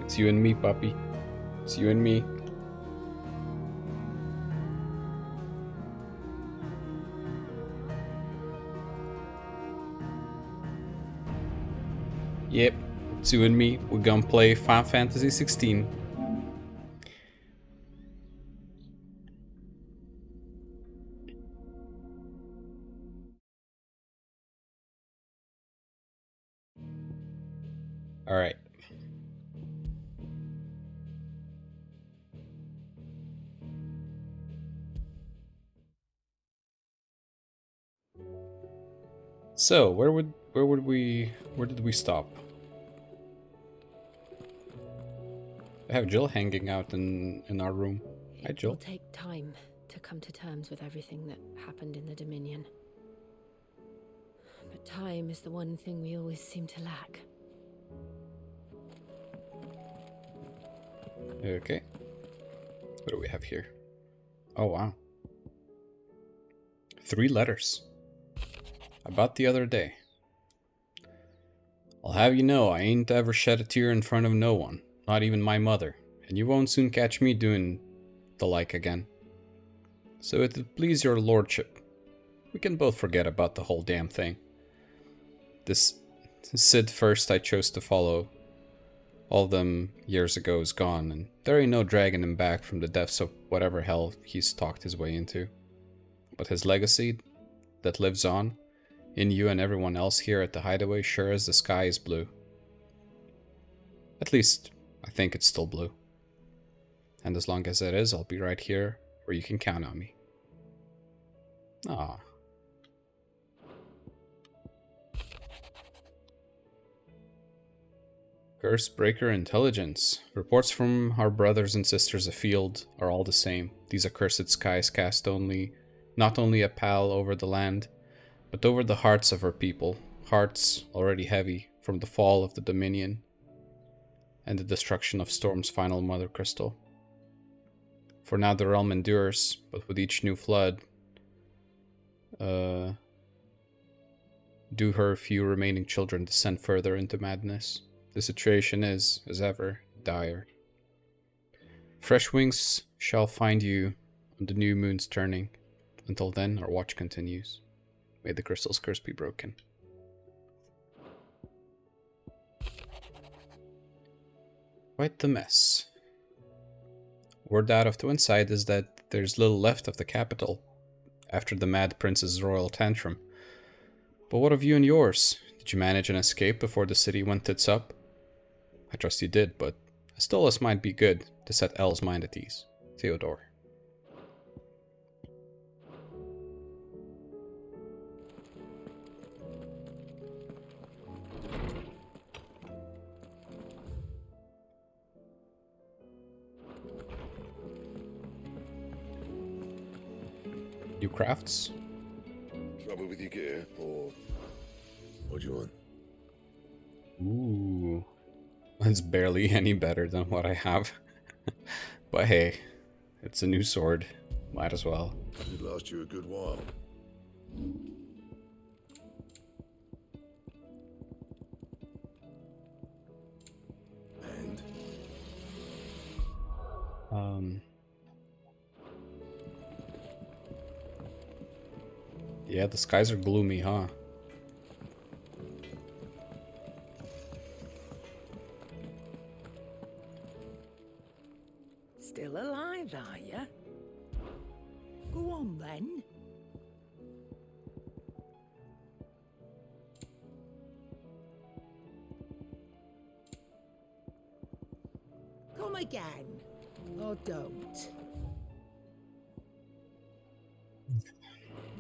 It's you and me, puppy. It's you and me. Yep, it's you and me. We're gonna play Final Fantasy 16. Alright. So, where did we stop? I have Jill hanging out in our room. Hi, It Jill. will take time to come to terms with everything that happened in the Dominion. But time is the one thing we always seem to lack. Okay. What do we have here? Oh, wow. 3 letters. About the other day. I'll have you know, I ain't ever shed a tear in front of no one, not even my mother, and you won't soon catch me doing the like again. So if it please your lordship, we can both forget about the whole damn thing. This Sid first I chose to follow all them years ago is gone, and there ain't no dragging him back from the depths of whatever hell he's talked his way into. But his legacy that lives on, in you and everyone else here at the Hideaway, sure as the sky is blue. At least, I think it's still blue. And as long as it is, I'll be right here where you can count on me. Ah. Cursebreaker intelligence. Reports from our brothers and sisters afield are all the same. These accursed skies cast not only a pall over the land, but over the hearts of our people. Hearts already heavy from the fall of the Dominion and the destruction of Storm's final mother crystal. For now the realm endures, but with each new flood, do her few remaining children descend further into madness. The situation is, as ever, dire. Fresh wings shall find you on the new moon's turning. Until then, our watch continues. May the crystal's curse be broken. Quite the mess. Word out of Twinside is that there's little left of the capital after the Mad Prince's royal tantrum. But what of you and yours? Did you manage an escape before the city went tits up? I trust you did, but a stillness might be good to set Elle's mind at ease. Theodore. New crafts? Trouble with your gear, or what do you want? Ooh. It's barely any better than what I have. But hey, it's a new sword. Might as well. It'd last you a good while. And? Yeah, the skies are gloomy, huh? Still alive, are you? Go on then. Come again. Or don't.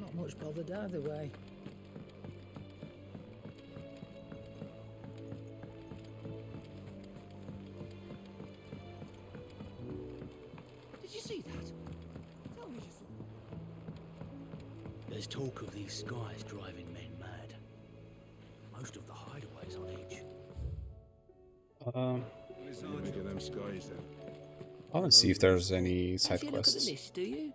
Not much bothered either way. Did you see that? Tell me you saw. There's talk of these skies driving men mad. Most of the hideaways on edge. You make of them skies then? I want to see if there's any side Have you look at the quests. list, do you?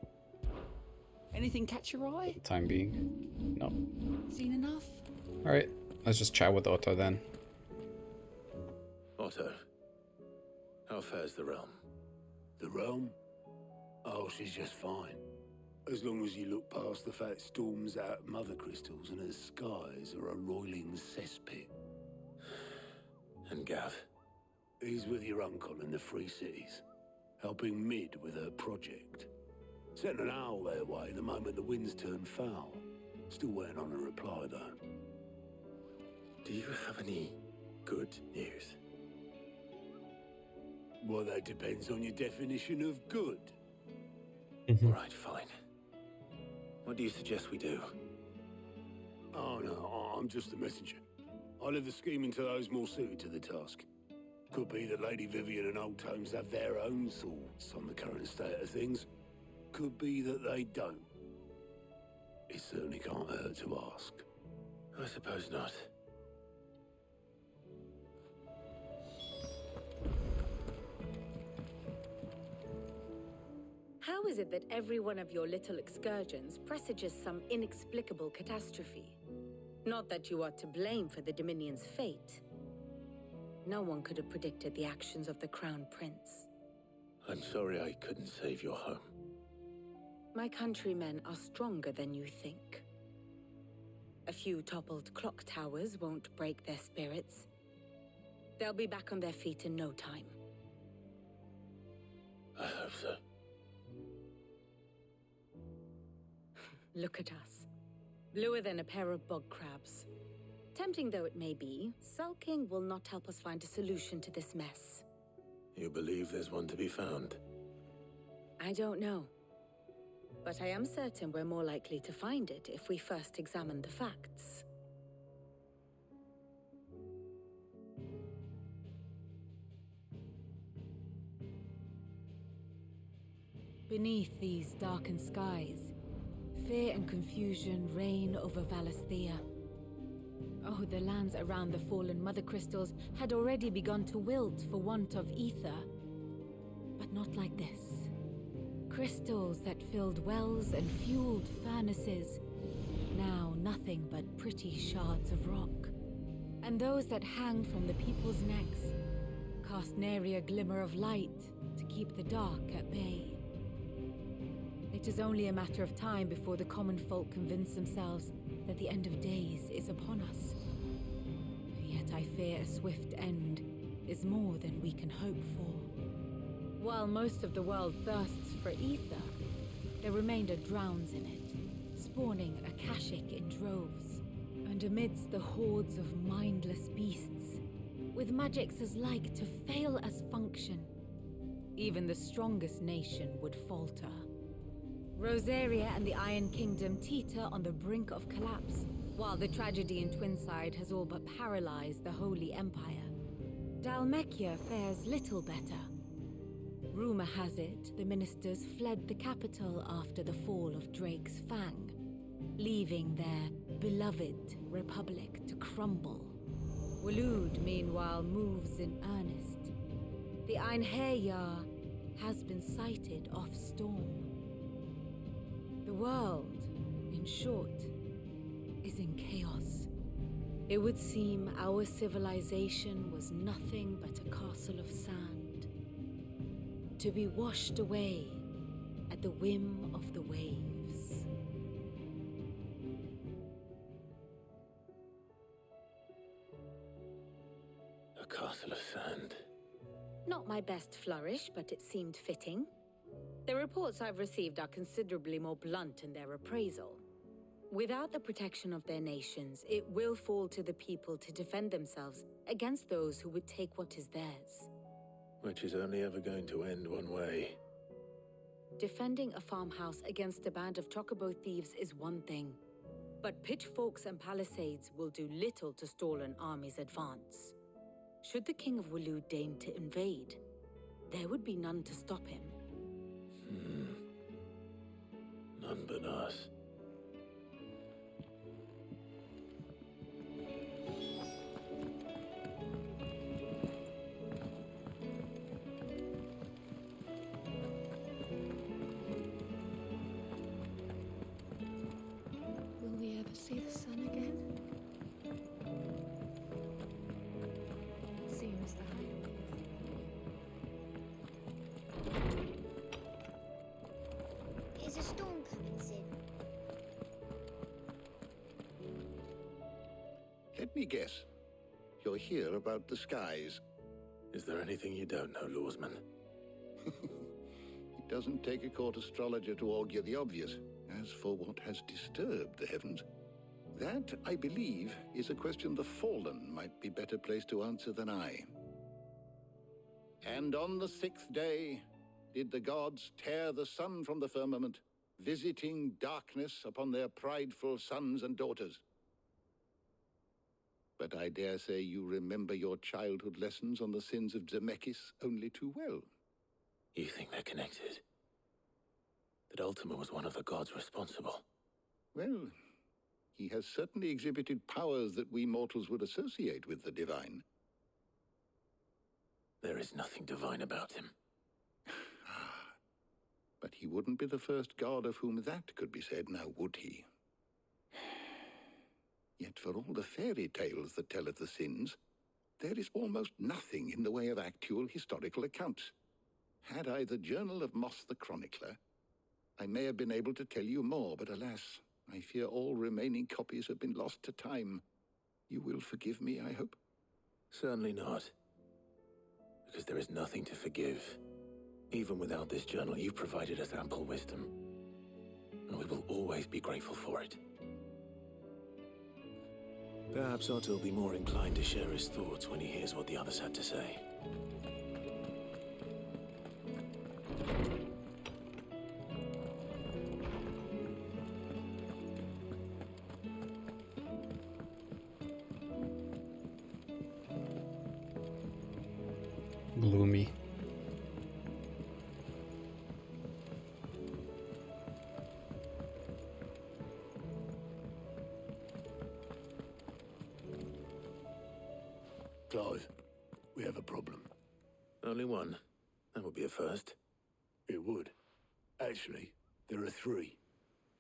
Anything catch your eye? For the time being. No. Seen enough? Alright, let's just chat with Otto then. Otto. How fares the realm? The realm? Oh, she's just fine. As long as you look past the fact storms out mother crystals and her skies are a roiling cesspit. And Gav? He's with your uncle in the Free Cities, helping Mid with her project. Sent an owl their way the moment the winds turned foul. Still waiting on a reply, though. Do you have any good news? Well, that depends on your definition of good. All right, fine. What do you suggest we do? Oh, no, I'm just a messenger. I leave the scheming to those more suited to the task. Could be that Lady Vivian and Old Tomes have their own thoughts on the current state of things. Could be that they don't. It certainly can't hurt to ask. I suppose not. How is it that every one of your little excursions presages some inexplicable catastrophe? Not that you are to blame for the Dominion's fate. No one could have predicted the actions of the Crown Prince. I'm sorry I couldn't save your home. My countrymen are stronger than you think. A few toppled clock towers won't break their spirits. They'll be back on their feet in no time. I hope so. Look at us. Bluer than a pair of bog crabs. Tempting though it may be, sulking will not help us find a solution to this mess. You believe there's one to be found? I don't know. But I am certain we're more likely to find it if we first examine the facts. Beneath these darkened skies, fear and confusion reign over Valisthea. Oh, the lands around the fallen mother crystals had already begun to wilt for want of ether. But not like this. Crystals that filled wells and fueled furnaces, now nothing but pretty shards of rock. And those that hang from the people's necks cast nary a glimmer of light to keep the dark at bay. It is only a matter of time before the common folk convince themselves that the end of days is upon us. Yet I fear a swift end is more than we can hope for. While most of the world thirsts for ether, the remainder drowns in it, spawning Akashic in droves. And amidst the hordes of mindless beasts, with magics as like to fail as function, even the strongest nation would falter. Rosaria and the Iron Kingdom teeter on the brink of collapse, while the tragedy in Twinside has all but paralyzed the Holy Empire. Dalmekia fares little better. Rumor has it the ministers fled the capital after the fall of Drake's Fang, leaving their beloved republic to crumble. Waloed, meanwhile, moves in earnest. The Einherjar has been sighted off-storm. The world, in short, is in chaos. It would seem our civilization was nothing but a castle of sand, to be washed away at the whim of the waves. A castle of sand. Not my best flourish, but it seemed fitting. The reports I've received are considerably more blunt in their appraisal. Without the protection of their nations, it will fall to the people to defend themselves against those who would take what is theirs. Which is only ever going to end one way. Defending a farmhouse against a band of chocobo thieves is one thing, but pitchforks and palisades will do little to stall an army's advance. Should the King of Waloed deign to invade, there would be none to stop him. None but us. Will we ever see the sun again? It seems the hideaway Let me guess. You're here about the skies. Is there anything you don't know, Lawsman? It doesn't take a court astrologer to augur the obvious. As for what has disturbed the heavens, that, I believe, is a question the Fallen might be better placed to answer than I. And on the 6th day did the gods tear the sun from the firmament, visiting darkness upon their prideful sons and daughters. But I dare say you remember your childhood lessons on the sins of Zemeckis only too well. You think they're connected? That Ultima was one of the gods responsible? Well, he has certainly exhibited powers that we mortals would associate with the divine. There is nothing divine about him. But he wouldn't be the first god of whom that could be said, now would he? Yet for all the fairy tales that tell of the sins, there is almost nothing in the way of actual historical accounts. Had I the Journal of Moss the Chronicler, I may have been able to tell you more, but alas, I fear all remaining copies have been lost to time. You will forgive me, I hope? Certainly not. Because there is nothing to forgive. Even without this journal, you provided us ample wisdom. And we will always be grateful for it. Perhaps Otto will be more inclined to share his thoughts when he hears what the others had to say. Gloomy. Clive, we have a problem. Only one. That would be a first. It would. Actually, there are 3.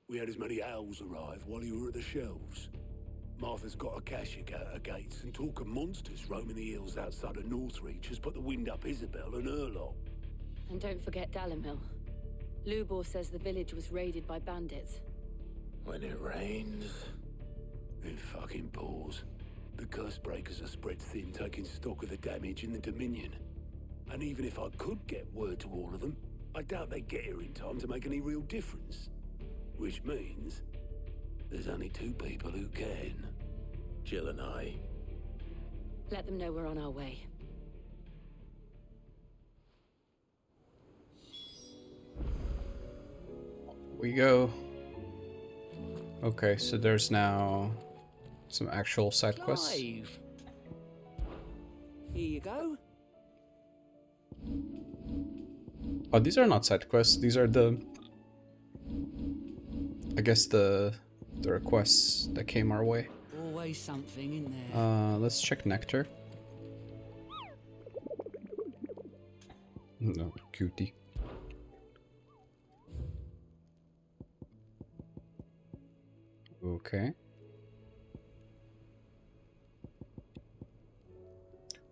We had as many owls arrive while you were at the shelves. Martha's got a Akashic at her gates, and talk of monsters roaming the hills outside of Northreach has put the wind up Isabel and her lot. And don't forget Dalimil. Lubor says the village was raided by bandits. When it rains... It fucking pours. The curse breakers are spread thin, taking stock of the damage in the Dominion. And even if I could get word to all of them, I doubt they'd get here in time to make any real difference. Which means there's only 2 people who can. Jill and I. Let them know we're on our way. We go. Okay, so there's now some actual side quests. Clive. Here you go. Oh, these are not side quests. These are the, I guess the requests that came our way. Always something in there. Let's check Nectar. No, cutie. Okay.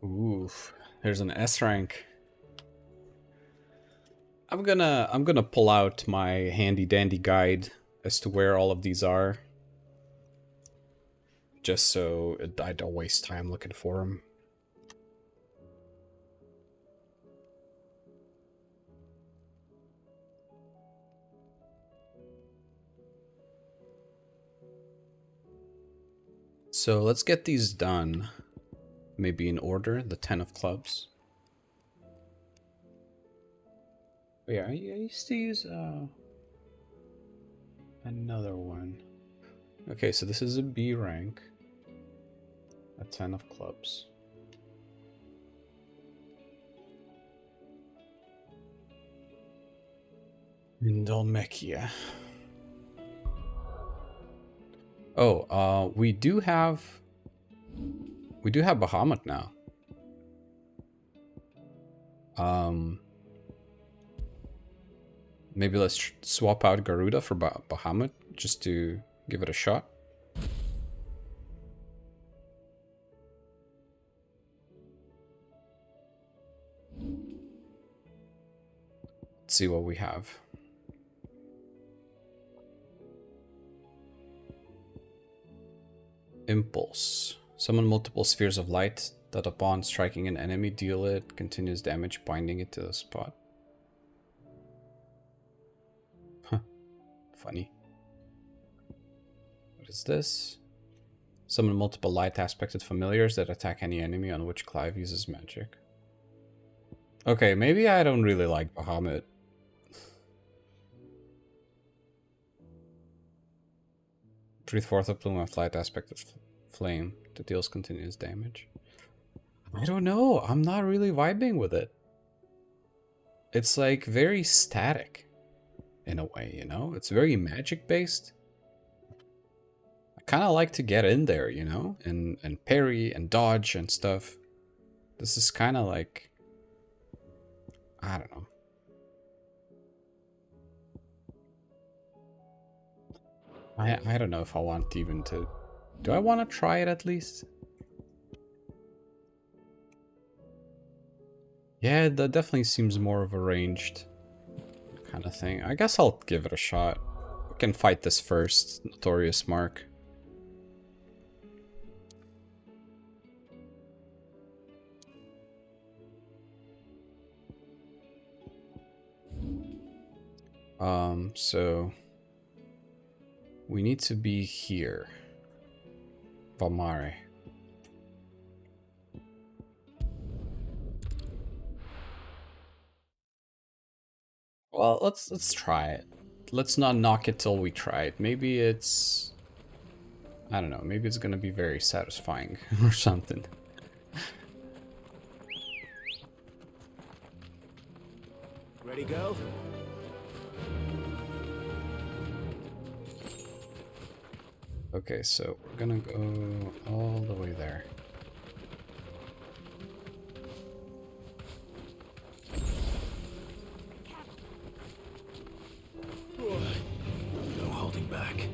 Oof, there's an S rank. I'm gonna pull out my handy dandy guide as to where all of these are, just so I don't waste time looking for them. So let's get these done, maybe in order, the 10 of clubs. But yeah, I used to use another one. Okay, so this is a B rank, a 10 of clubs. Indolmechia. Oh, we do have Bahamut now. Maybe let's swap out Garuda for Bahamut just to give it a shot. Let's see what we have. Impulse. Summon multiple spheres of light that upon striking an enemy deal it continuous damage binding it to the spot. Huh. Funny. What is this? Summon multiple light aspected familiars that attack any enemy on which Clive uses magic. Okay, maybe I don't really like Bahamut. Three-fourths of plume of light aspected flame that deals continuous damage. I don't know. I'm not really vibing with it. It's like very static in a way, you know? It's very magic based. I kind of like to get in there, you know? And parry and dodge and stuff. This is kind of like, I don't know. I don't know if I want even to... Do I want to try it at least? Yeah, that definitely seems more of a ranged kind of thing. I guess I'll give it a shot. We can fight this first, Notorious Mark. So... we need to be here. Valmare. Well, let's try it. Let's not knock it till we try it. Maybe it's... I don't know, maybe it's gonna be very satisfying or something. Ready, go? Okay, so we're gonna go all the way there. No holding back.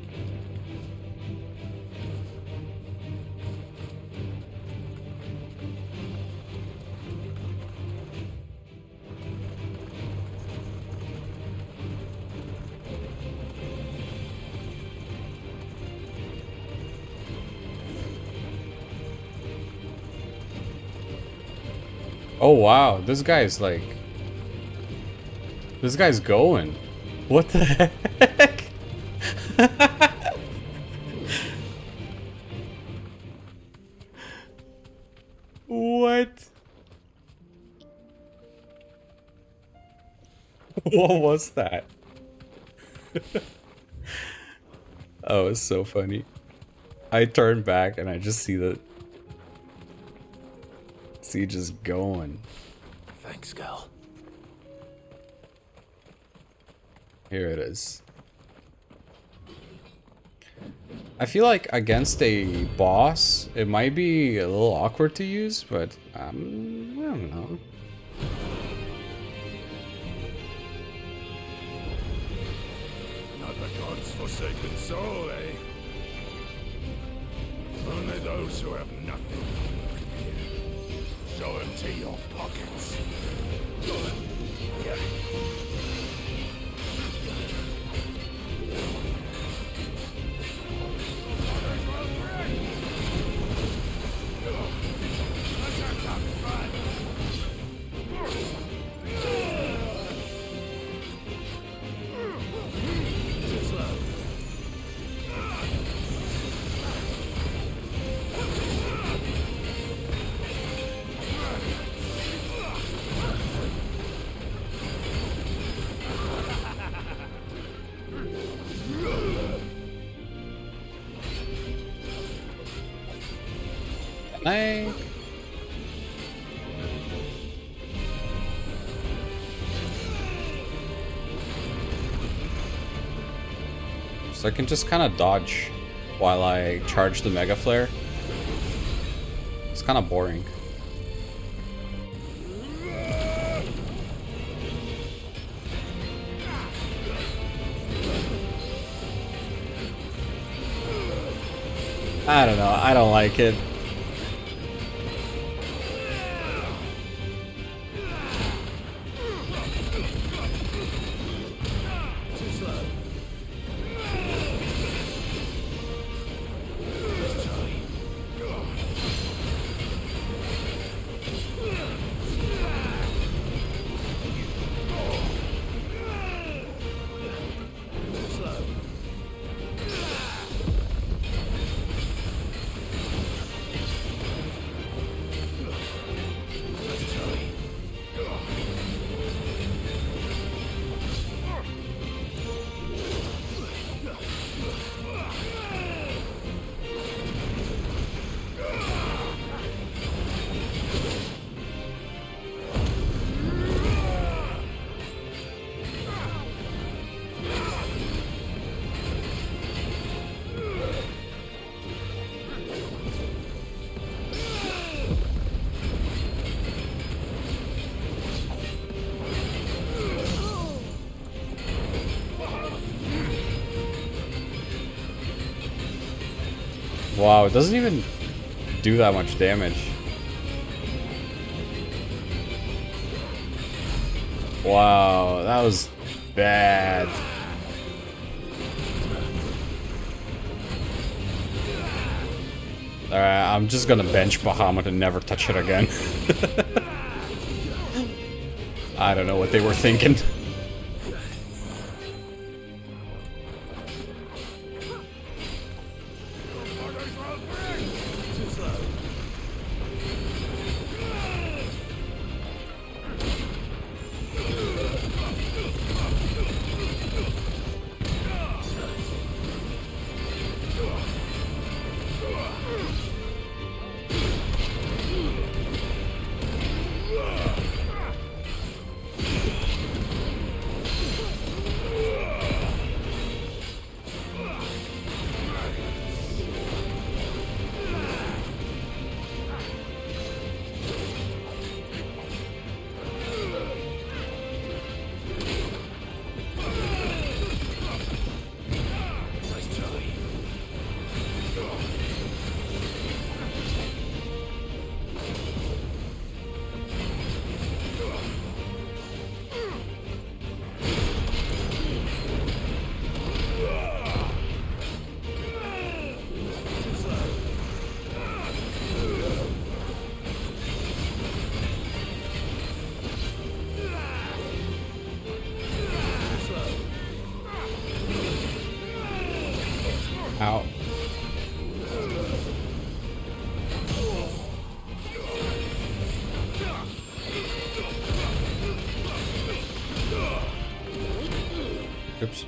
Oh wow, this guy's like... This guy's going. What the heck? What? What was that? Oh, it's so funny. I turn back and I just see the... See, just going. Thanks, girl. Here it is. I feel like against a boss, it might be a little awkward to use, but I don't know. Not the god's forsaken soul, eh? Only those who have nothing. Show empty your pockets. Hey. So I can just kind of dodge while I charge the Mega Flare. It's kind of boring. I don't know, I don't like it. Wow, it doesn't even do that much damage. Wow, that was bad. Alright, I'm just gonna bench Bahamut and never touch it again. I don't know what they were thinking. Ow. Oops.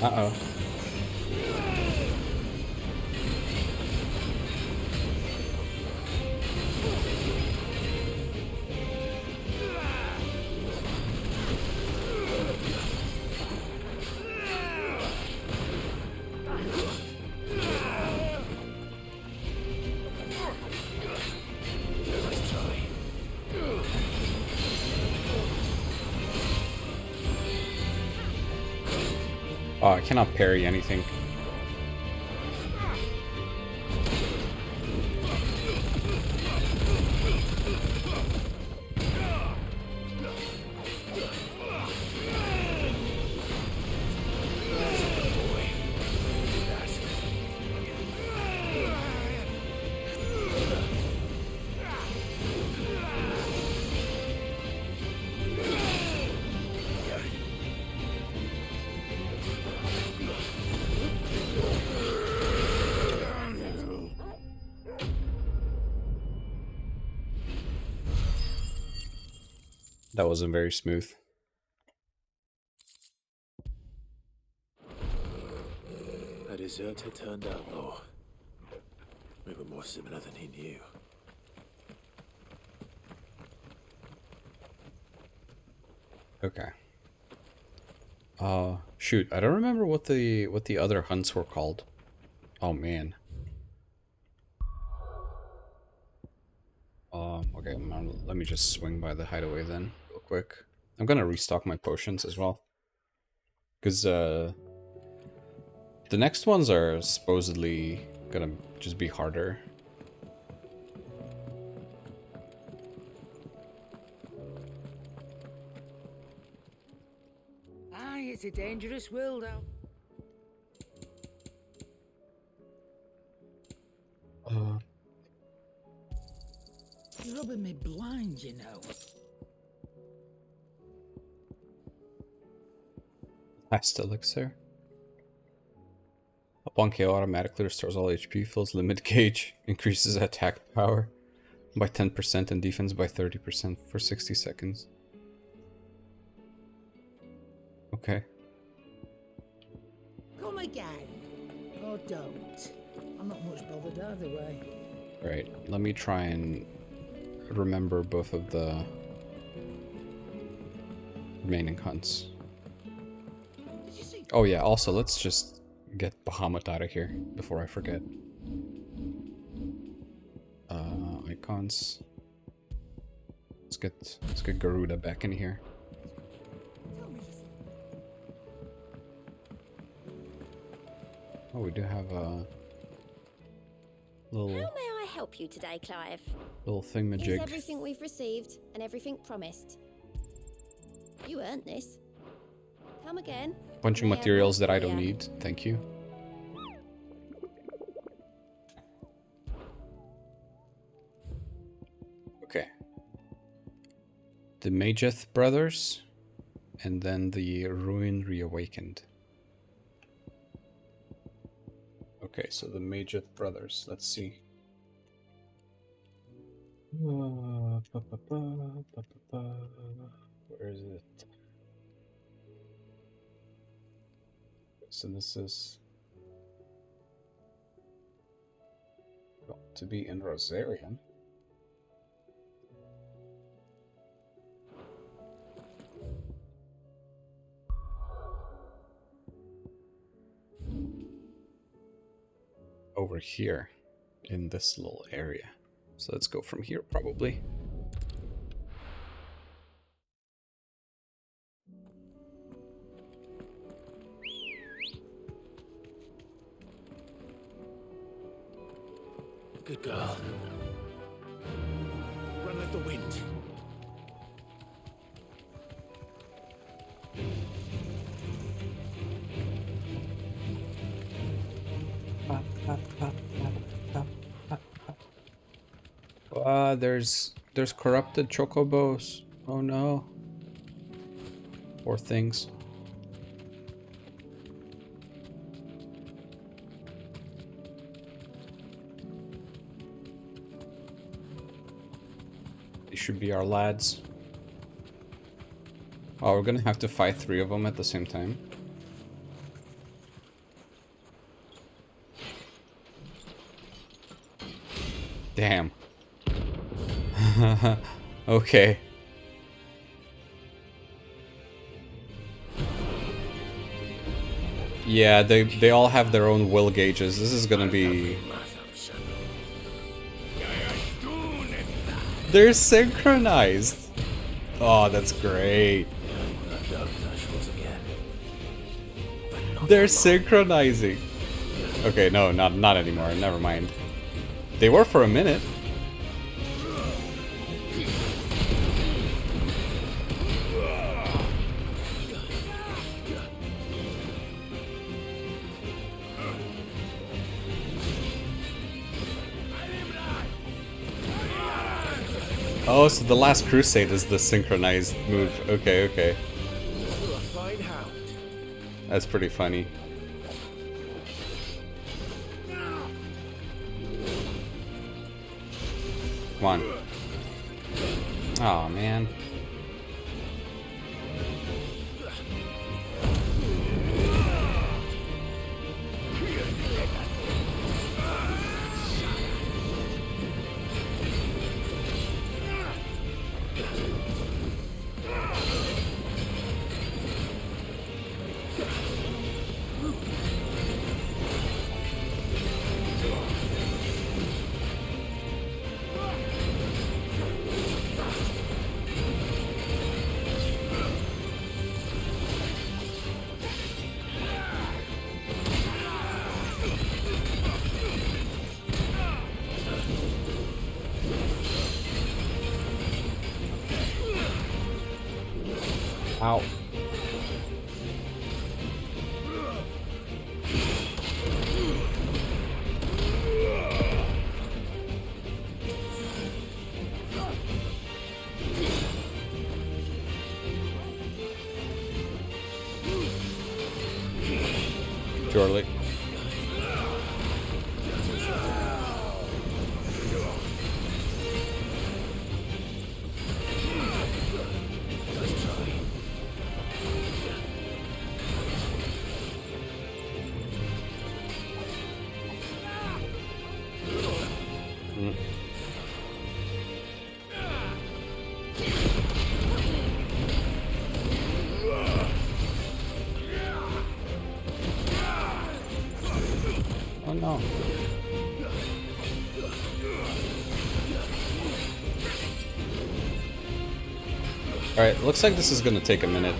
Uh-oh. Oh, I cannot parry anything. That wasn't very smooth. A deserter turned outlaw. We were more similar than he knew. Okay. Shoot, I don't remember what the other hunts were called. Oh man. Okay, let me just swing by the hideaway then, real quick. I'm gonna restock my potions as well. Because, the next ones are supposedly gonna just be harder. Aye, it's a dangerous world out. You're rubbing me blind, you know. Last elixir. Upon KO, automatically restores all HP, fills limit gauge, increases attack power by 10% and defense by 30% for 60 seconds. Okay. Come again. Or don't. I'm not much bothered either way. Right, let me try and remember both of the remaining hunts. Oh yeah, also let's just get Bahamut out of here before I forget. Icons. Let's get Garuda back in here. Oh, we do have a little. How may I help you today, Clive? Little Here's thingamajig. everything we've received and everything promised. You earned this. Come again. Bunch of May I materials that I help don't you? need. Thank you. Okay. The Mageth brothers, and then the Ruin Reawakened. Okay, so the Mageth brothers. Let's see. Where is it? So this is got to be in Rosarian. Over here in this little area. So let's go from here probably. Good girl. Run like the wind. There's corrupted chocobos. Oh no. Poor things. These should be our lads. Oh, we're gonna have to fight 3 of them at the same time. Damn. Okay. Yeah, they all have their own will gauges. This is gonna be... They're synchronized! Oh, that's great. They're synchronizing. Okay, no, not anymore. Never mind. They were for a minute. Oh, so the Last Crusade is the synchronized move. Okay, okay. That's pretty funny. Come on. Aw, man. Ow. Surely. Mm. Oh no. Alright, looks like this is gonna take a minute.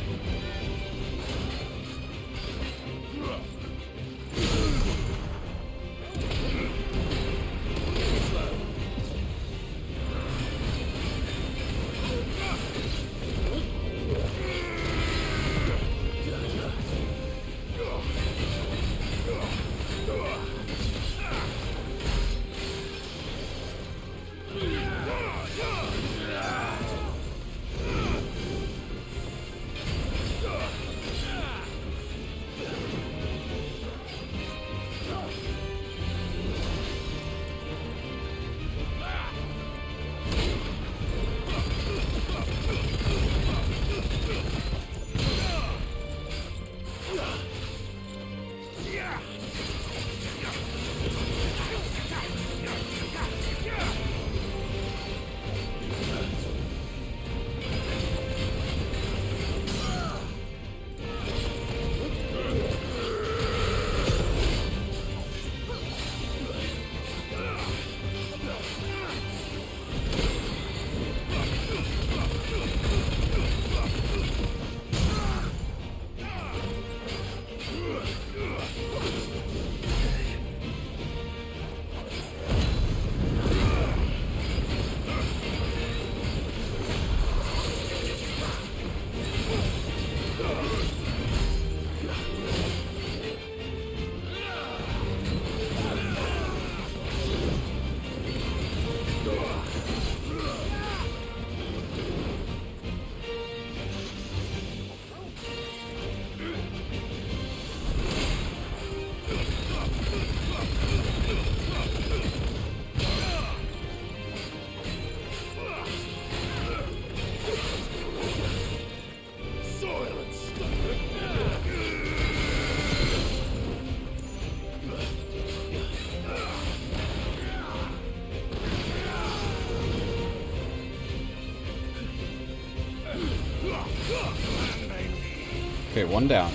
Okay, one down.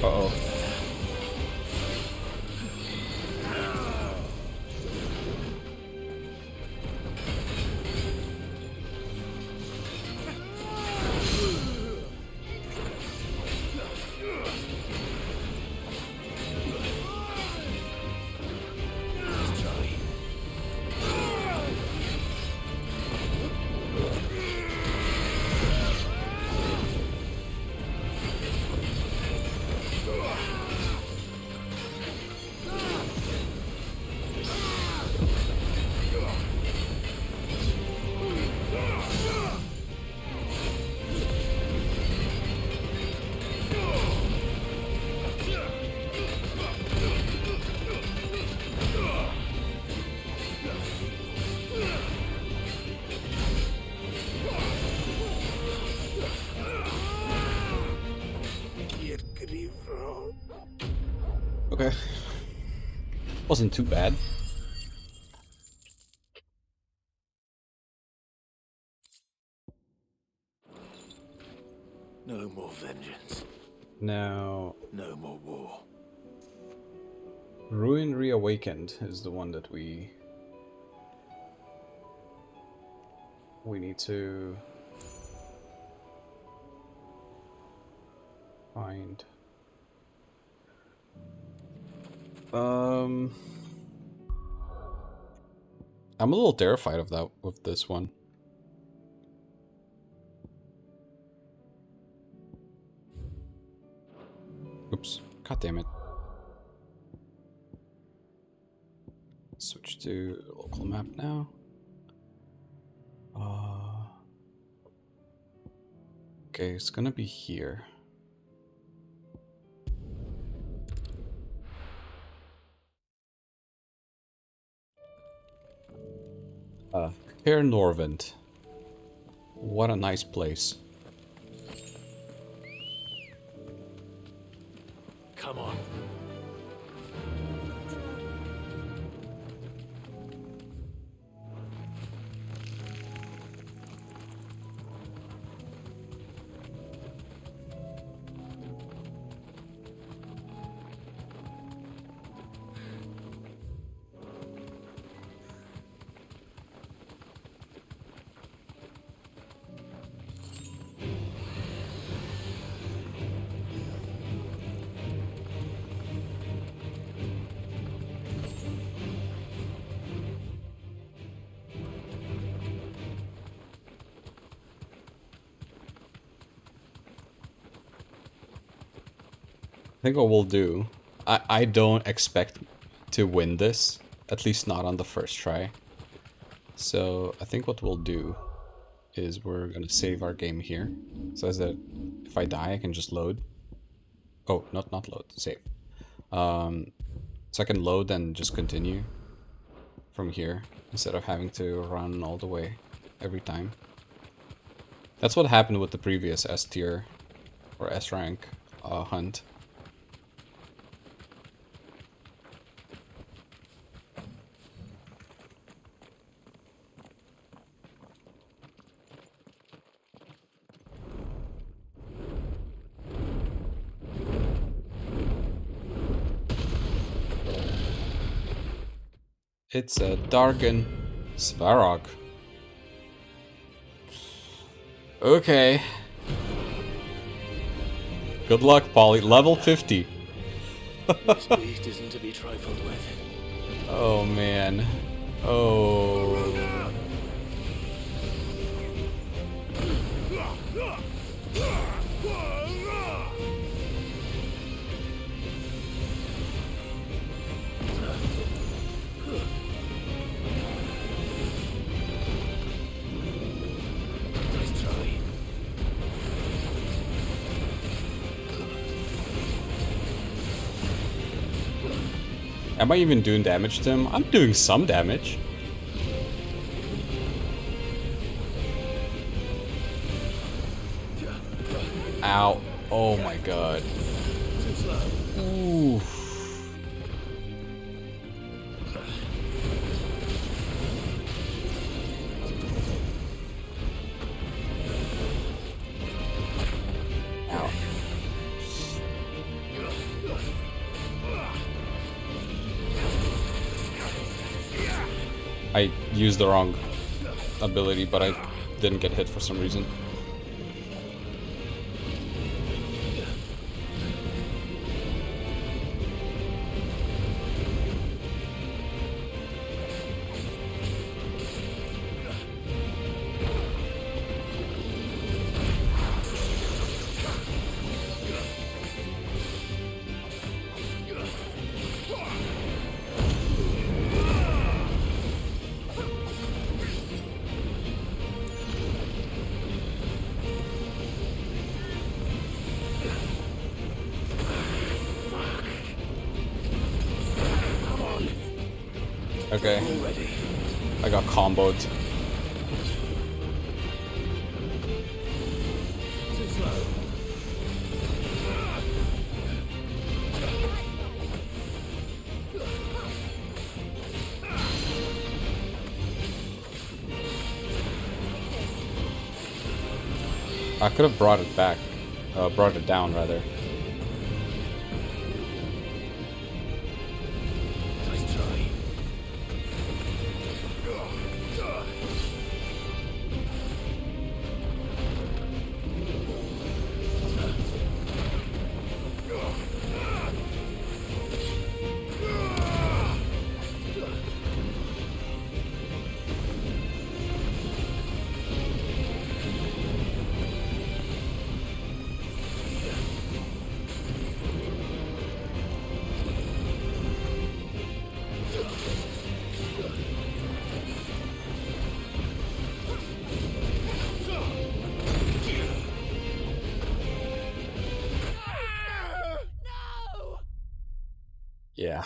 Uh-oh. Okay. Wasn't too bad. No more vengeance. Now, No more war. Ruin Reawakened is the one that we need to find. I'm a little terrified of that with this one. Oops. God damn it. Switch to local map now. Okay, it's gonna be here. Cair Norvent. What a nice place. Come on. I think what we'll do, I don't expect to win this, at least not on the first try. So I think what we'll do is we're gonna save our game here. So that if I die, I can just load. Oh, not load, save. So I can load and just continue from here instead of having to run all the way every time. That's what happened with the previous S tier or S rank hunt. It's a Dargan Svarog. Okay. Good luck, Paulie. Level 50. This beast isn't to be trifled with. Oh, man. Oh. Am I even doing damage to him? I'm doing some damage. Ow. Oh my god. Ooh. Ow. I used the wrong ability, but I didn't get hit for some reason. Okay. I got comboed. I could have brought it back. Brought it down, rather. Yeah.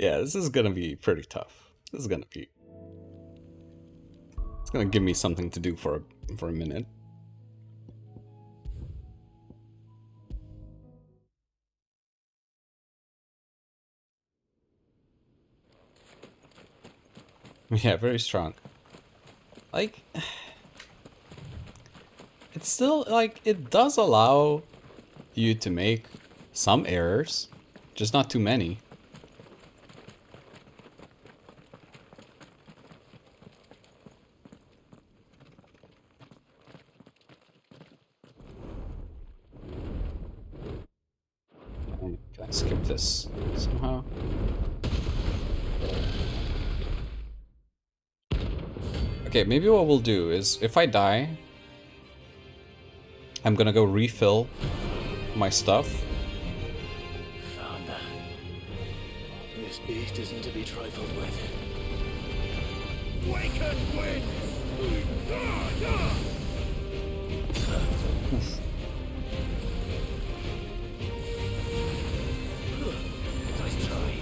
Yeah, this is gonna be pretty tough. This is gonna be... It's gonna give me something to do for a minute. Yeah, very strong. Like... It's still, like, it does allow you to make some errors, just not too many. Can I skip this somehow? Okay, maybe what we'll do is, if I die, I'm gonna go refill my stuff. Found that. This beast isn't to be trifled with. Wake and win! Nice try.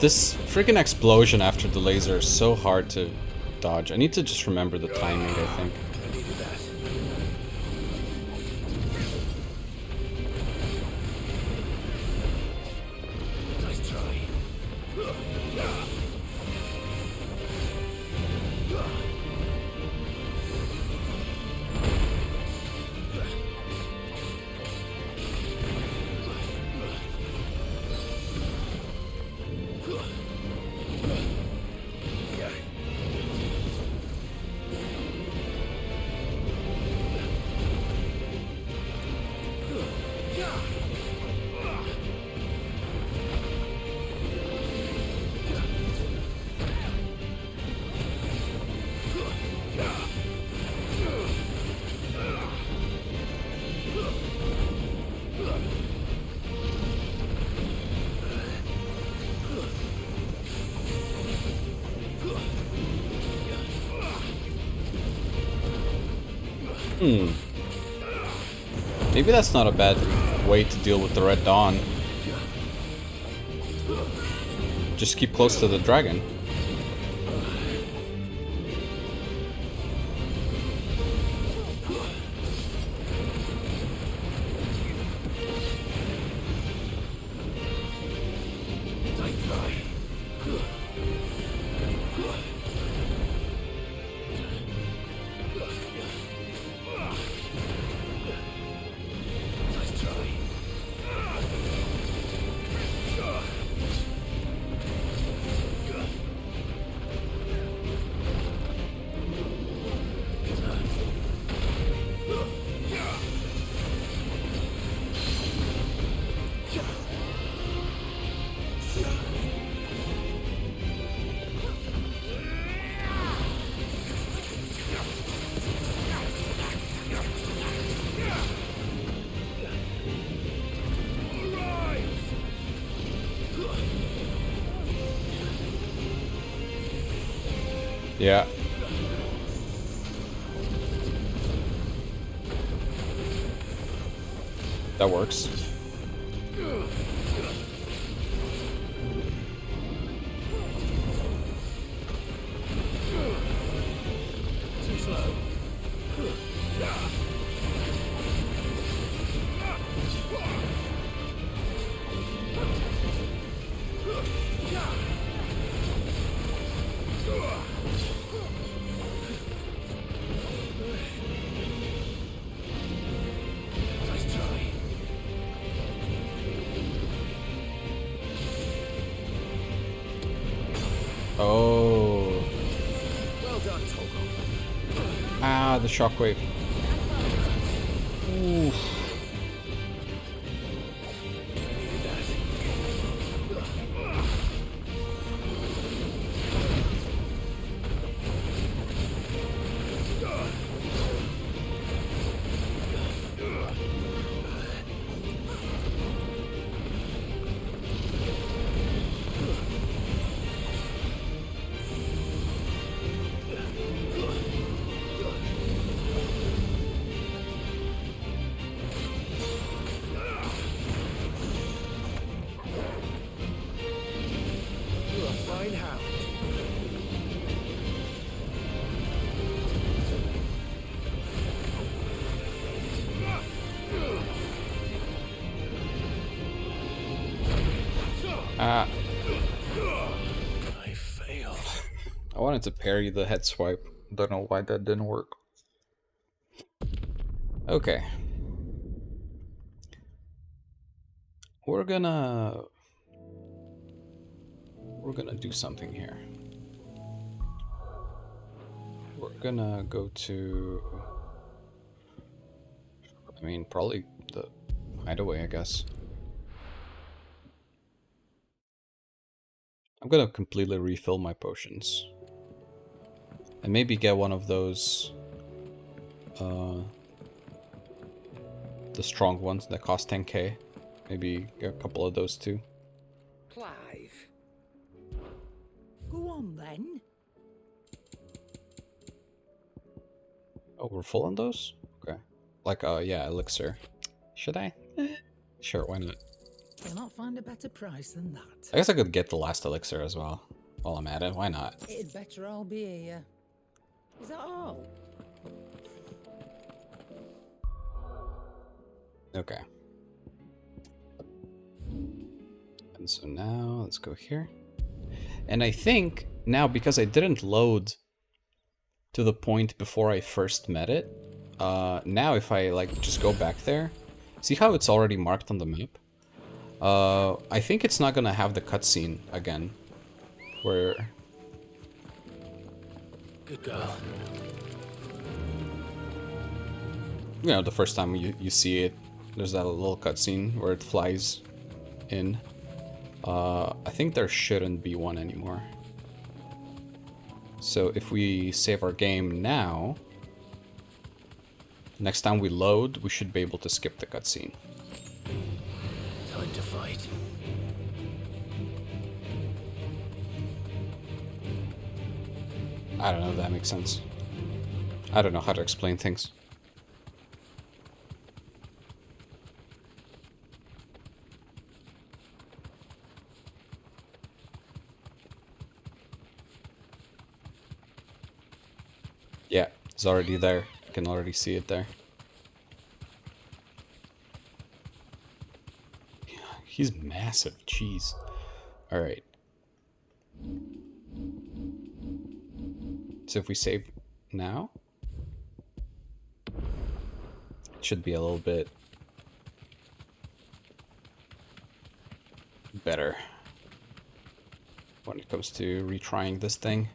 This freaking explosion after the laser is so hard to dodge. I need to just remember the timing, I think. I needed that. Nice try. Maybe that's not a bad way to deal with the Red Dawn. Just keep close to the dragon. Yeah. That works. Too slow. Nice try. Oh. Well done, Togo. Ah, the shockwave. Ooh. Ah. I failed. I wanted to parry the head swipe. Don't know why that didn't work. Okay. We're gonna do something here. We're gonna go to, I mean, probably the hideaway, I guess. I'm gonna completely refill my potions. And maybe get one of those, the strong ones that cost 10k. Maybe get a couple of those too. Clive. Go on then. Oh, we're full on those? Okay. Like, yeah, elixir. Should I? Sure, why not? You'll not find a better price than that. I guess I could get the last elixir as well. While I'm at it, why not? It'd better all be here. Is that all? Okay. And so now, let's go here. And I think, now because I didn't load to the point before I first met it, now if I, like, just go back there, see how it's already marked on the map? I think it's not gonna have the cutscene again, where... Good girl. You know, the first time you see it, there's that little cutscene where it flies in. I think there shouldn't be one anymore. So if we save our game now, next time we load, we should be able to skip the cutscene. Time to fight. I don't know if that makes sense. I don't know how to explain things. Yeah, it's already there. You can already see it there. He's massive, jeez. Alright. So if we save now, it should be a little bit better when it comes to retrying this thing.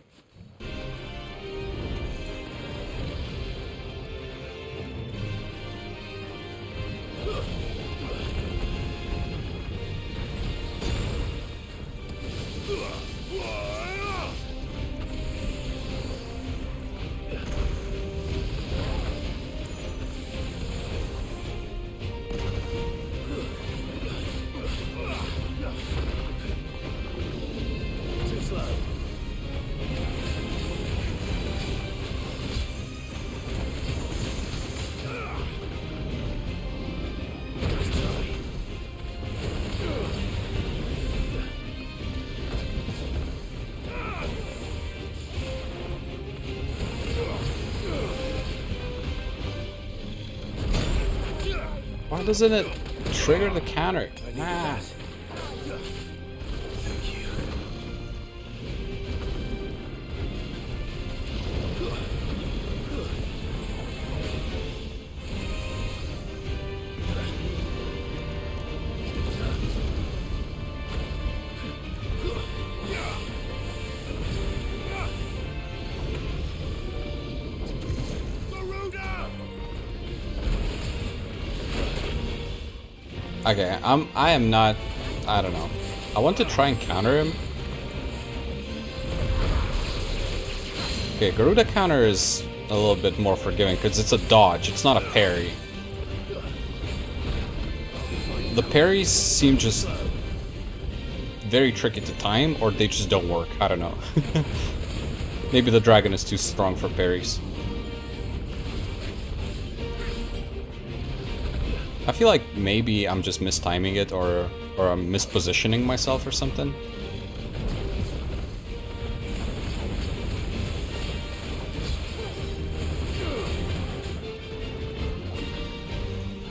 Why doesn't it trigger the counter? Ah. Okay, I am not, I don't know. I want to try and counter him. Okay, Garuda counter is a little bit more forgiving because it's a dodge, it's not a parry. The parries seem just very tricky to time, or they just don't work, I don't know. Maybe the dragon is too strong for parries. I feel like maybe I'm just mistiming it, or I'm mispositioning myself or something.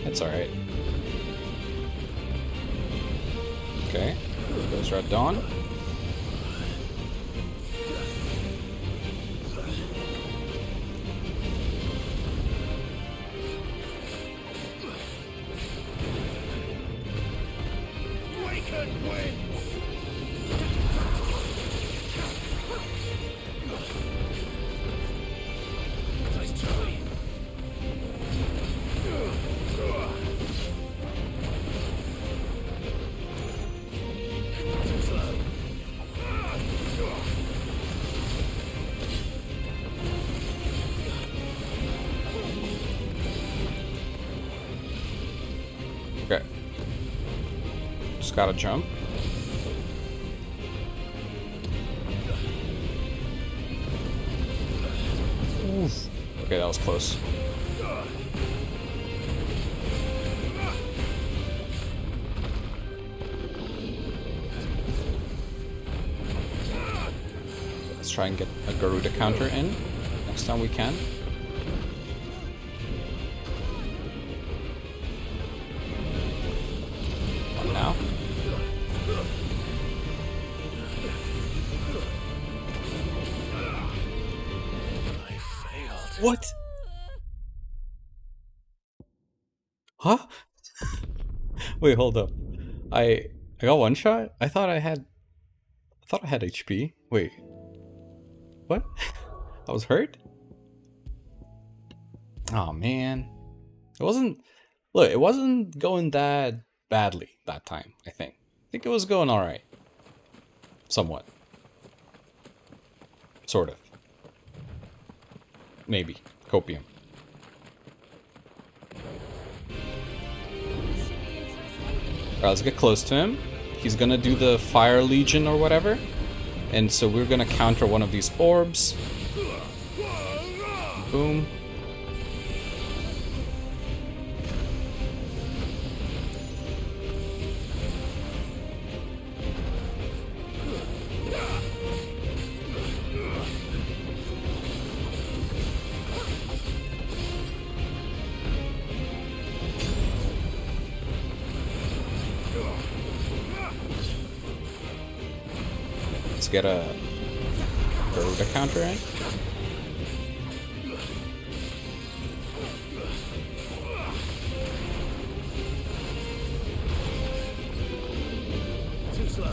It's alright. Okay. goes Red Dawn. Okay. Just gotta jump. Oof. Okay, that was close. Let's try and get a Garuda counter in next time we can. What now? What? Huh? Wait, hold up. I got one shot? I thought I had HP. Wait. What? I was hurt? Oh man. It wasn't going that badly that time, I think. I think it was going alright. Somewhat. Sort of. Maybe. Copium. Alright, let's get close to him. He's gonna do the Fire Legion or whatever. And so we're gonna counter one of these orbs. Boom. Let's get a Garuda counter in. Too slow.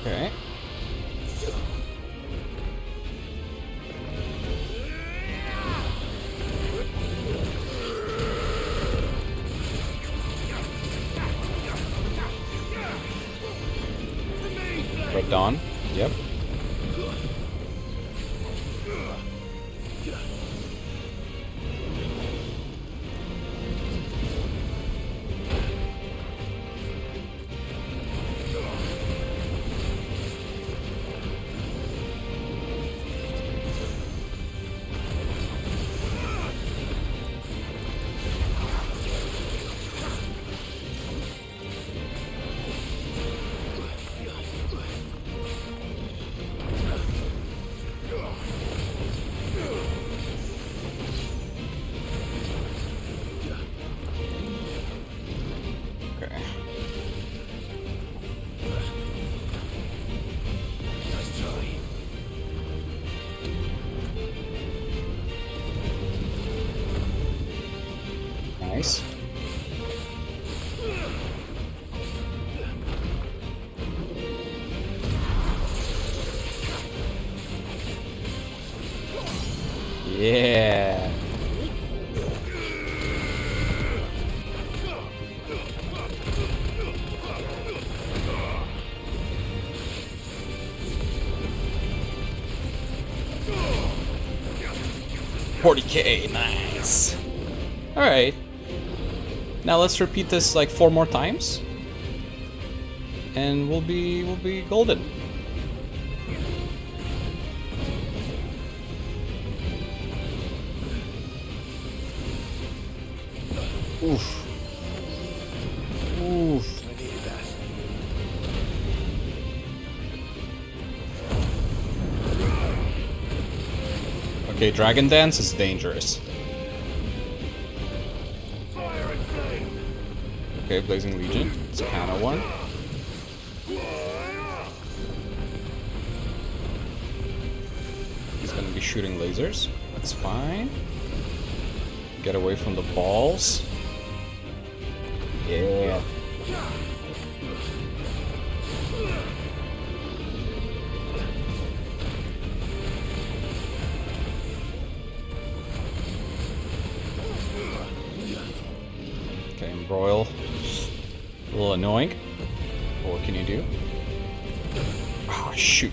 Okay. Red Dawn. Yep. Okay. Nice. Yeah. $40K, nice. All right. Now let's repeat this like 4 more times, and we'll be golden. Oof. Oof. Okay, Dragon Dance is dangerous. Okay, Blazing Legion. It's kind of one. He's gonna be shooting lasers. That's fine. Get away from the balls. Yeah. Okay, embroil. A little annoying. But what can you do? Oh, shoot.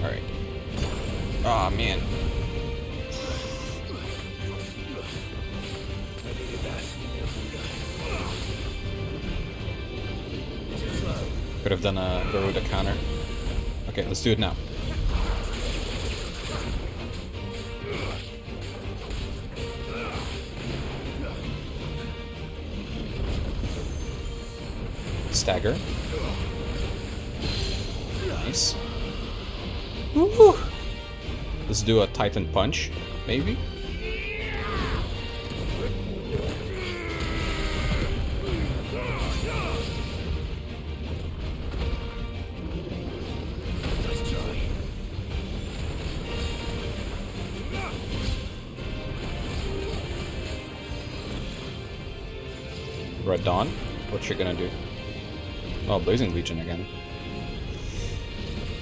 Alright. Aw, man. Could have done a Garuda counter. Okay, let's do it now. Stagger. Nice. Woo-hoo. Let's do a Titan Punch, maybe? Red Dawn? What you gonna do? Oh, Blazing Legion again.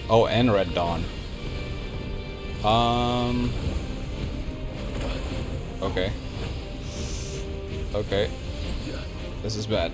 Oh, and Red Dawn. Okay. Okay. This is bad.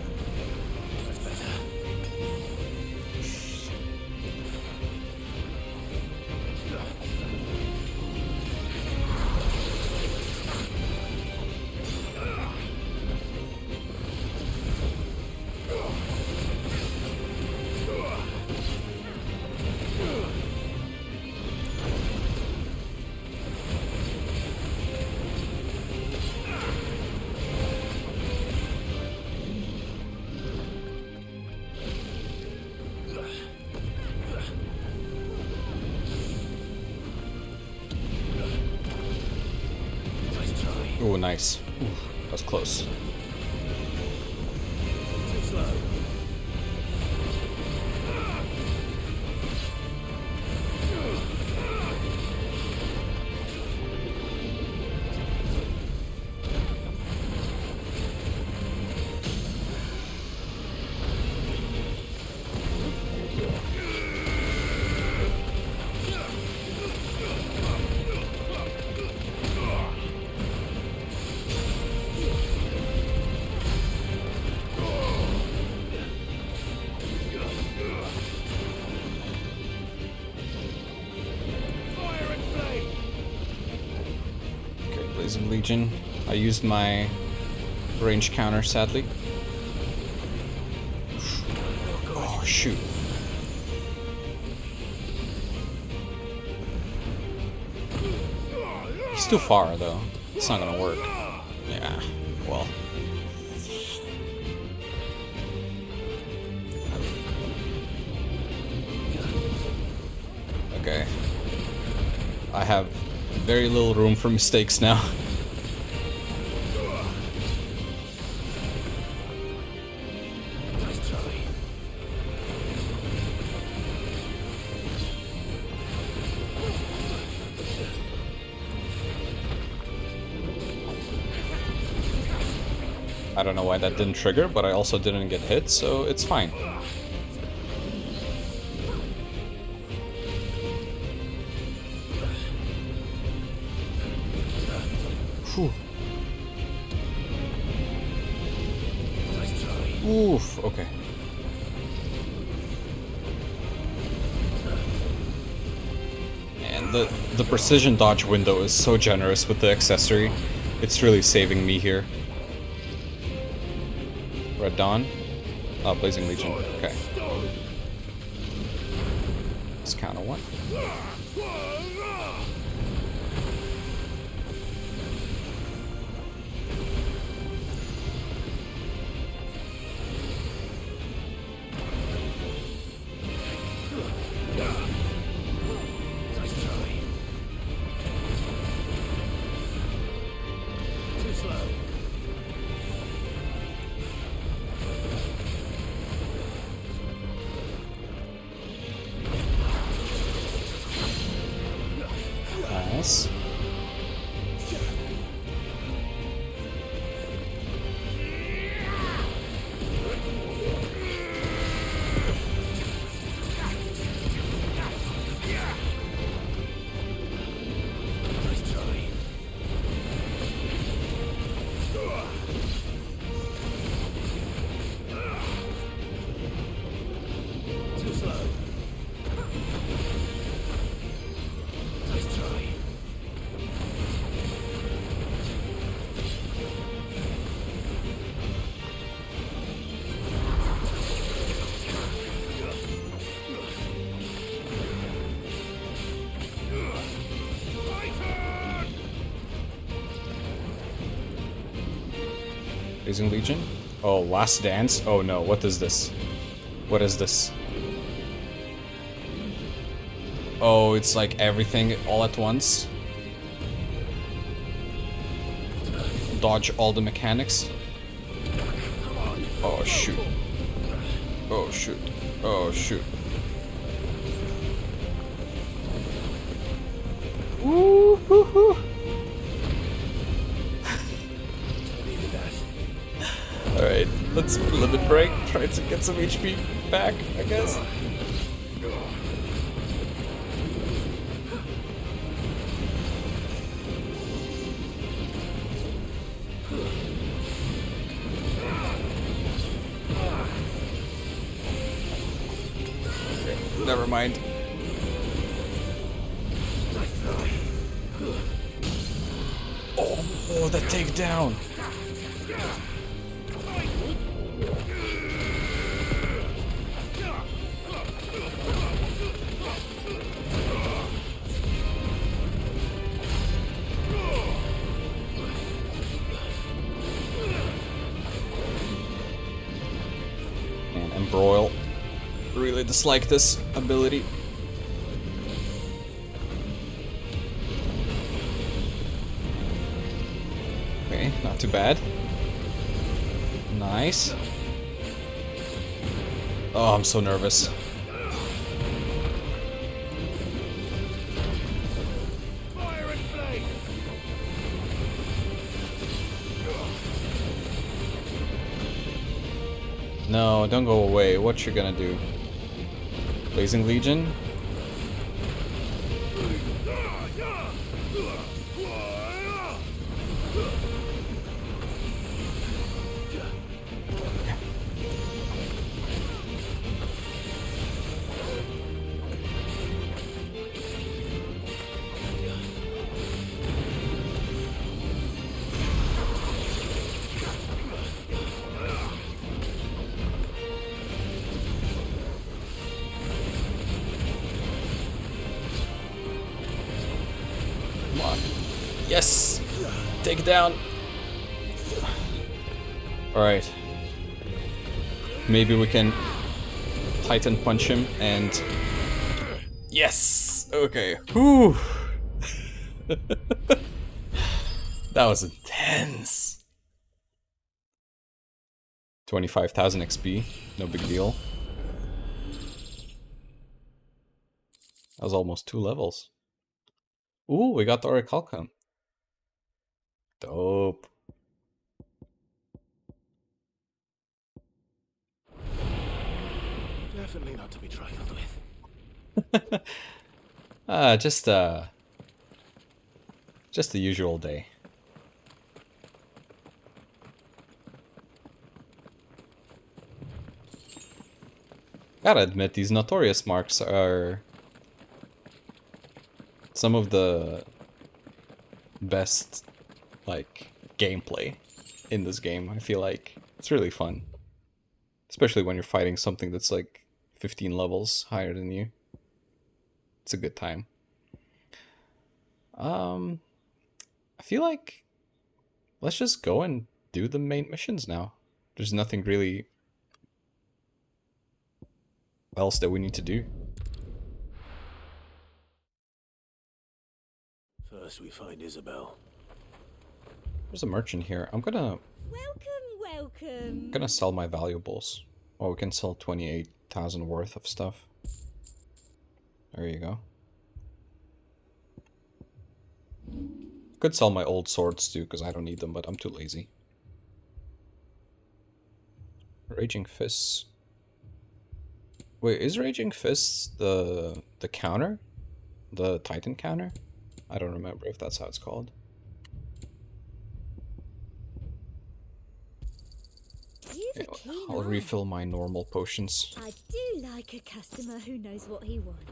Ooh, nice. Ooh, that was close. Blazing Legion. I used my range counter, sadly. Oh, shoot. It's too far, though. It's not gonna work. Yeah, well. Okay. I have very little room for mistakes now. I don't know why that didn't trigger, but I also didn't get hit, so it's fine. Whew. Oof, okay. And the precision dodge window is so generous with the accessory. It's really saving me here. Red Dawn. Oh, Blazing Legion. Okay. Let's counter one. Blazing Legion? Oh, Last Dance? Oh no, what is this? What is this? Oh, it's like everything all at once. Dodge all the mechanics. Oh shoot. Oh shoot. Oh shoot. Woo hoo hoo. Alright, let's limit break. Try to get some HP back, I guess. Okay, never mind. Oh, that takedown! And Embroil. Really dislike this ability. Okay, not too bad. Nice. Oh, I'm so nervous. No, don't go away. What you gonna do? Blazing Legion? Come on. Yes! Take it down. Alright. Maybe we can Titan punch him and... Yes! Okay. Whew! That was intense. 25,000 XP. No big deal. That was almost 2 levels. Ooh, we got the Orichalcum. Dope. Definitely not to be trifled with. Just the usual day. Gotta admit, these Notorious marks are some of the best, like, gameplay in this game. I feel like it's really fun. Especially when you're fighting something that's like 15 levels higher than you. It's a good time. I feel like let's just go and do the main missions now. There's nothing really else that we need to do. First we find Isabel. There's a merchant here. I'm gonna sell my valuables. Oh, we can sell 28,000 worth of stuff. There you go. Could sell my old swords too, because I don't need them, but I'm too lazy. Raging Fists. Wait, is Raging Fists the counter? The Titan counter? I don't remember if that's how it's called. Yeah, I'll refill my normal potions. I do like a customer who knows what he wants.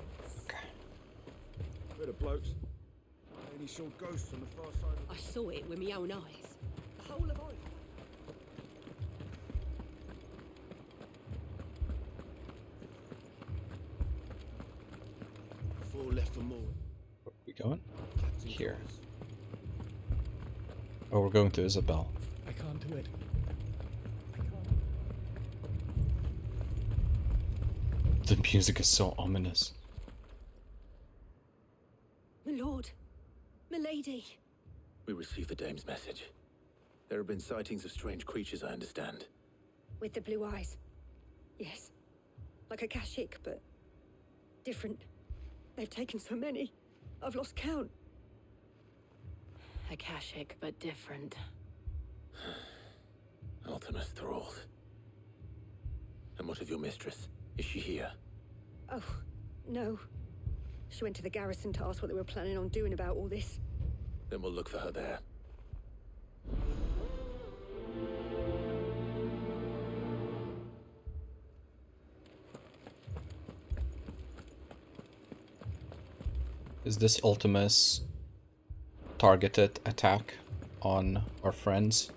Okay. Bit of blokes. Any saw ghosts on the far side of... I saw it with my own eyes. The whole of Ireland. 4 left for more. Where are we going? Here. Oh, we're going to Isabel. I can't do it. The music is so ominous. My lord. My lady. We received the dame's message. There have been sightings of strange creatures, I understand. With the blue eyes. Yes. Like a Kashik, but different. They've taken so many. I've lost count. Akashic, but different. Ultimus thralls. And what of your mistress? Is she here? Oh, no. She went to the garrison to ask what they were planning on doing about all this. Then we'll look for her there. Is this Ultimus targeted attack on our friends?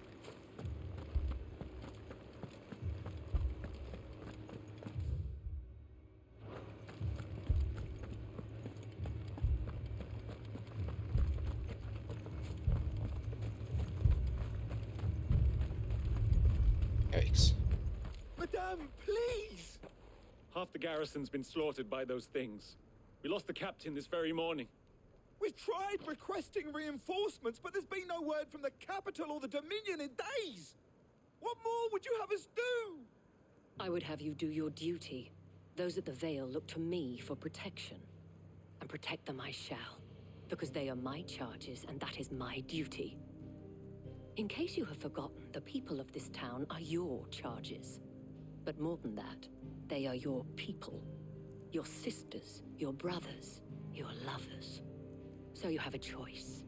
Yikes. Madame, please! Half the garrison's been slaughtered by those things. We lost the captain this very morning. We've tried requesting reinforcements, but there's been no word from the capital or the Dominion in days. What more would you have us do? I would have you do your duty. Those at the Vale look to me for protection. And protect them I shall. Because they are my charges, and that is my duty. In case you have forgotten, the people of this town are your charges. But more than that, they are your people. Your sisters, your brothers, your lovers. So you have a choice.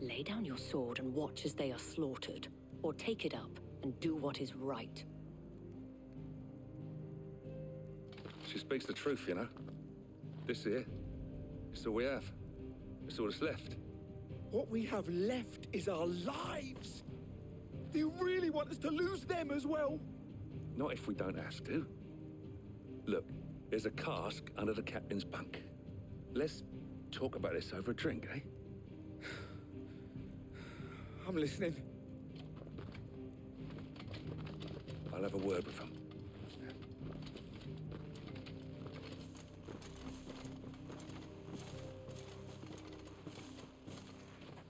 Lay down your sword and watch as they are slaughtered, or take it up and do what is right. She speaks the truth, you know. This here, it's all we have. It's all that's left. What we have left is our lives. Do you really want us to lose them as well? Not if we don't have to. Look, there's a cask under the captain's bunk. Let's talk about this over a drink, eh? I'm listening. I'll have a word with him.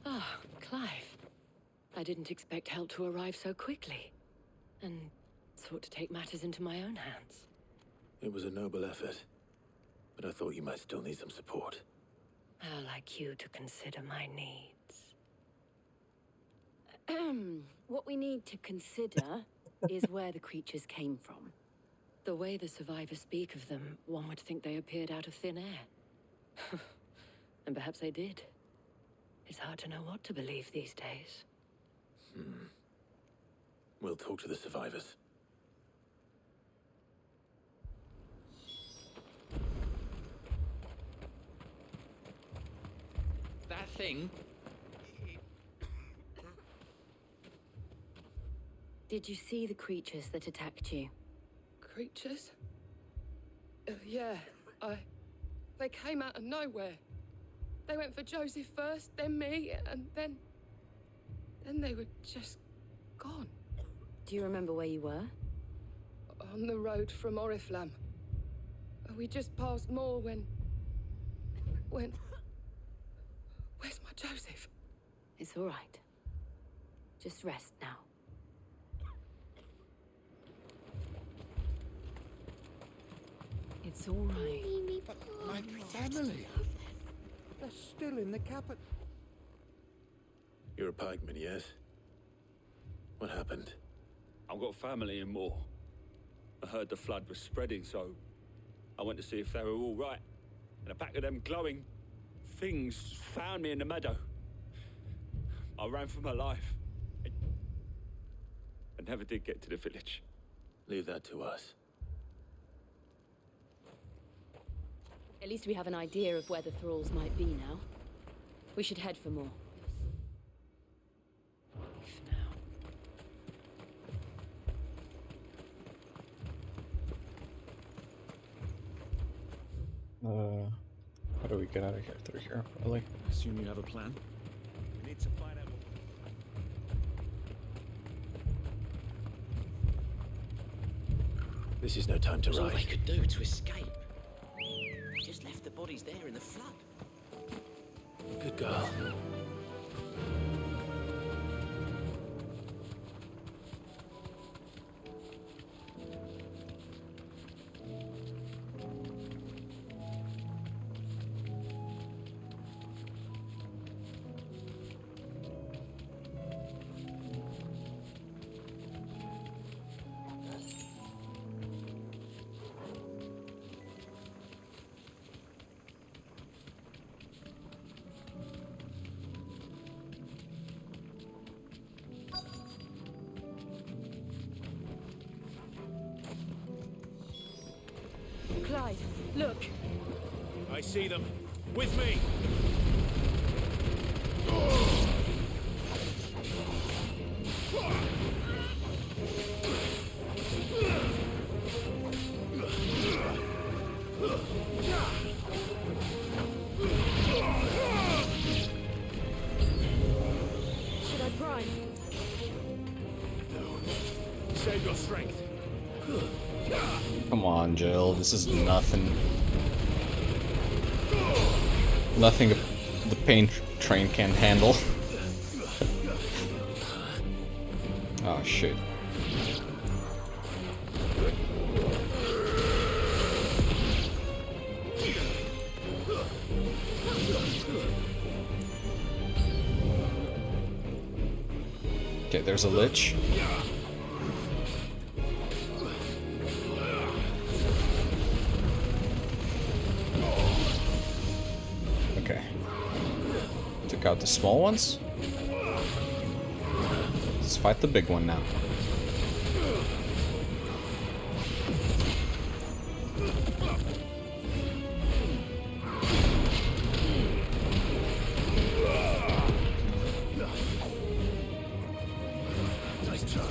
Ah, Clive. I didn't expect help to arrive so quickly. And sought to take matters into my own hands. It was a noble effort, but I thought you might still need some support. I'd like you to consider my needs. What we need to consider is where the creatures came from. The way the survivors speak of them, one would think they appeared out of thin air. And perhaps they did. It's hard to know what to believe these days. We'll talk to the survivors. That thing. Did you see the creatures that attacked you? Creatures? Yeah, they came out of nowhere. They went for Joseph first, then me, and then they were just gone. Do you remember where you were? On the road from Oriflamme. We just passed Moor when... Where's my Joseph? It's all right. Just rest now. It's all right. My family. They're still in the capital. You're a pikeman, yes? What happened? I've got family in Moor. I heard the flood was spreading, so I went to see if they were all right. And a pack of them glowing things found me in the meadow. I ran for my life. I never did get to the village. Leave that to us. At least we have an idea of where the thralls might be now. We should head for more. How do we get out of here? Through here, probably. I assume you have a plan? We need to find out This is no time to That's all ride. they could do to escape. body's there in the flood. Good girl. Clyde, look. I see them. With me! Should I prime? Save your strength. Come on, Jill. This is nothing. Nothing the pain train can handle. Oh shit. Okay, there's a lich. Okay. Took out the small ones. Let's fight the big one now. Nice try.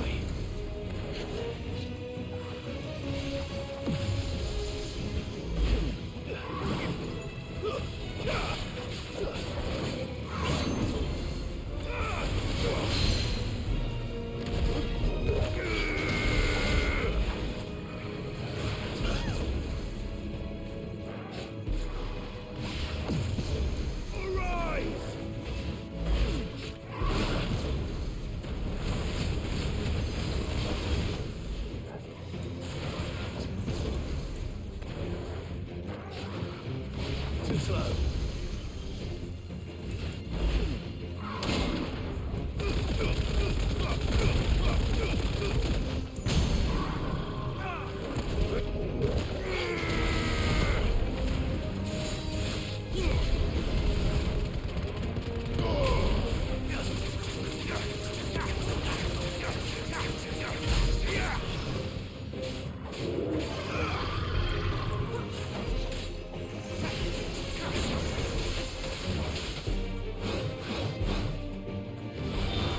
Too slow.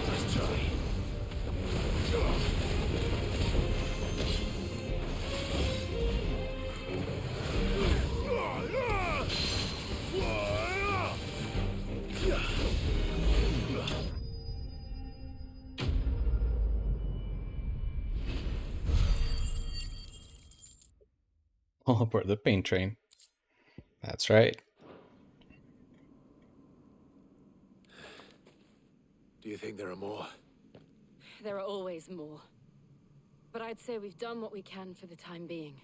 Nice try. All aboard the pain train. That's right. Do you think there are more? There are always more. But I'd say we've done what we can for the time being.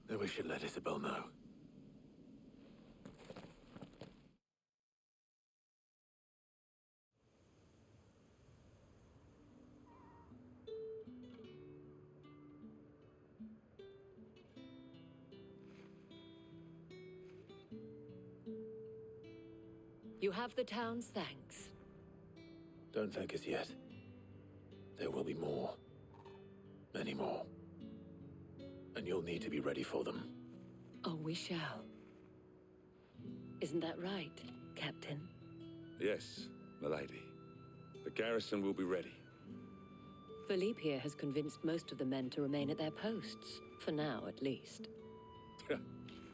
Then we should let Isabel know. You have the town's thanks. Don't thank us yet. There will be more. Many more. And you'll need to be ready for them. Oh, we shall. Isn't that right, Captain? Yes, milady. The garrison will be ready. Philippe here has convinced most of the men to remain at their posts, for now at least.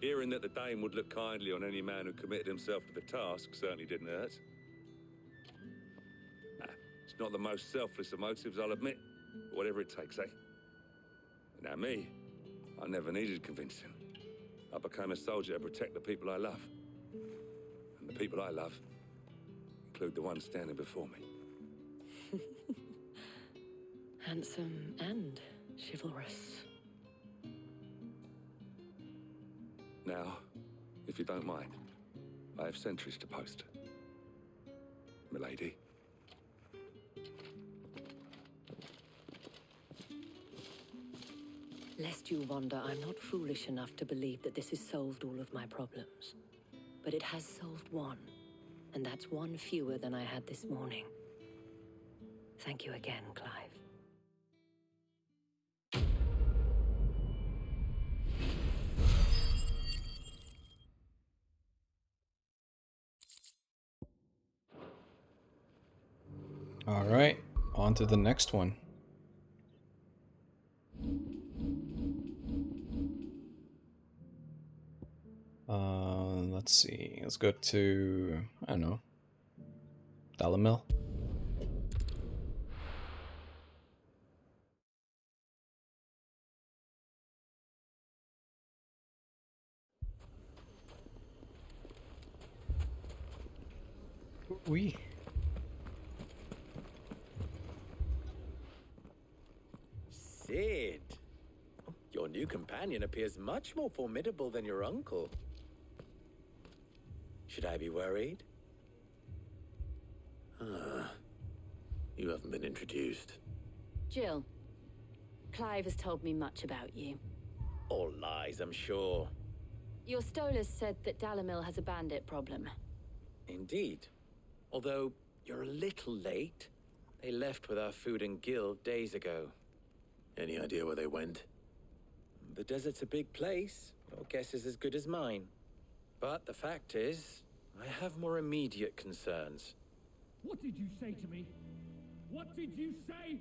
Hearing that the Dane would look kindly on any man who committed himself to the task certainly didn't hurt. It's not the most selfless of motives, I'll admit. But whatever it takes, eh? Now me, I never needed convincing. I became a soldier to protect the people I love. And the people I love include the one standing before me. Handsome and chivalrous. Now, if you don't mind, I have sentries to post. Milady. Lest you wonder, I'm not foolish enough to believe that this has solved all of my problems. But it has solved one, and that's one fewer than I had this morning. Thank you again, Clive. Alright, on to the next one. Let's see. Let's go to, I don't know, Dalamil. Oui. Sid, your new companion appears much more formidable than your uncle. Should I be worried? You haven't been introduced. Jill, Clive has told me much about you. All lies, I'm sure. Your Stolas said that Dalamil has a bandit problem. Indeed. Although, you're a little late. They left with our food and guild days ago. Any idea where they went? The desert's a big place. Your guess is as good as mine. But the fact is, I have more immediate concerns. What did you say to me? What did you say?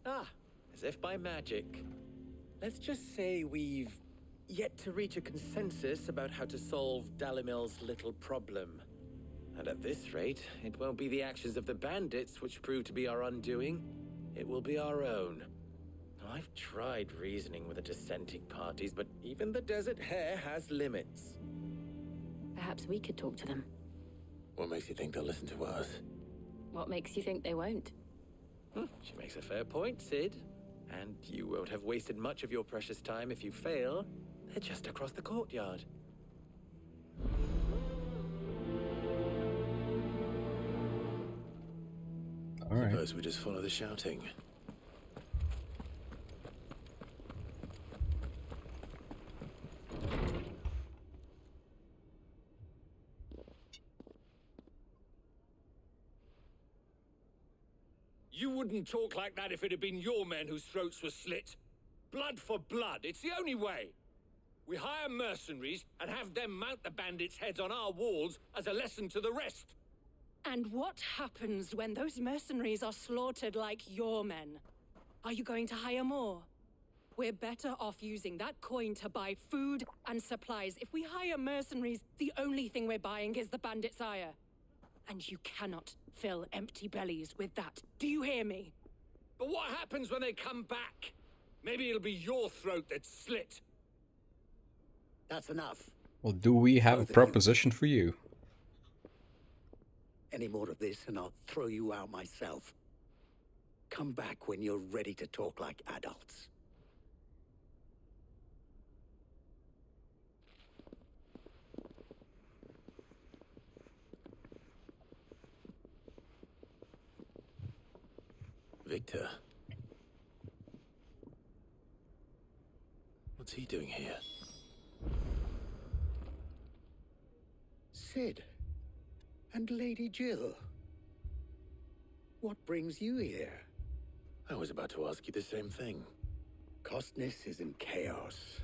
Ah, as if by magic. Let's just say we've yet to reach a consensus about how to solve Dalamil's little problem. And at this rate, it won't be the actions of the bandits which prove to be our undoing. It will be our own. I've tried reasoning with the dissenting parties, but even the Desert Hare has limits. Perhaps we could talk to them. What makes you think they'll listen to us? What makes you think they won't? She makes a fair point, Sid. And you won't have wasted much of your precious time if you fail. They're just across the courtyard. All right. Suppose we just follow the shouting. You wouldn't talk like that if it had been your men whose throats were slit. Blood for blood, it's the only way. We hire mercenaries and have them mount the bandits' heads on our walls as a lesson to the rest. And what happens when those mercenaries are slaughtered like your men? Are you going to hire more? We're better off using that coin to buy food and supplies. If we hire mercenaries, the only thing we're buying is the bandits' ire. And you cannot fill empty bellies with that. Do you hear me? But what happens when they come back? Maybe it'll be your throat that's slit. That's enough. Well, do we have a proposition for you? Any more of this and I'll throw you out myself. Come back when you're ready to talk like adults. Victor. What's he doing here? Sid. And Lady Jill. What brings you here? I was about to ask you the same thing. Costness is in chaos,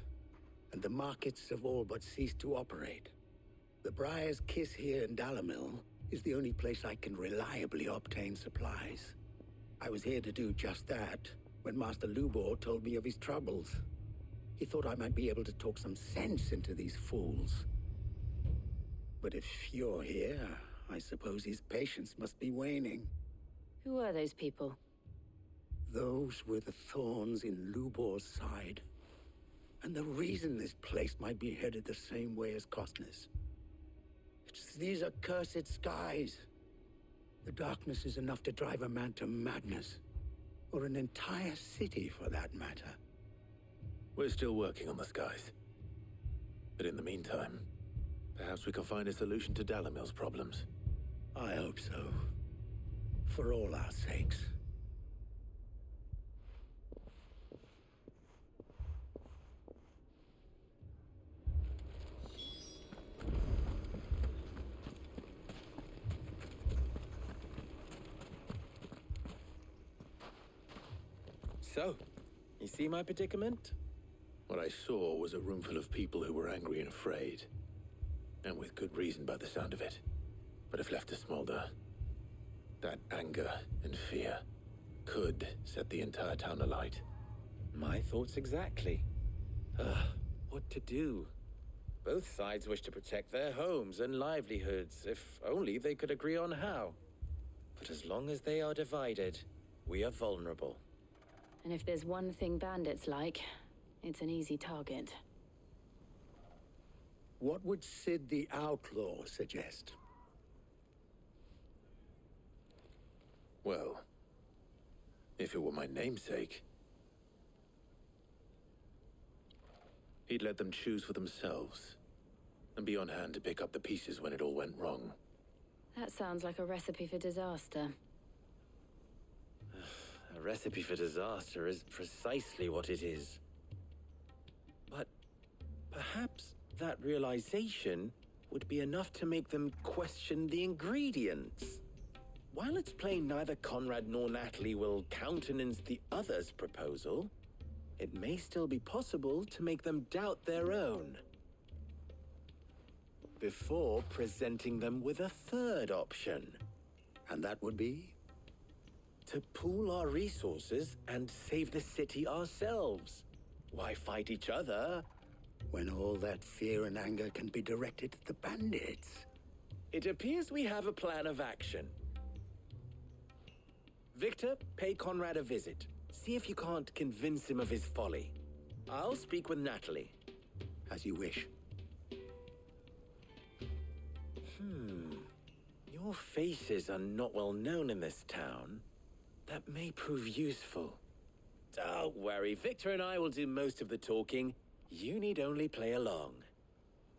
and the markets have all but ceased to operate. The Briar's Kiss here in Dalamil is the only place I can reliably obtain supplies. I was here to do just that when Master Lubor told me of his troubles. He thought I might be able to talk some sense into these fools. But if you're here, I suppose his patience must be waning. Who are those people? Those were the thorns in Lubor's side. And the reason this place might be headed the same way as Costner's. It's these accursed skies. The darkness is enough to drive a man to madness. Or an entire city, for that matter. We're still working on the skies. But in the meantime, perhaps we can find a solution to Dalimil's problems. I hope so. For all our sakes. So, you see my predicament? What I saw was a room full of people who were angry and afraid. And with good reason by the sound of it. But if left to smolder, that anger and fear could set the entire town alight. My thoughts exactly. What to do? Both sides wish to protect their homes and livelihoods, if only they could agree on how. But as long as they are divided, we are vulnerable. And if there's one thing bandits like, it's an easy target. What would Sid the Outlaw suggest? Well, if it were my namesake, he'd let them choose for themselves and be on hand to pick up the pieces when it all went wrong. That sounds like a recipe for disaster. A recipe for disaster is precisely what it is. But perhaps that realization would be enough to make them question the ingredients. While it's plain neither Conrad nor Natalie will countenance the other's proposal, it may still be possible to make them doubt their own. Before presenting them with a third option. And that would be? To pool our resources and save the city ourselves. Why fight each other? When all that fear and anger can be directed at the bandits. It appears we have a plan of action. Victor, pay Conrad a visit. See if you can't convince him of his folly. I'll speak with Natalie. As you wish. Your faces are not well known in this town. That may prove useful. Don't worry, Victor and I will do most of the talking. You need only play along.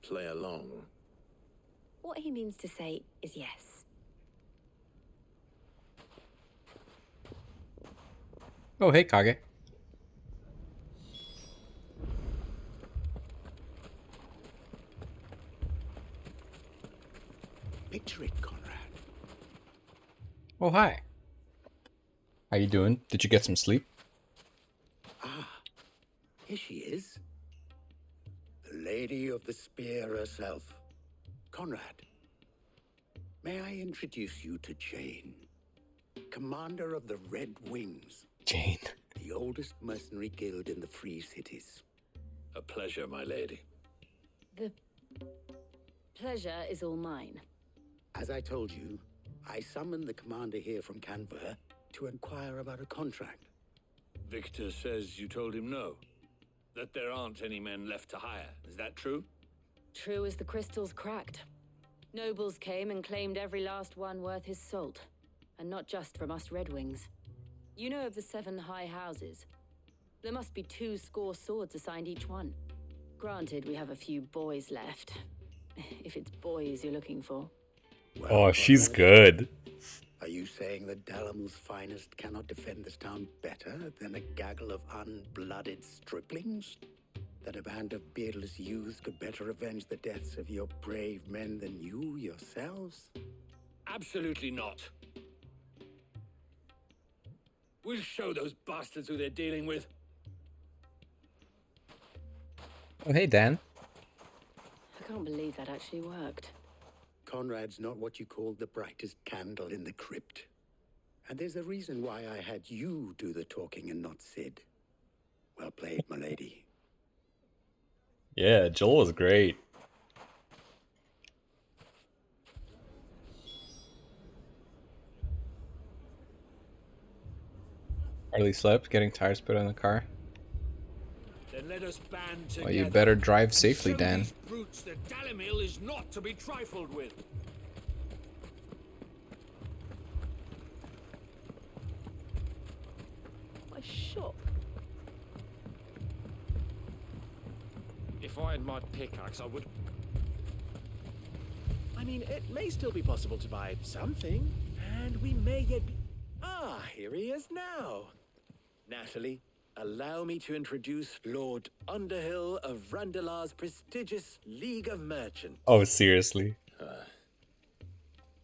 Play along? What he means to say is yes. Oh, hey, Kage. Picture it, Conrad. Oh, hi. How you doing? Did you get some sleep? Ah, here she is. The Lady of the Spear herself. Conrad, may I introduce you to Jane, commander of the Red Wings. Jane. The oldest mercenary guild in the Free Cities. A pleasure, my lady. The pleasure is all mine. As I told you, I summoned the commander here from Canberra to inquire about a contract. Victor says you told him no. That there aren't any men left to hire. Is that true? True as the crystals cracked. Nobles came and claimed every last one worth his salt. And not just from us Red Wings. You know of the 7 high houses. There must be 200 swords assigned each one. Granted, we have a few boys left. If it's boys you're looking for. Well, Oh, she's good. Are you saying that Dalimil's finest cannot defend this town better than a gaggle of unblooded striplings? That a band of beardless youths could better avenge the deaths of your brave men than you yourselves? Absolutely not. We'll show those bastards who they're dealing with. Oh, hey, Dan. I can't believe that actually worked. Conrad's not what you called the brightest candle in the crypt. And there's a reason why I had you do the talking and not Sid. Well played, my lady. Yeah, Joel was great. Hardly slept, getting tires put on the car. They're and let us band together. Well, you better drive and safely, show Dan. these brutes that Dalimil is not to be trifled with. My shop. If I had my pickaxe, I would. I mean, it may still be possible to buy something, and we may yet be... Ah, here he is now. Natalie, allow me to introduce Lord Underhill of Randalar's prestigious League of Merchants. Oh, seriously?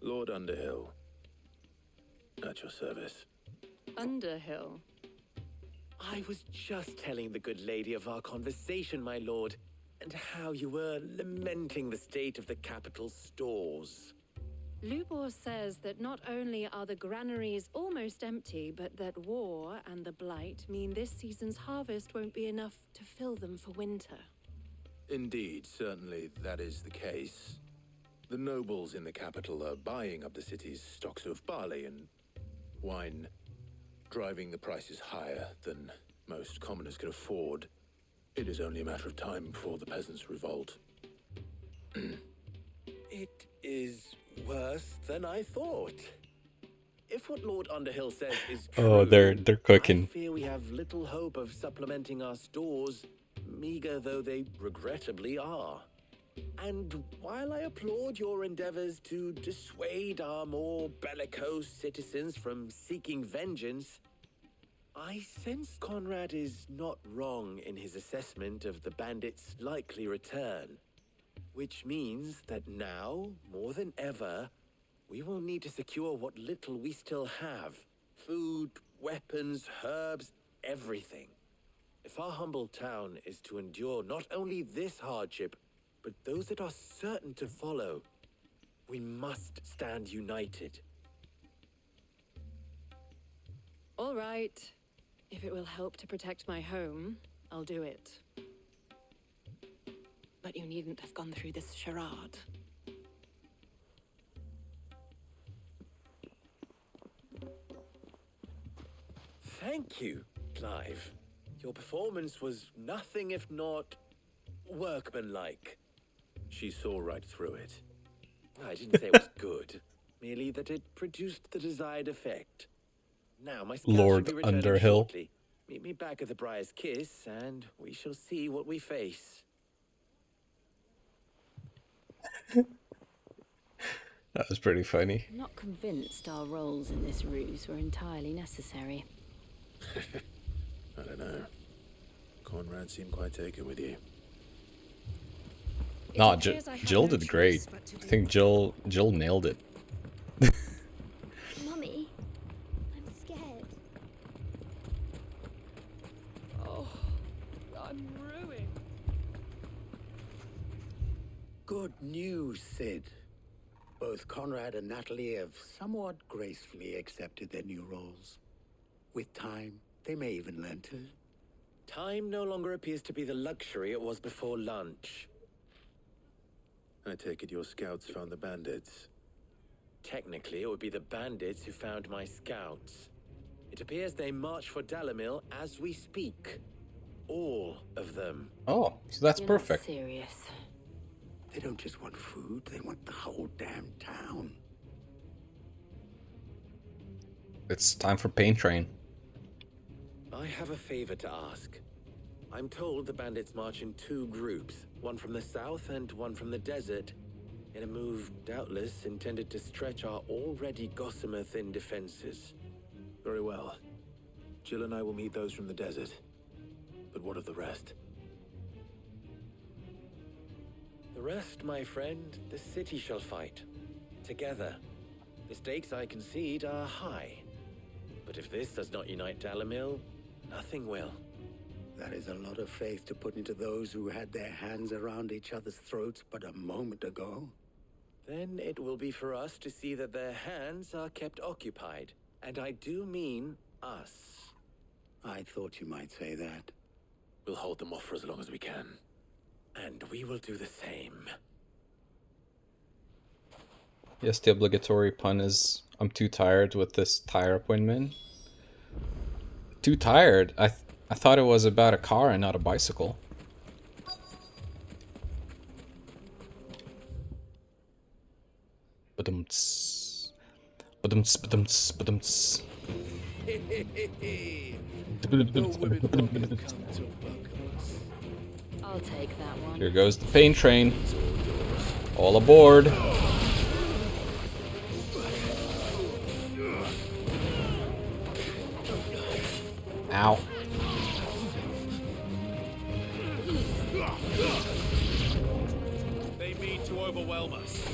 Lord Underhill. At your service. Underhill? I was just telling the good lady of our conversation, my lord, and how you were lamenting the state of the capital's stores. Lubor says that not only are the granaries almost empty, but that war and the Blight mean this season's harvest won't be enough to fill them for winter. Indeed, certainly that is the case. The nobles in the capital are buying up the city's stocks of barley and wine, driving the prices higher than most commoners can afford. It is only a matter of time before the peasants revolt. It is worse than I thought. If what Lord Underhill says is true, Oh, they're cooking. I fear we have little hope of supplementing our stores, meager though they regrettably are. And while I applaud your endeavors to dissuade our more bellicose citizens from seeking vengeance, I sense Conrad is not wrong in his assessment of the bandits' likely return. Which means that now, more than ever, we will need to secure what little we still have. Food, weapons, herbs, everything. If our humble town is to endure not only this hardship, but those that are certain to follow, we must stand united. All right. If it will help to protect my home, I'll do it. But you needn't have gone through this charade. Thank you, Clive. Your performance was nothing if not workmanlike. She saw right through it. I didn't say it was good, merely that it produced the desired effect. Now, my scouts Lord should be returning Underhill. shortly. Meet me back at the Briar's Kiss, and we shall see what we face. That was pretty funny. I'm not convinced our roles in this ruse were entirely necessary. I don't know. Conrad seemed quite taken with you. No, Jill did great. I think Jill nailed it. Mummy, I'm scared. Oh, I'm ruined. Good news, Sid. Both Conrad and Natalie have somewhat gracefully accepted their new roles. With time, they may even learn to. Time no longer appears to be the luxury it was before lunch. I take it your scouts found the bandits. Technically, it would be the bandits who found my scouts. It appears they march for Dalimil as we speak. All of them. Oh, so that's perfect. Not serious. They don't just want food, they want the whole damn town. It's time for Pain Train. I have a favor to ask. I'm told the bandits march in two groups, one from the south and one from the desert, in a move doubtless intended to stretch our already gossamer-thin defenses. Very well. Jill and I will meet those from the desert. But what of the rest? The rest, my friend, the city shall fight. Together. The stakes, I concede, are high. But if this does not unite Dalimil, nothing will. That is a lot of faith to put into those who had their hands around each other's throats but a moment ago. Then it will be for us to see that their hands are kept occupied. And I do mean us. I thought you might say that. We'll hold them off for as long as we can. And we will do the same. Yes, the obligatory pun is, I'm too tired with this tire appointment. Too tired? I thought it was about a car and not a bicycle. Ba-dum-ts. Ba-dum-ts, ba-dum-ts, ba-dum-ts. I'll take that one. Here goes the pain train. All aboard. Ow. They mean to overwhelm us.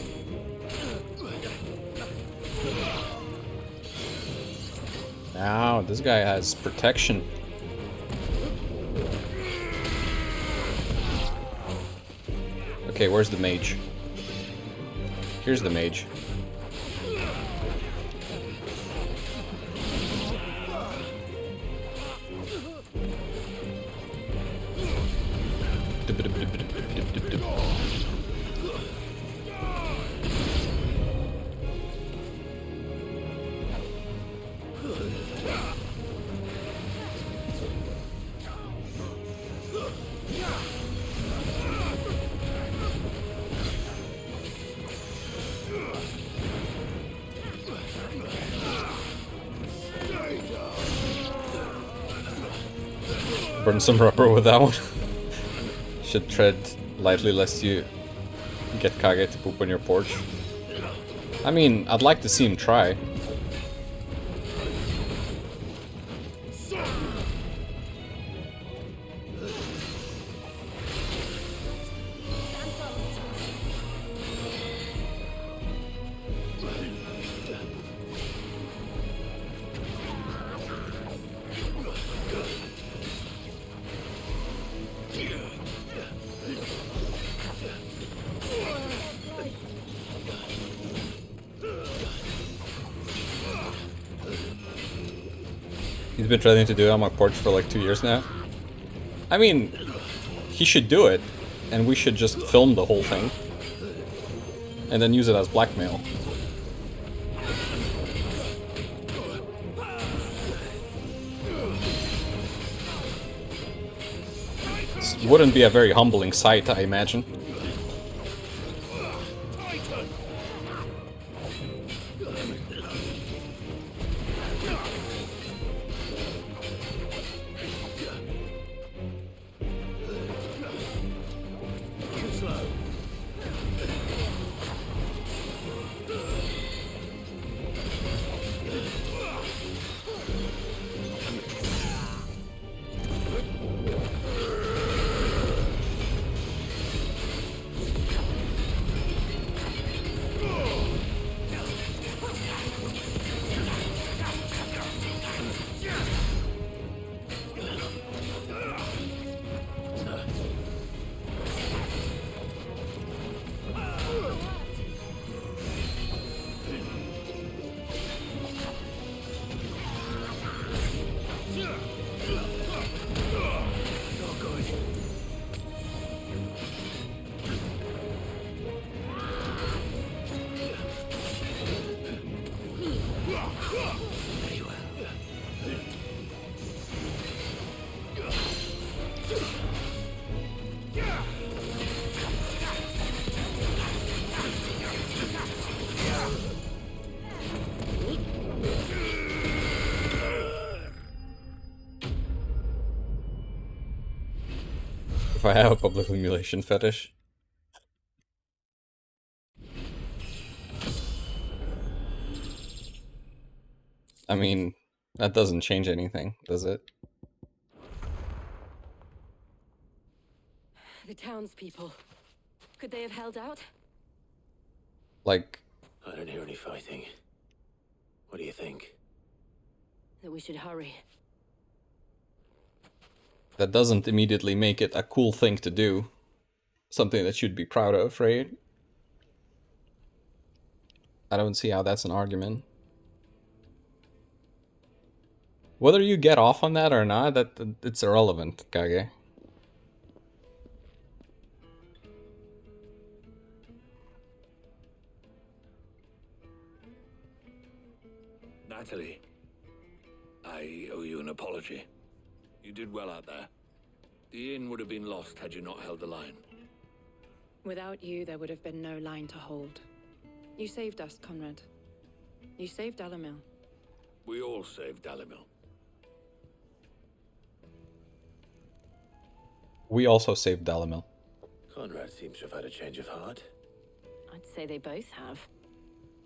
Ow, this guy has protection. Okay, where's the mage? Here's the mage. Burn some rubber with that one. Should tread lightly lest you get Kage to poop on your porch. I mean, I'd like to see him try. He's been trying to do it on my porch for like 2 years now. I mean, he should do it, and we should just film the whole thing. And then use it as blackmail. This wouldn't be a very humbling sight, I imagine. If I have a public humiliation fetish. I mean, that doesn't change anything, does it? The townspeople. Could they have held out? Like... I don't hear any fighting. What do you think? That we should hurry. That doesn't immediately make it a cool thing to do. Something that you'd be proud of, right? I don't see how that's an argument. Whether you get off on that or not, it's irrelevant, Kage. Natalie, I owe you an apology. You did well out there. The inn would have been lost had you not held the line. Without you, there would have been no line to hold. You saved us, Conrad. You saved Dalamil. We all saved Dalamil. We also saved Dalamil. Conrad seems to have had a change of heart. I'd say they both have.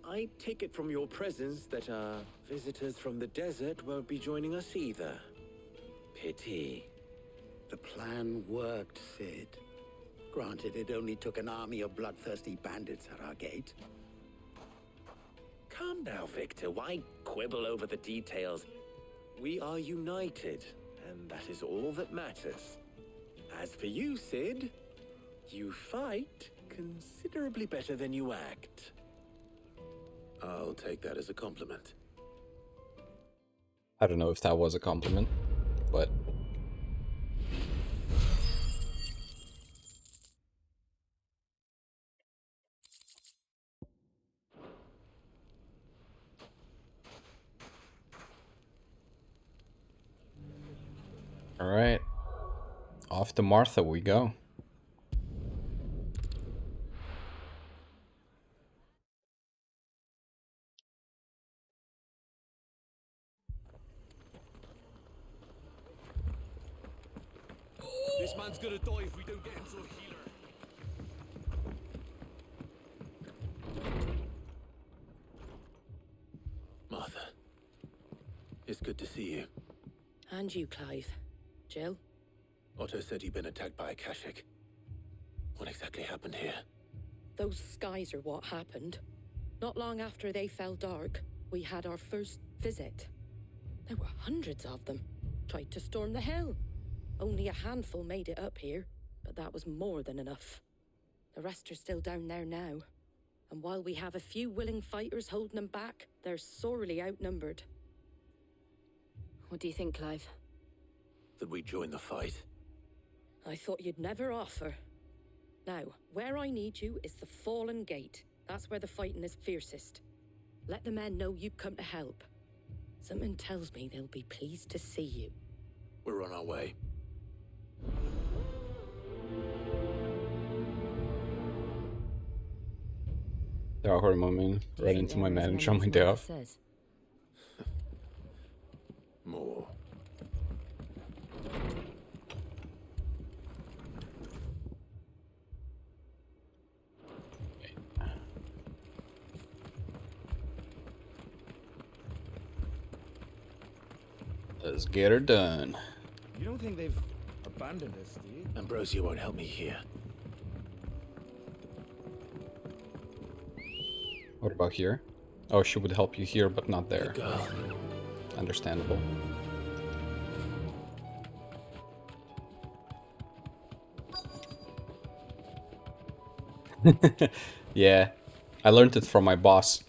I take it from your presence that our visitors from the desert won't be joining us either. Pity. The plan worked, Sid. Granted, it only took an army of bloodthirsty bandits at our gate. Calm now, Victor. Why quibble over the details? We are united, and that is all that matters. As for you, Sid, you fight considerably better than you act. I'll take that as a compliment. I don't know if that was a compliment, but... Alright. Off to Martha we go. This man's gonna die if we don't get him to a healer. Martha, it's good to see you. And you, Clive. Jill? Otto said you'd been attacked by a Kashik. What exactly happened here? Those skies are what happened. Not long after they fell dark, we had our first visit. There were hundreds of them. Tried to storm the hill. Only a handful made it up here, but that was more than enough. The rest are still down there now. And while we have a few willing fighters holding them back, they're sorely outnumbered. What do you think, Clive? That we join the fight? I thought you'd never offer. Now, where I need you is the Fallen Gate. That's where the fighting is fiercest. Let the men know you've come to help. Something tells me they'll be pleased to see you. We're on our way. Det var moment right into my manager on my day off. More. Let's get her done. You don't think they've abandoned us, do you? Ambrosia won't help me here. What about here? Oh, she would help you here, but not there. Understandable. Yeah, I learned it from my boss.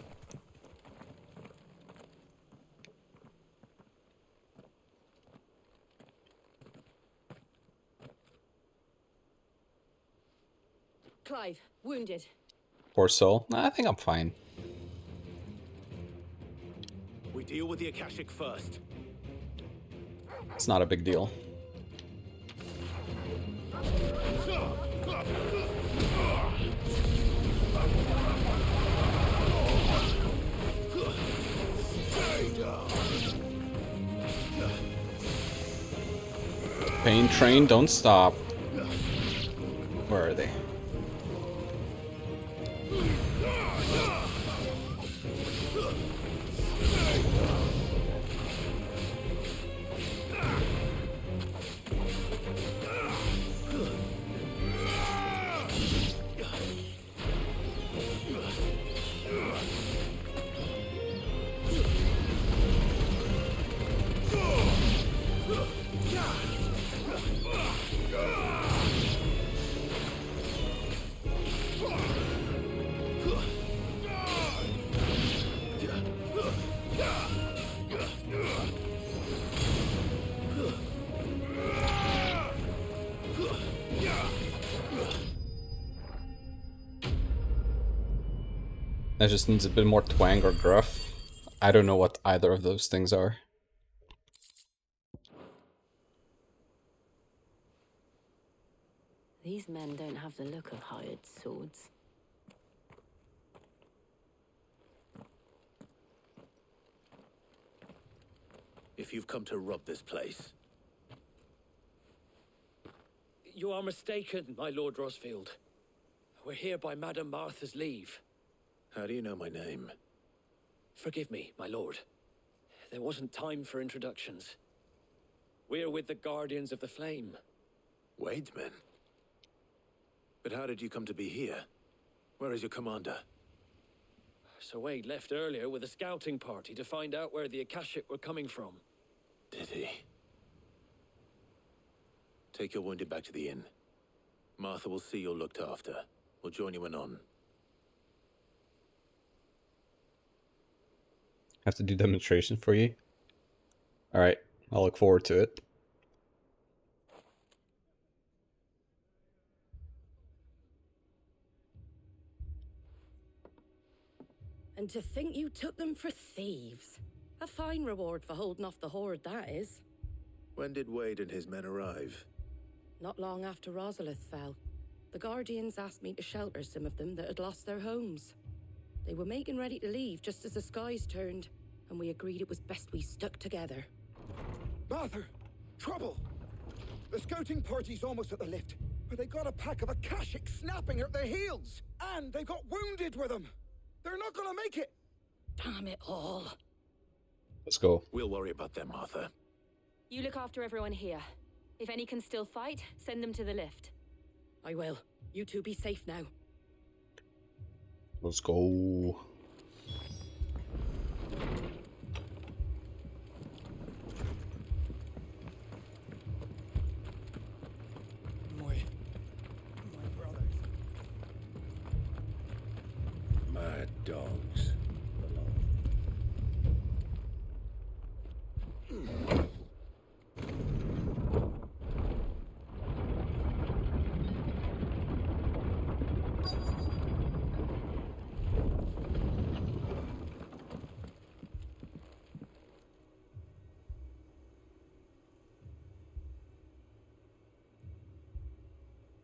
Clive, wounded. Poor soul. Nah, I think I'm fine. We deal with the Akashic first. It's not a big deal. Pain train, don't stop. Where are they? That just needs a bit more twang or gruff. I don't know what either of those things are. These men don't have the look of hired swords. If you've come to rob this place, You are mistaken, my Lord Rosfield. We're here by Madame Martha's leave. how do you know my name? Forgive me, my lord. There wasn't time for introductions. We're with the Guardians of the Flame. Wade's men? But how did you come to be here? Where is your commander? Sir Wade left earlier with a scouting party to find out where the Akashic were coming from. Did he? Take your wounded back to the inn. Martha will see you're looked after. We'll join you anon. Have to do demonstration for you. Alright, I'll look forward to it. And to think you took them for thieves. A fine reward for holding off the horde, that is. When did Wade and his men arrive? Not long after Rosalith fell, the Guardians asked me to shelter some of them that had lost their homes. They were making ready to leave just as the skies turned, and we agreed it was best we stuck together. Martha! Trouble! The scouting party's almost at the lift, but they got a pack of Akashic snapping at their heels! And they got wounded with them! They're not gonna make it! Damn it all. Let's go. We'll worry about them, Martha. You look after everyone here. If any can still fight, send them to the lift. I will. You two be safe now. Let's go. My brothers. Mad dogs.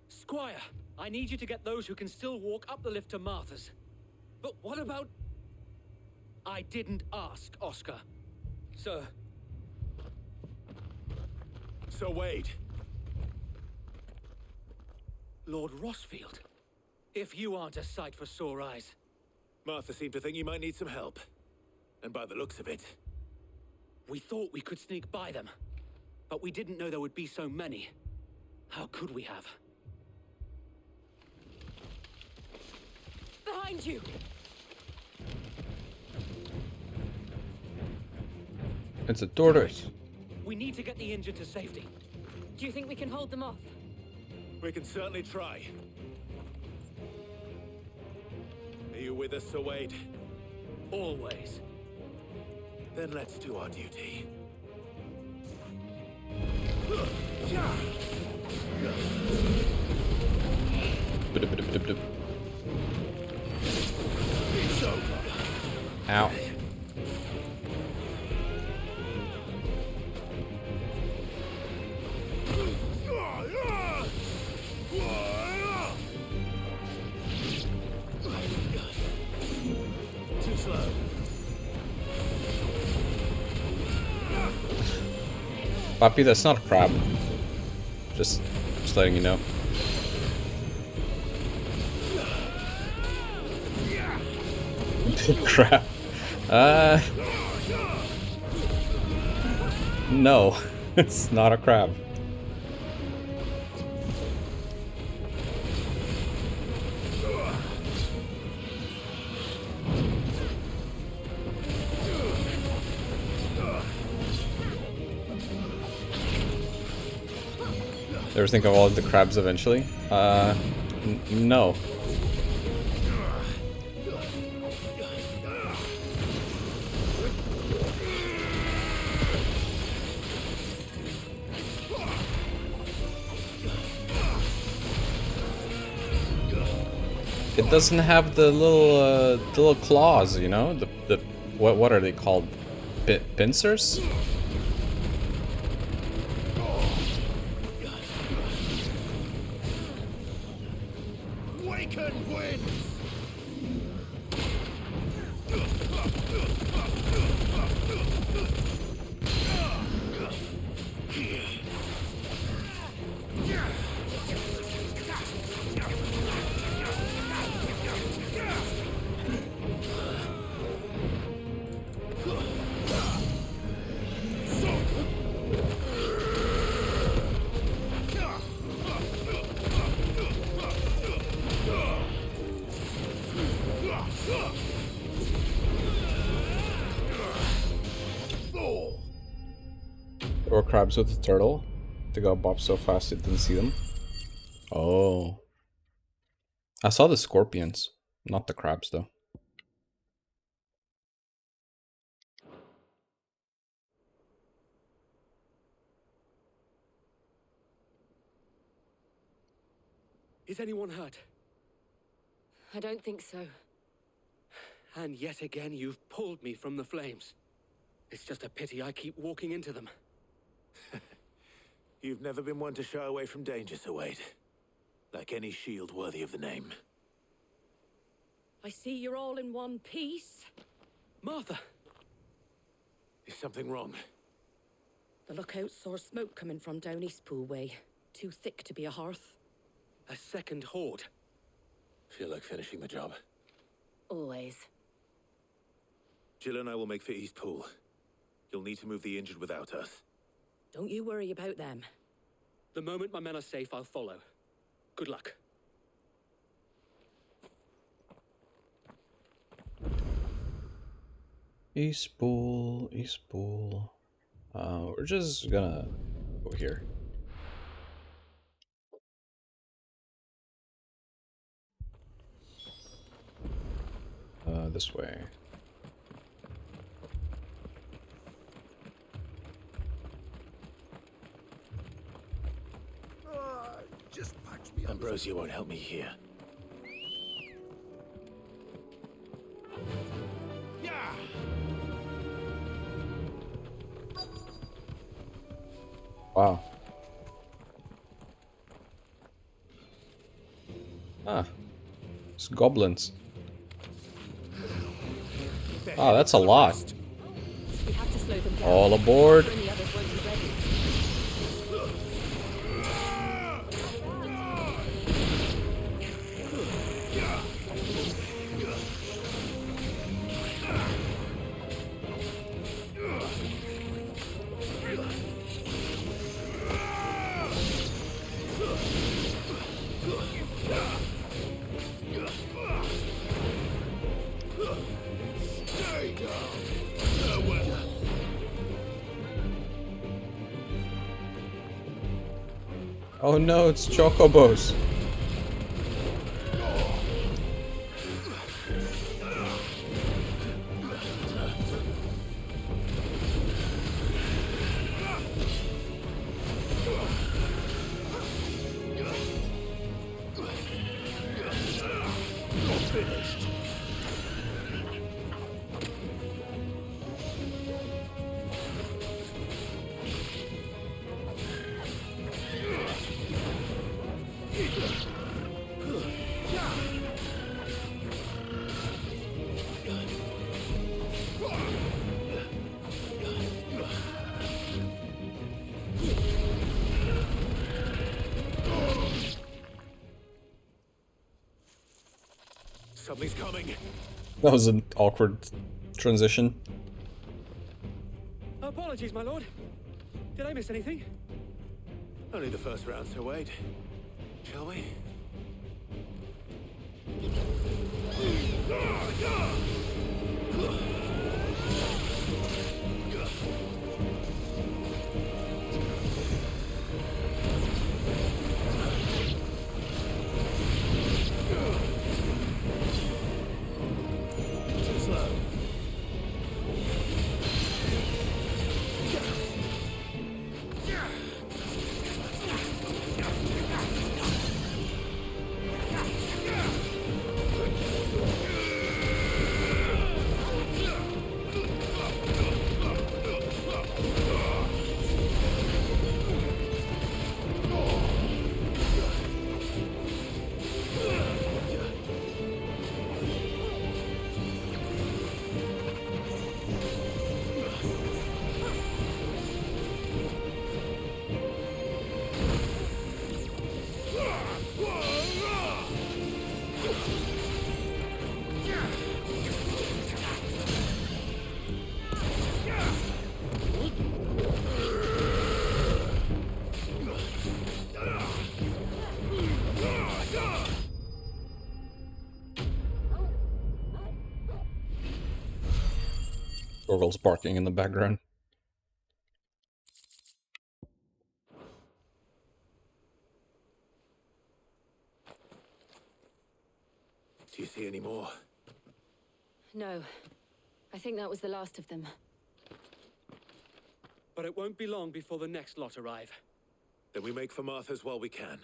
Squire, I need you to get those who can still walk up the lift to Martha's. But what about... I didn't ask, Oscar. Sir. Sir Wade! Lord Rosfield. If you aren't a sight for sore eyes. Martha seemed to think you might need some help. And by the looks of it... We thought we could sneak by them. But we didn't know there would be so many. How could we have? Behind you! It's a tortoise. We need to get the injured to safety. Do you think we can hold them off? We can certainly try. Are you with us, Sir Wade? Always. Then let's do our duty. Ow. Too slow. Papi, that's not a crab. Just letting you know. Big crab. No, it's not a crab. Ever think of all of the crabs eventually? No. It doesn't have the little claws, you know? The what are they called? Pincers? Kraken wins! There were crabs with the turtle. The guy bopped so fast it didn't see them. Oh. I saw the scorpions, not the crabs though. Is anyone hurt? I don't think so. And yet again, you've pulled me from the flames. It's just a pity I keep walking into them. You've never been one to shy away from danger, Sir Wade. Like any shield worthy of the name. I see you're all in one piece. Martha! Is something wrong? The lookout saw smoke coming from down Eastpool way. Too thick to be a hearth. A second horde. Feel like finishing the job. Always. Jill and I will make for Eastpool. You'll need to move the injured without us. Don't you worry about them. The moment my men are safe, I'll follow. Good luck. Eastpool, Eastpool. We're just gonna go here. This way. Just patch me up. Ambrosia won't help me here. Yeah. Wow. Ah. It's goblins. Oh, that's a lot. We have to slow them down. All aboard. The others won't be ready. Oh no, it's chocobos. Something's coming. That was an awkward transition. Apologies, my lord. Did I miss anything? Only the first round, Sir Wade. Shall we? Orgel's barking in the background. Do you see any more? No. I think that was the last of them. But it won't be long before the next lot arrive. Then we make for Martha's while we can.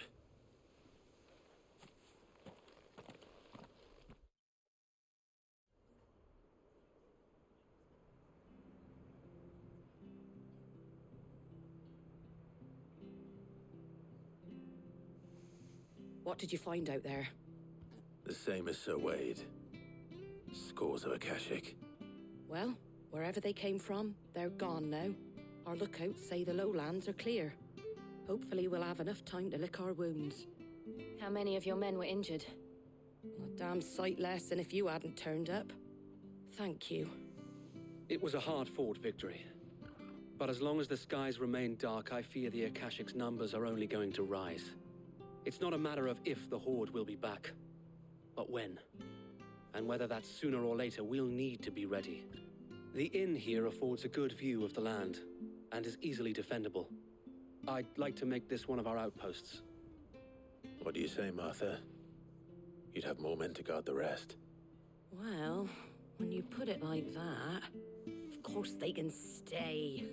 What did you find out there? The same as Sir Wade. Scores of Akashic. Well, wherever they came from, they're gone now. Our lookouts say the lowlands are clear. Hopefully we'll have enough time to lick our wounds. How many of your men were injured? A damn sight less than if you hadn't turned up. Thank you. It was a hard-fought victory. But as long as the skies remain dark, I fear the Akashic's numbers are only going to rise. It's not a matter of if the Horde will be back, but when. And whether that's sooner or later, we'll need to be ready. The inn here affords a good view of the land, and is easily defendable. I'd like to make this one of our outposts. What do you say, Martha? You'd have more men to guard the rest. Well, when you put it like that, of course they can stay.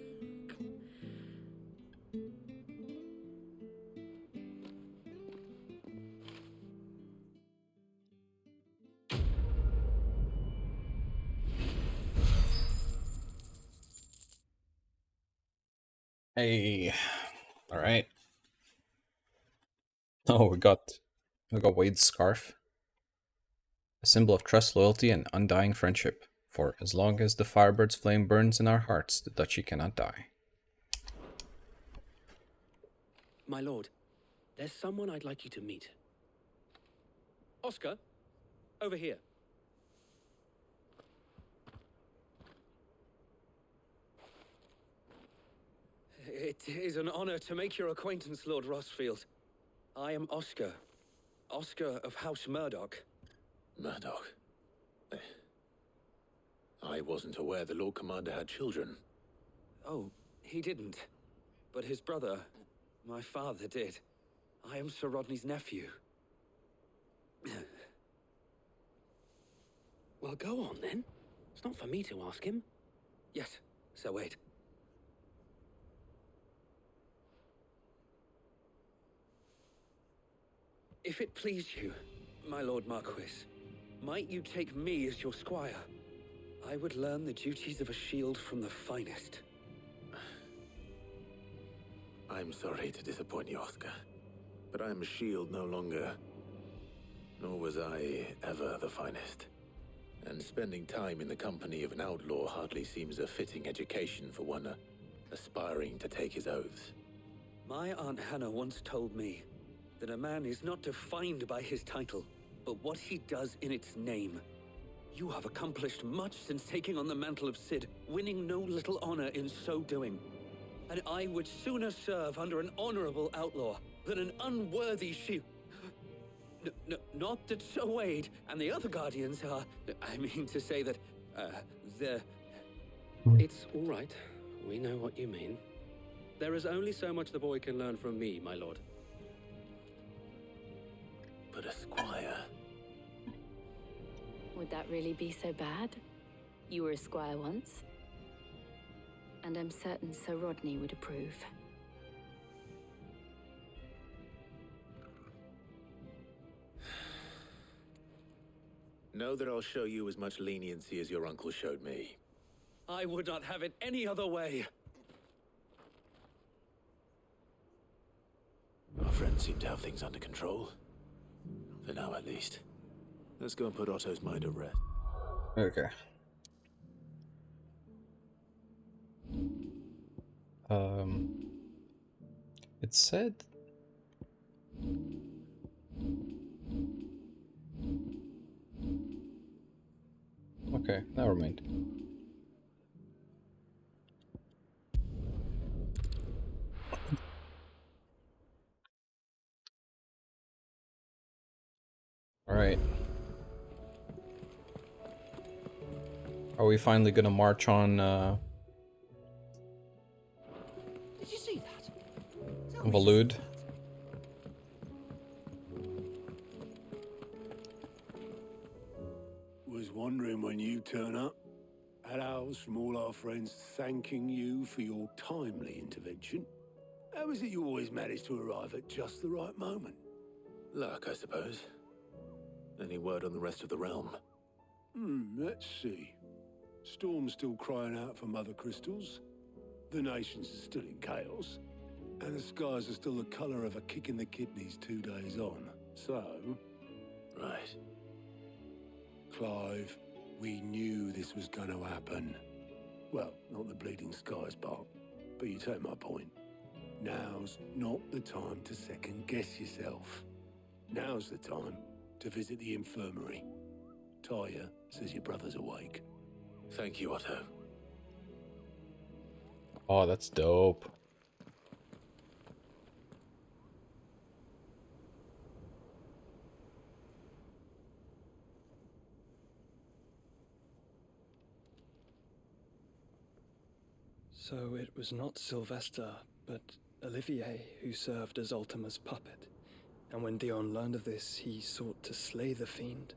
Hey, all right. Oh, we got Wade's scarf, a symbol of trust, loyalty, and undying friendship. For as long as the Firebird's flame burns in our hearts, the duchy cannot die. My lord, there's someone I'd like you to meet. Oscar, over here. It is an honor to make your acquaintance, Lord Rossfield. I am Oscar. Oscar of House Murdoch. Murdoch? I wasn't aware the Lord Commander had children. Oh, he didn't. But his brother, my father, did. I am Sir Rodney's nephew. Well, go on then. It's not for me to ask him. Yes, Sir Wade. If it please you, my Lord Marquis, might you take me as your squire? I would learn the duties of a shield from the finest. I'm sorry to disappoint you, Oscar, but I'm a shield no longer. Nor was I ever the finest. And spending time in the company of an outlaw hardly seems a fitting education for one aspiring to take his oaths. My Aunt Hannah once told me that a man is not defined by his title, but what he does in its name. You have accomplished much since taking on the mantle of Cid, winning no little honor in so doing. And I would sooner serve under an honorable outlaw than an unworthy shield. Not that Sir Wade and the other Guardians are... I mean to say that, they're... It's all right. We know what you mean. There is only so much the boy can learn from me, my lord. But a squire... Would that really be so bad? You were a squire once. And I'm certain Sir Rodney would approve. Know that I'll show you as much leniency as your uncle showed me. I would not have it any other way. Our friends seem to have things under control. For now, at least. Let's go and put Otto's mind at rest. Okay. It said... Okay, never mind. Alright. Are we finally gonna march on Did you see that? Valud? Was wondering when you turn up. Hellos from all our friends thanking you for your timely intervention. How is it you always manage to arrive at just the right moment? Luck, I suppose. Any word on the rest of the realm? Let's see. Storm's still crying out for mother crystals. The nations are still in chaos. And the skies are still the colour of a kick in the kidneys 2 days on. So... Right. Clive, we knew this was going to happen. Well, not the bleeding skies part, but you take my point. Now's not the time to second-guess yourself. Now's the time to visit the infirmary. Taya says your brother's awake. Thank you, Otto. Oh, that's dope. So it was not Sylvester, but Olivier who served as Ultima's puppet. And when Dion learned of this, he sought to slay the fiend.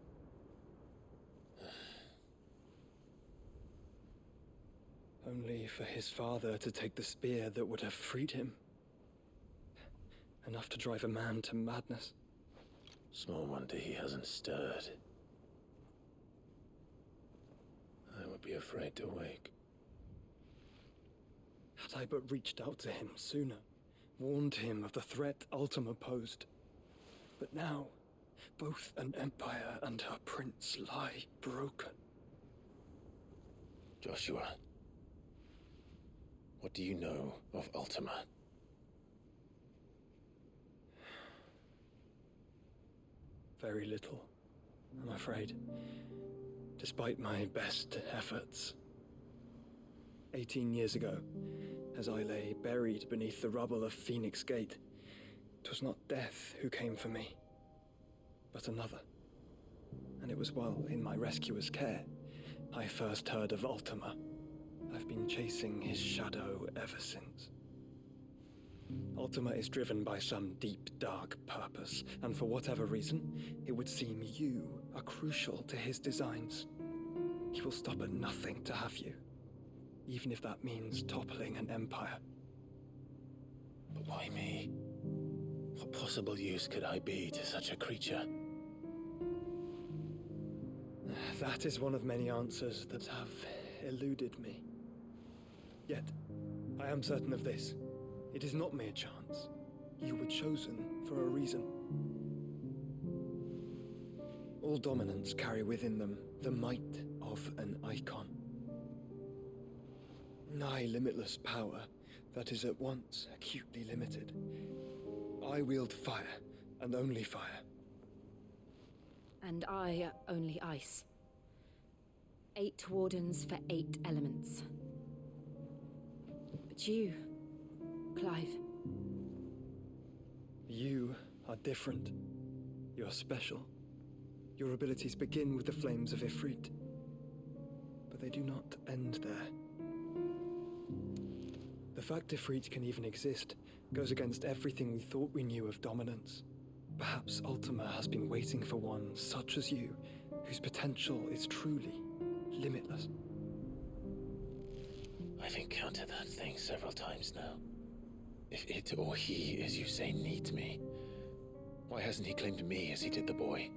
Only for his father to take the spear that would have freed him. Enough to drive a man to madness. Small wonder he hasn't stirred. I would be afraid to wake. Had I but reached out to him sooner, warned him of the threat Ultima posed. But now, both an empire and her prince lie broken. Joshua, what do you know of Ultima? Very little, I'm afraid. Despite my best efforts. 18 years ago, as I lay buried beneath the rubble of Phoenix Gate, 'twas not death who came for me, but another. And it was while in my rescuer's care, I first heard of Ultima. I've been chasing his shadow ever since. Ultima is driven by some deep, dark purpose, and for whatever reason, it would seem you are crucial to his designs. He will stop at nothing to have you, even if that means toppling an empire. But why me? What possible use could I be to such a creature? That is one of many answers that have eluded me. Yet, I am certain of this. It is not mere chance. You were chosen for a reason. All dominants carry within them the might of an icon. Nigh limitless power that is at once acutely limited. I wield fire, and only fire. And I only ice. 8 wardens for 8 elements. But you, Clive. You are different. You're special. Your abilities begin with the flames of Ifrit. But they do not end there. The fact Ifrit can even exist goes against everything we thought we knew of dominance. Perhaps Ultima has been waiting for one such as you, whose potential is truly limitless. I've encountered that thing several times now. If it or he, as you say, needs me, why hasn't he claimed me as he did the boy?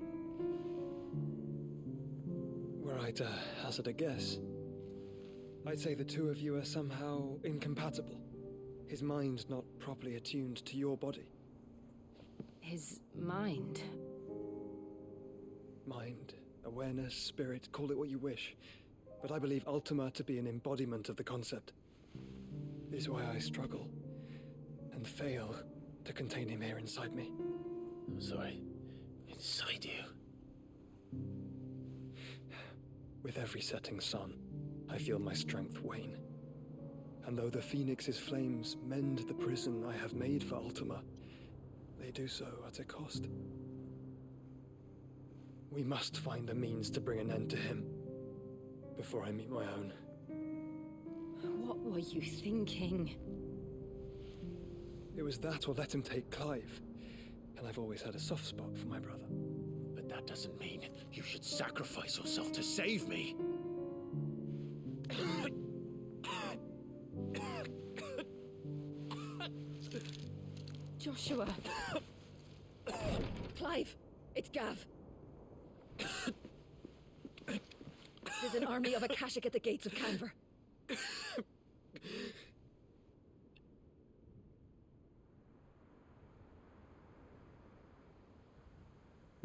Were I to hazard a guess, I'd say the two of you are somehow incompatible. His mind not properly attuned to your body. His mind? Mind, awareness, spirit, call it what you wish. But I believe Ultima to be an embodiment of the concept. This is why I struggle and fail to contain him here inside me. I'm sorry. Inside you? With every setting sun, I feel my strength wane. And though the Phoenix's flames mend the prison I have made for Ultima, they do so at a cost. We must find a means to bring an end to him. before I meet my own. What were you thinking? It was that or let him take Clive. And I've always had a soft spot for my brother. But that doesn't mean you should sacrifice yourself to save me. Joshua. Clive, it's Gav. There's an army of Akashic at the gates of Canver.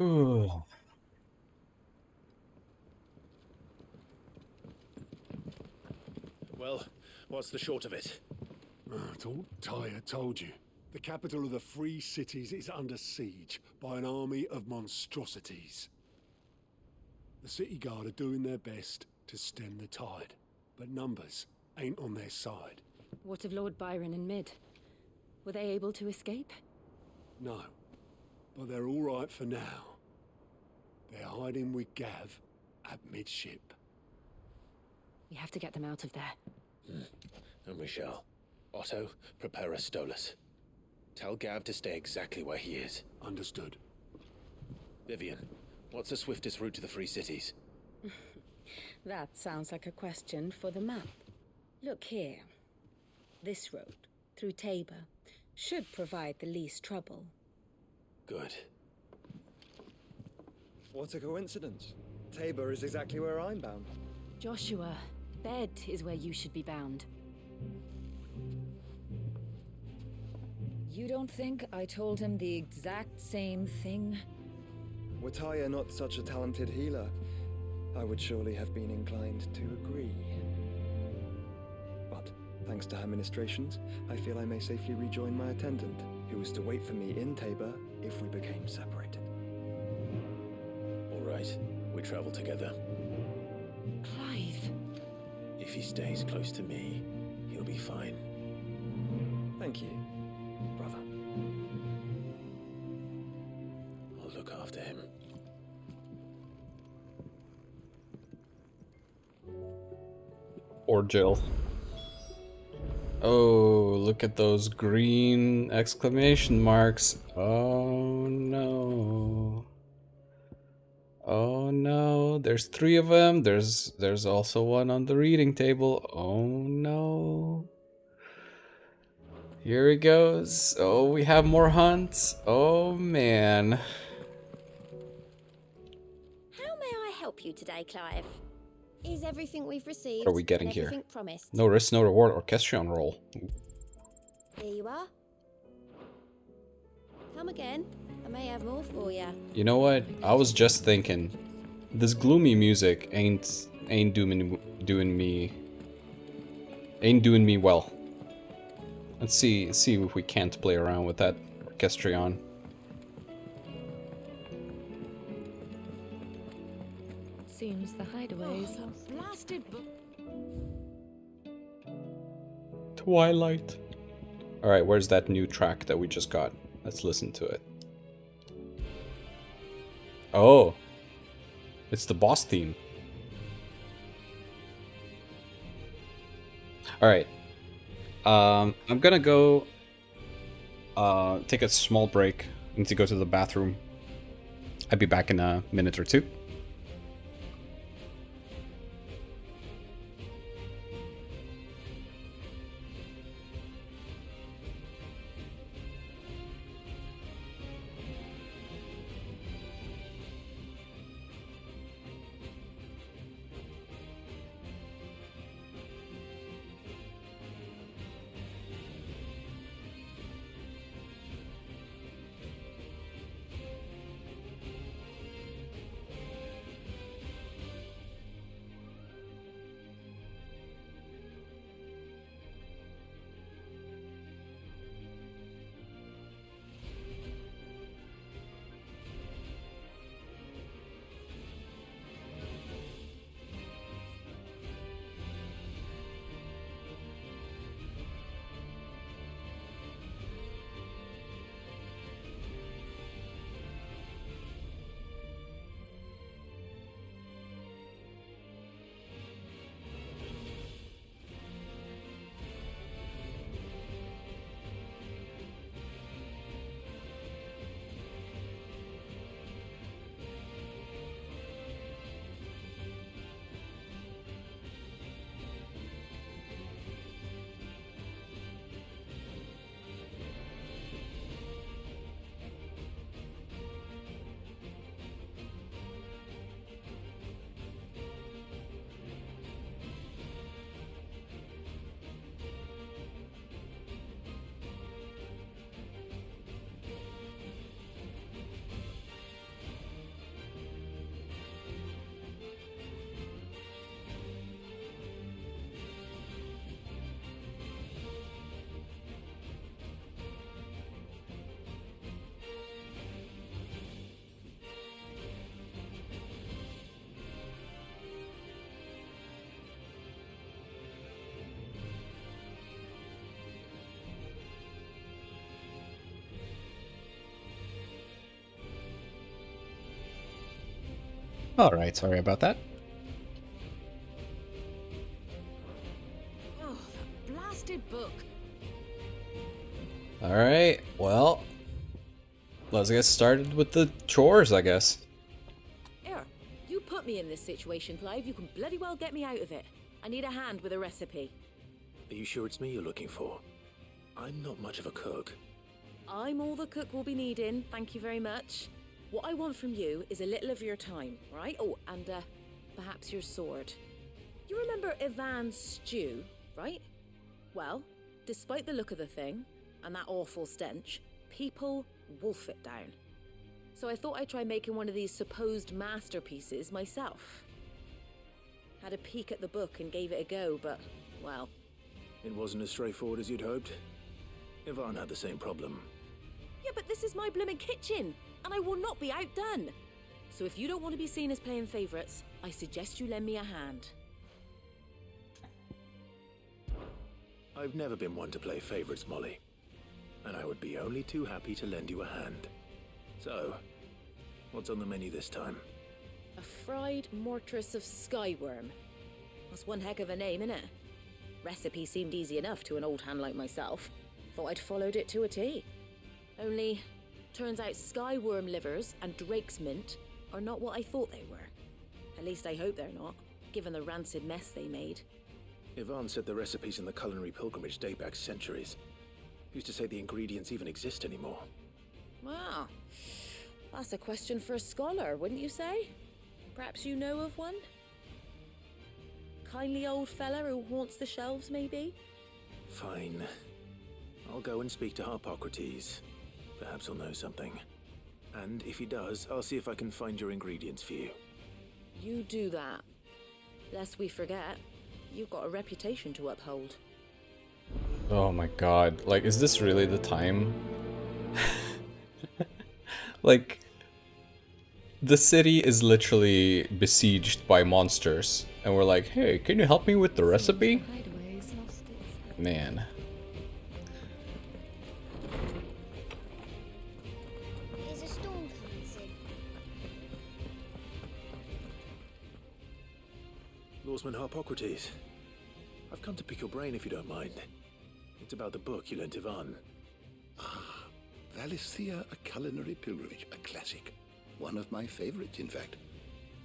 Ooh. Well, what's the short of it? I thought Tyre told you. The capital of the Free Cities is under siege by an army of monstrosities. The city guard are doing their best to stem the tide, but numbers ain't on their side. What of Lord Byron and Mid? Were they able to escape? No, but they're all right for now. They're hiding with Gav at midship. We have to get them out of there. And we shall. Otto, prepare a Stolas. Tell Gav to stay exactly where he is. Understood. Vivian, what's the swiftest route to the Free Cities? That sounds like a question for the map. Look here. This road, through Tabor, should provide the least trouble. Good. What a coincidence. Tabor is exactly where I'm bound. Joshua, Bed is where you should be bound. You don't think I told him the exact same thing? Were Tyre not such a talented healer, I would surely have been inclined to agree. But, thanks to her ministrations, I feel I may safely rejoin my attendant, who was to wait for me in Tabor if we became separated. All right, we travel together. Clive. If he stays close to me, he'll be fine. Thank you, brother. I'll look after him. Or Jill. Oh, look at those green exclamation marks. Oh no. Oh no, there's 3 of them. There's also one on the reading table. Oh no. Here he goes. Oh, we have more hunts. Oh man. How may I help you today, Clive? Is everything we've received What are we getting and here? everything promised? No risk, no reward, orchestrion roll. Here you are. Come again. I may have more for you. You know what? I was just thinking, this gloomy music ain't doing me well. Let's see if we can't play around with that orchestrion. Seems the hideaways are blasted. Twilight. All right, where's that new track that we just got? Let's listen to it. Oh, it's the boss theme. All right. I'm gonna go take a small break. I need to go to the bathroom. I'll be back in a minute or two. Alright, sorry about that. Oh, the blasted book. Alright, well, let's get started with the chores, I guess. Here, you put me in this situation, Clive. You can bloody well get me out of it. I need a hand with a recipe. Are you sure it's me you're looking for? I'm not much of a cook. I'm all the cook will be needing, thank you very much. What I want from you is a little of your time, right? Oh, and perhaps your sword. You remember Ivan's stew, right? Well, despite the look of the thing, and that awful stench, people wolf it down. So I thought I'd try making one of these supposed masterpieces myself. Had a peek at the book and gave it a go, but, well... It wasn't as straightforward as you'd hoped. Ivan had the same problem. Yeah, but this is my blooming kitchen, and I will not be outdone. So if you don't want to be seen as playing favourites, I suggest you lend me a hand. I've never been one to play favourites, Molly. And I would be only too happy to lend you a hand. So, what's on the menu this time? A fried mortress of skyworm. That's one heck of a name, innit? Recipe seemed easy enough to an old hand like myself. Thought I'd followed it to a T. Only, turns out skyworm livers and drake's mint are not what I thought they were. At least I hope they're not, given the rancid mess they made. Ivan said the recipes in the culinary pilgrimage date back centuries. Who's to say the ingredients even exist anymore? Wow. That's a question for a scholar, wouldn't you say? Perhaps you know of one? Kindly old fella who haunts the shelves, maybe? Fine. I'll go and speak to Harpocrates. Perhaps he'll know something. And if he does, I'll see if I can find your ingredients for you. You do that. Lest we forget, you've got a reputation to uphold. Oh my god, like, is this really the time? Like, the city is literally besieged by monsters, and we're like, hey, can you help me with the recipe? Man. There's a storm coming soon. Lawsman Harpocrates. I've come to pick your brain if you don't mind. It's about the book you lent Ivan. Ah, Valisthea, a culinary pilgrimage, a classic. One of my favorites, in fact.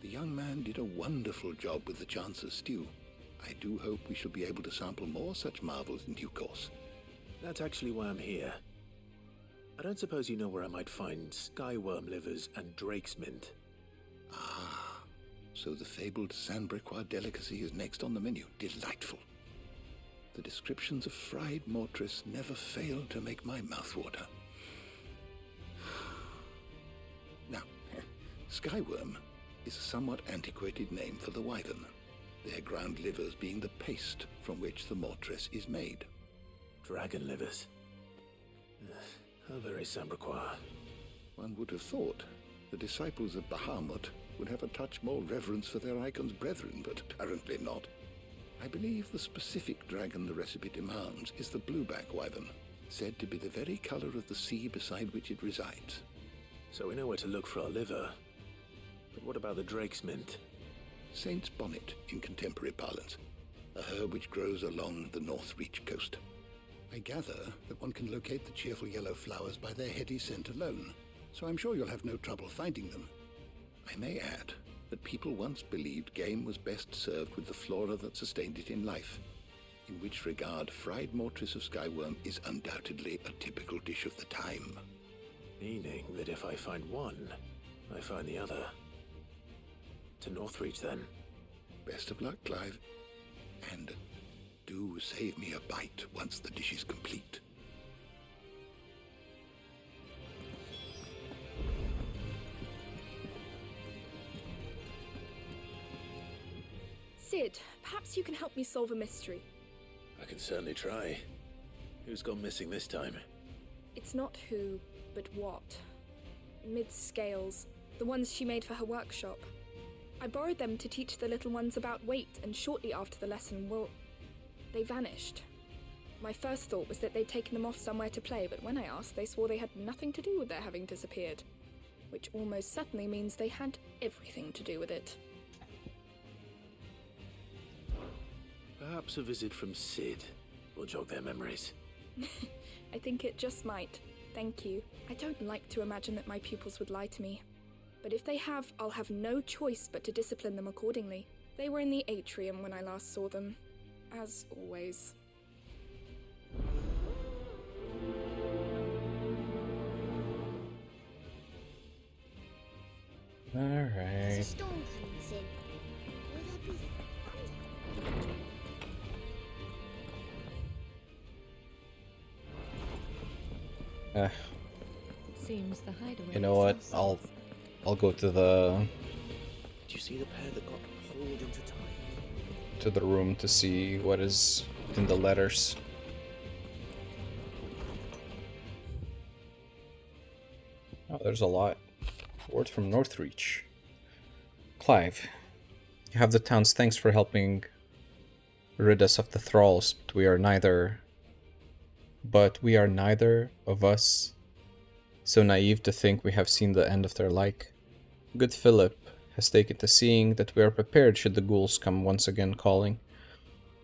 The young man did a wonderful job with the Chance's stew. I do hope we shall be able to sample more such marvels in due course. That's actually why I'm here. I don't suppose you know where I might find skyworm livers and drake's mint. Ah, so the fabled Sandbrequois delicacy is next on the menu. Delightful. The descriptions of fried mortress never fail to make my mouth water. Now, skyworm is a somewhat antiquated name for the wyvern, their ground livers being the paste from which the mortress is made. Dragon livers. How very Sandbrequois. One would have thought the disciples of Bahamut would have a touch more reverence for their icon's brethren, but apparently not. I believe the specific dragon the recipe demands is the blueback wyvern, said to be the very color of the sea beside which it resides. So we know where to look for our liver. But what about the drake's mint? Saint's bonnet in contemporary parlance, a herb which grows along the North Reach coast. I gather that one can locate the cheerful yellow flowers by their heady scent alone, so I'm sure you'll have no trouble finding them. I may add that people once believed game was best served with the flora that sustained it in life, in which regard fried mortress of skyworm is undoubtedly a typical dish of the time. Meaning that if I find one, I find the other. To Northreach, then. Best of luck, Clive. And do save me a bite once the dish is complete. Sid, perhaps you can help me solve a mystery. I can certainly try. Who's gone missing this time? It's not who, but what. Mid's scales, the ones she made for her workshop. I borrowed them to teach the little ones about weight, and shortly after the lesson, well, they vanished. My first thought was that they'd taken them off somewhere to play, but when I asked, they swore they had nothing to do with their having disappeared. which almost certainly means they had everything to do with it. Perhaps a visit from Sid will jog their memories. I think it just might. Thank you. I don't like to imagine that my pupils would lie to me. But if they have, I'll have no choice but to discipline them accordingly. They were in the atrium when I last saw them. As always. Alright. There's a storm coming, Sid. Will there be thunder? Seems the hideaway. You know what? I'll go to the Did you see the pair that got hauled into time? to the room to see what is in the letters. Oh, there's a lot. Word from Northreach. Clive, you have the town's thanks for helping rid us of the thralls, but we are neither of us so naive to think we have seen the end of their like. Good Philip has taken to seeing that we are prepared should the ghouls come once again calling.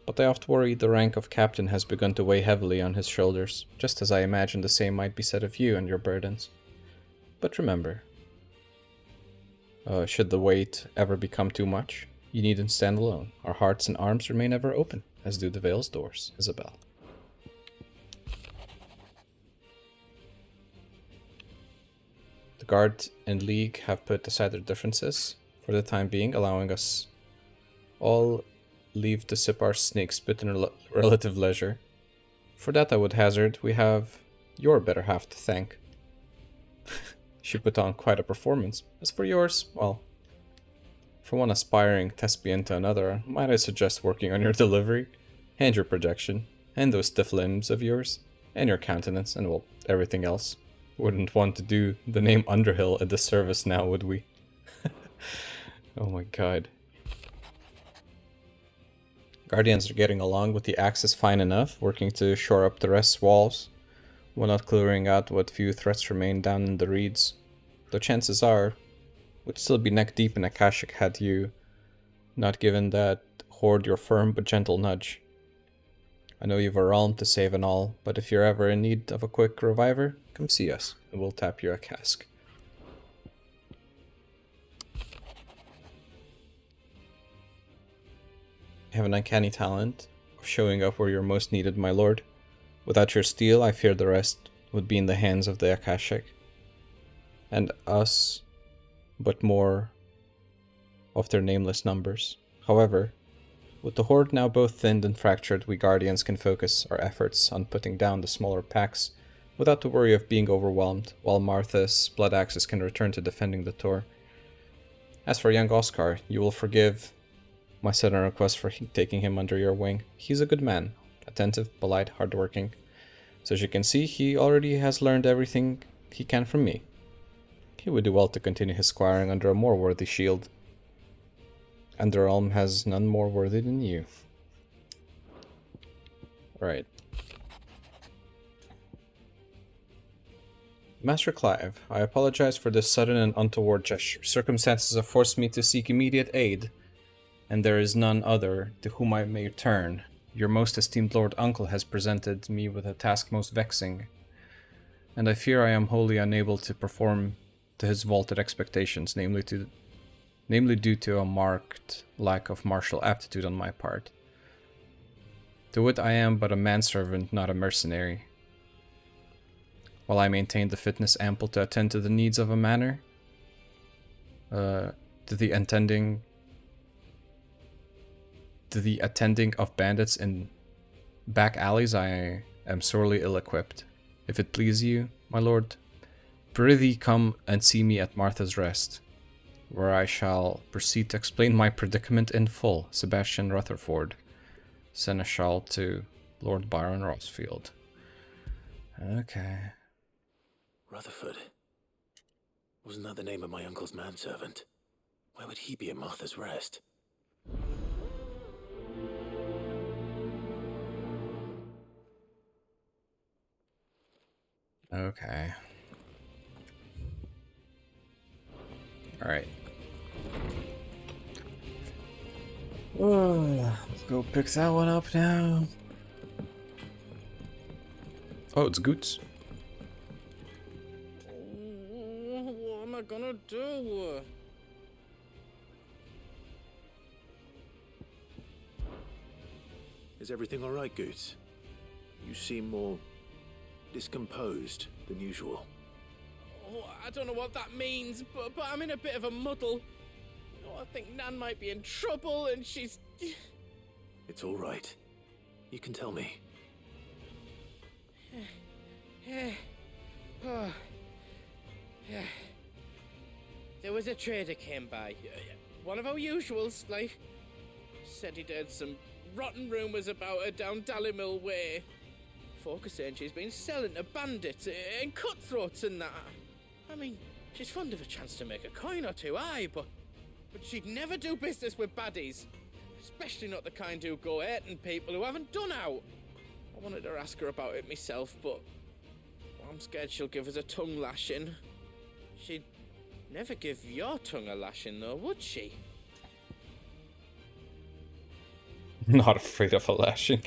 But I oft worry the rank of captain has begun to weigh heavily on his shoulders, just as I imagine the same might be said of you and your burdens. But remember, should the weight ever become too much, you needn't stand alone. Our hearts and arms remain ever open, as do the Vale's doors, Isabel. The Guard and League have put aside their differences, for the time being, allowing us all leave to sip our snake spit in relative leisure. For that I would hazard we have your better half to thank. She put on quite a performance. As for yours, well, from one aspiring thespian to another, might I suggest working on your delivery, and your projection, and those stiff limbs of yours, and your countenance, and well, everything else. Wouldn't want to do the name Underhill a disservice now, would we? Oh my god. Guardians are getting along with the Axis fine enough, working to shore up the rest's walls, while not clearing out what few threats remain down in the reeds. Though chances are, would still be neck deep in Akashic had you not given that horde your firm but gentle nudge. I know you've a realm to save and all, but if you're ever in need of a quick reviver, come see us, and we'll tap you a cask. You have an uncanny talent of showing up where you're most needed, my lord. Without your steel, I fear the rest would be in the hands of the Akashic. And us, but more of their nameless numbers. However, with the horde now both thinned and fractured, we Guardians can focus our efforts on putting down the smaller packs without the worry of being overwhelmed, while Martha's blood axes can return to defending the Tor. As for young Oscar, you will forgive my sudden request for taking him under your wing. He's a good man, attentive, polite, hardworking. So as you can see, he already has learned everything he can from me. He would do well to continue his squiring under a more worthy shield. And the realm has none more worthy than you. Right. Master Clive, I apologize for this sudden and untoward gesture. Circumstances have forced me to seek immediate aid, and there is none other to whom I may turn. Your most esteemed Lord Uncle has presented me with a task most vexing, and I fear I am wholly unable to perform to his vaulted expectations, namely due to a marked lack of martial aptitude on my part. To wit, I am but a manservant, not a mercenary. While I maintain the fitness ample to attend to the needs of a manor, to the attending of bandits in back alleys, I am sorely ill-equipped. If it please you, my lord, prithee come and see me at Martha's Rest, where I shall proceed to explain my predicament in full. Sebastian Rutherford, Seneschal to Lord Byron Rossfield. Okay. Rutherford. Wasn't that the name of my uncle's manservant? Why would he be at Martha's Rest? Okay. Alright. Let's go pick that one up now. Oh, it's Goots. What am I gonna do? Is everything all right, Goots? You seem more discomposed than usual. Oh, I don't know what that means, but I'm in a bit of a muddle. Oh, I think Nan might be in trouble, and she's... It's all right. You can tell me. There was a trader came by. One of our usuals, like. Said he'd heard some rotten rumours about her down Dalimil Way. Folk are saying she's been selling to bandits and cutthroats and that. I mean, she's fond of a chance to make a coin or two, aye, but she'd never do business with baddies. Especially not the kind who go hurting people who haven't done out. I wanted to ask her about it myself, but I'm scared she'll give us a tongue lashing. She'd never give your tongue a lashing, though, would she? Not afraid of a lashing.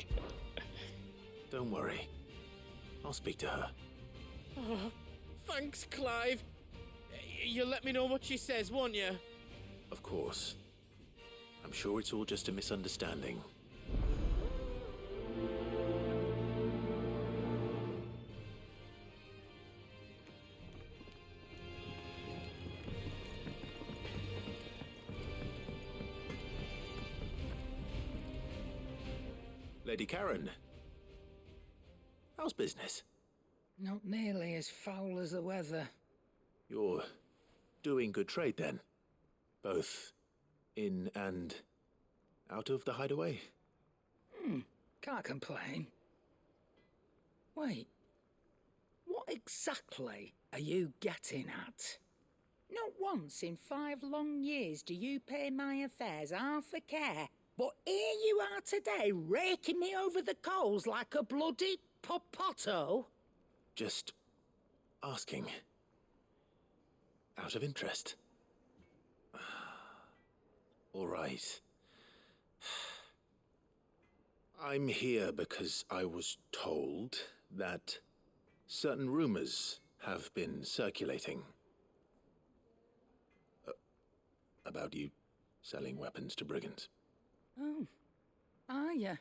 Don't worry. I'll speak to her. Oh, thanks, Clive. You'll let me know what she says, won't you? Of course. I'm sure it's all just a misunderstanding. Lady Karen, how's business? Not nearly as foul as the weather. You're doing good trade then? Both in and out of the hideaway? Can't complain. Wait, what exactly are you getting at? Not once in 5 long years do you pay my affairs half a care, but here you are today, raking me over the coals like a bloody popoto? Just asking. Out of interest. All right. I'm here because I was told that certain rumors have been circulating. About you selling weapons to brigands. Oh, are you?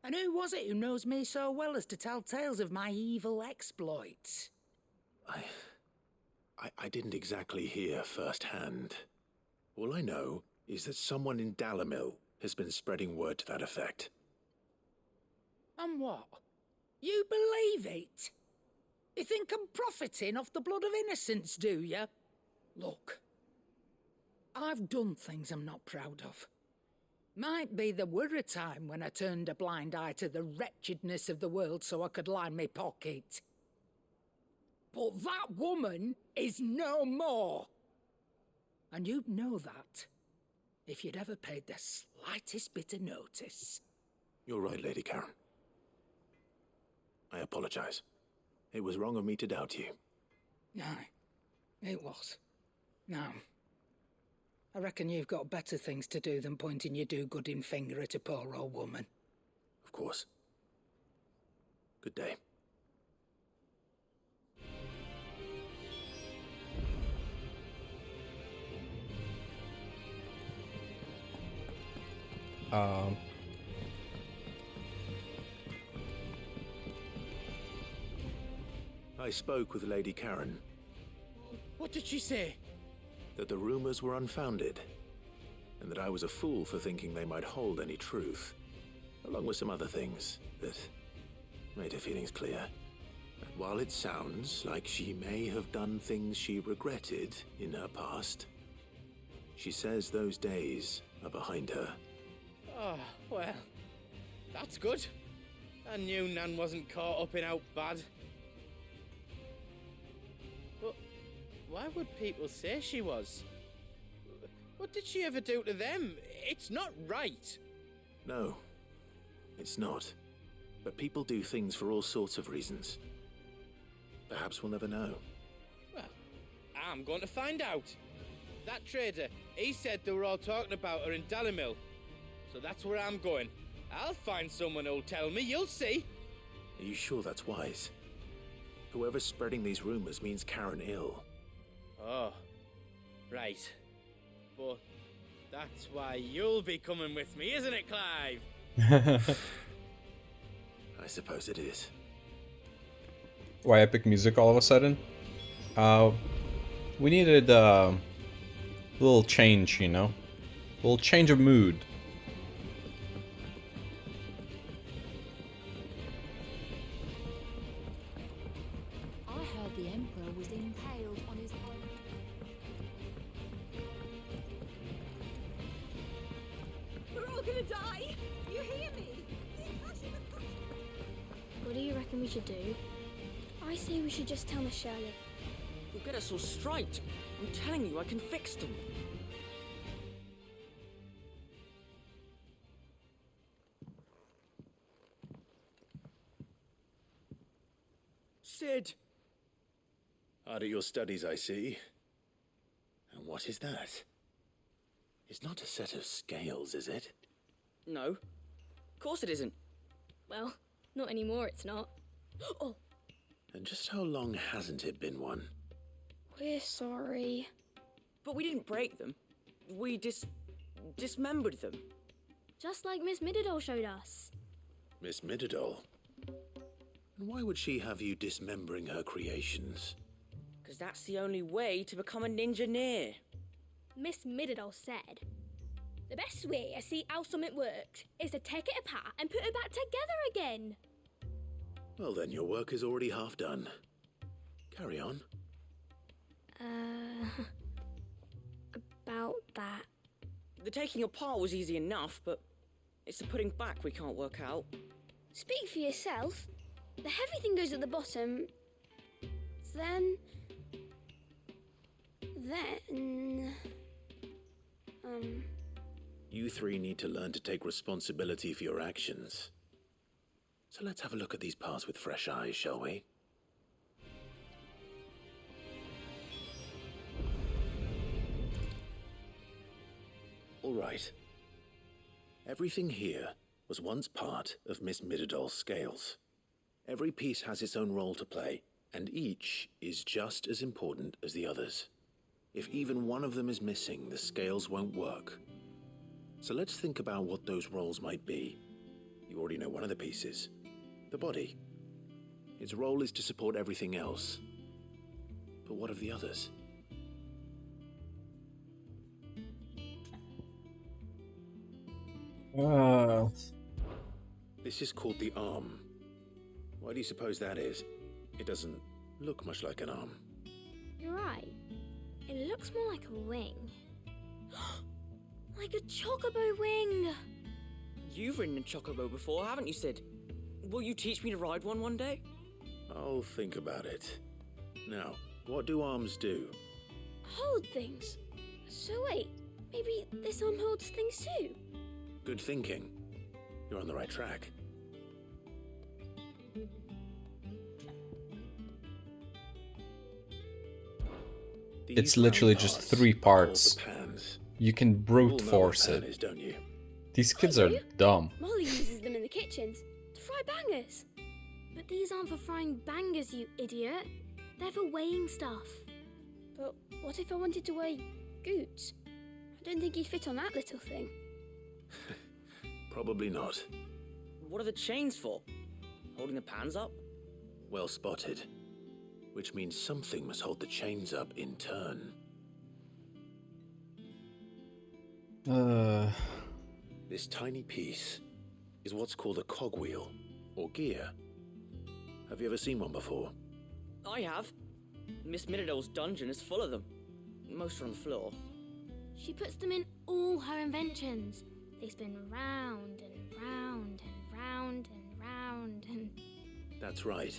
And who was it who knows me so well as to tell tales of my evil exploits? I didn't exactly hear firsthand. All I know is that someone in Dalimil has been spreading word to that effect. And what? You believe it? You think I'm profiting off the blood of innocents, do you? Look, I've done things I'm not proud of. Might be there were a time when I turned a blind eye to the wretchedness of the world so I could line my pocket. But that woman is no more. And you'd know that if you'd ever paid the slightest bit of notice. You're right, Lady Karen. I apologize. It was wrong of me to doubt you. Aye, it was. Now, I reckon you've got better things to do than pointing your do-gooding finger at a poor old woman. Of course. Good day. I spoke with Lady Karen. What did she say? That the rumors were unfounded, and that I was a fool for thinking they might hold any truth, along with some other things that made her feelings clear. And while it sounds like she may have done things she regretted in her past, she says those days are behind her. Oh, well, that's good. I knew Nan wasn't caught up in out bad. But why would people say she was? What did she ever do to them? It's not right. No, it's not. But people do things for all sorts of reasons. Perhaps we'll never know. Well, I'm going to find out. that trader, he said they were all talking about her in Dalimil. So that's where I'm going. I'll find someone who'll tell me, you'll see. Are you sure that's wise? Whoever's spreading these rumors means Karen ill. Oh, right. But that's why you'll be coming with me, isn't it, Clive? I suppose it is. Why epic music all of a sudden? We needed a little change, you know? A little change of mood. I heard the Emperor was impaled on his own. We're all gonna die! You hear me? What do you reckon we should do? I say we should just tell Miss Shirley. You'll get us all striped. I'm telling you, I can fix them. Sid! Hard at your studies, I see. And what is that? It's not a set of scales, is it? No. Of course it isn't. Well, not anymore, it's not. Oh, And just how long hasn't it been one? we're sorry. But we didn't break them. We dismembered them. Just like Miss Mididol showed us. Miss Mididol? And why would she have you dismembering her creations? Because that's the only way to become a ninja-near. Miss Mididol said, the best way to see how something works is to take it apart and put it back together again. Well then, your work is already half done. Carry on. About that. The taking apart was easy enough, but it's the putting back we can't work out. Speak for yourself. The heavy thing goes at the bottom. Then... You three need to learn to take responsibility for your actions. So let's have a look at these parts with fresh eyes, shall we? All right. Everything here was once part of Miss Mididol's scales. Every piece has its own role to play, and each is just as important as the others. If even one of them is missing, the scales won't work. So let's think about what those roles might be. You already know one of the pieces. The body. Its role is to support everything else. But what of the others? This is called the arm. Why do you suppose that is? It doesn't look much like an arm. You're right. It looks more like a wing. Like a chocobo wing! You've ridden a chocobo before, haven't you, Sid? Will you teach me to ride one day? I'll think about it. Now, what do arms do? Hold things. So wait, maybe this arm holds things too? Good thinking. You're on the right track. It's literally just 3 parts. You can brute force it. Is, don't you? These kids are dumb. Molly uses them in the kitchens to fry bangers. But these aren't for frying bangers, you idiot. They're for weighing stuff. But what if I wanted to weigh Goots? I don't think he'd fit on that little thing. Probably not. What are the chains for? Holding the pans up? Well spotted. Which means something must hold the chains up in turn. This tiny piece is what's called a cogwheel, or gear. Have you ever seen one before? I have. Miss Mididol's dungeon is full of them. Most are on the floor. She puts them in all her inventions. They spin round and round and round and round and... That's right.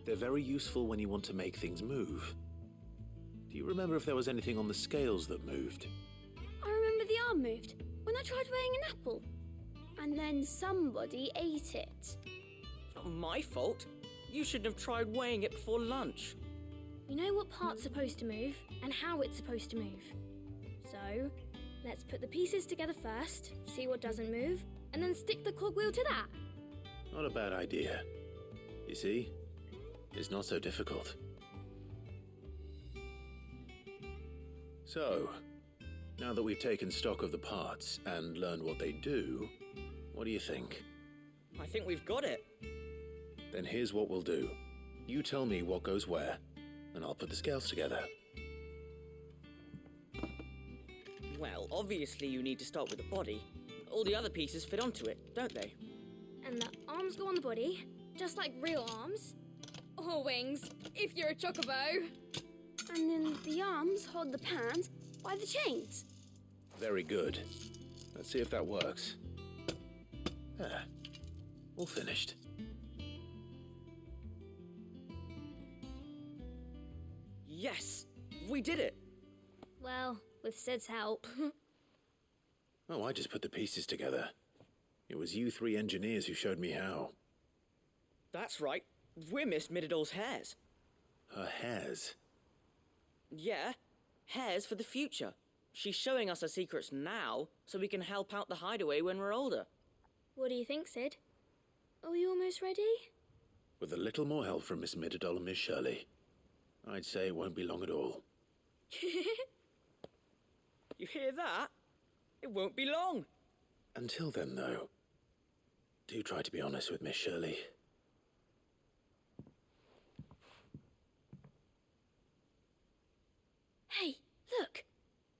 They're very useful when you want to make things move. Do you remember if there was anything on the scales that moved? I remember the arm moved when I tried weighing an apple. And then somebody ate it. It's not my fault. You shouldn't have tried weighing it before lunch. You know what part's supposed to move and how it's supposed to move. So, let's put the pieces together first, see what doesn't move, and then stick the cogwheel to that. Not a bad idea. You see? It's not so difficult. So, now that we've taken stock of the parts and learned what they do, what do you think? I think we've got it. Then here's what we'll do. You tell me what goes where, and I'll put the scales together. Well, obviously you need to start with the body. All the other pieces fit onto it, don't they? And the arms go on the body, just like real arms. Or wings, if you're a chocobo. And then the arms hold the pans by the chains. Very good. Let's see if that works. All finished. Yes! We did it! Well, with Sid's help. Oh, I just put the pieces together. It was you three engineers who showed me how. That's right. We're Miss Mididol's hairs. Her hairs? Yeah, hairs for the future. She's showing us her secrets now, so we can help out the hideaway when we're older. What do you think, Sid? Are we almost ready? With a little more help from Miss Mididol and Miss Shirley, I'd say it won't be long at all. You hear that? It won't be long. Until then, though, do try to be honest with Miss Shirley. Hey, look!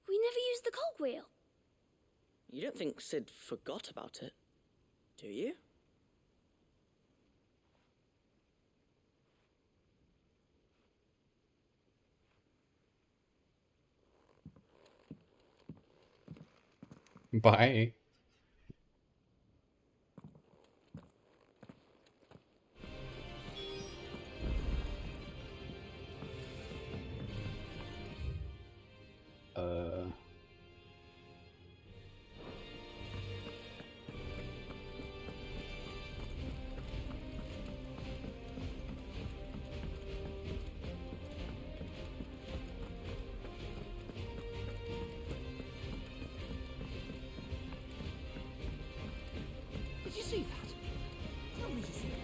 We never used the cogwheel. You don't think Sid forgot about it, do you? Bye. Did you see that? Tell me you see that.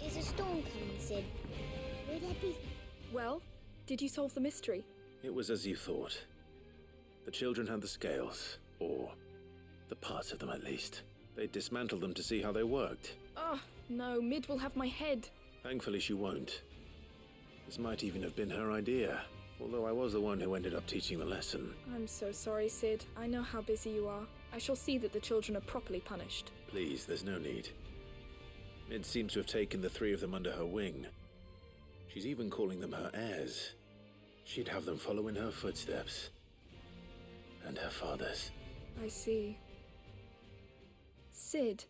Is a storm coming, Sid? Will there be... Well, did you solve the mystery? It was as you thought. The children had the scales, or the parts of them at least. They dismantled them to see how they worked. Oh, no, Mid will have my head. Thankfully she won't. This might even have been her idea, although I was the one who ended up teaching the lesson. I'm so sorry, Sid. I know how busy you are. I shall see that the children are properly punished. Please, there's no need. Mid seems to have taken the three of them under her wing. She's even calling them her heirs. She'd have them follow in her footsteps. And her father's. I see. Sid,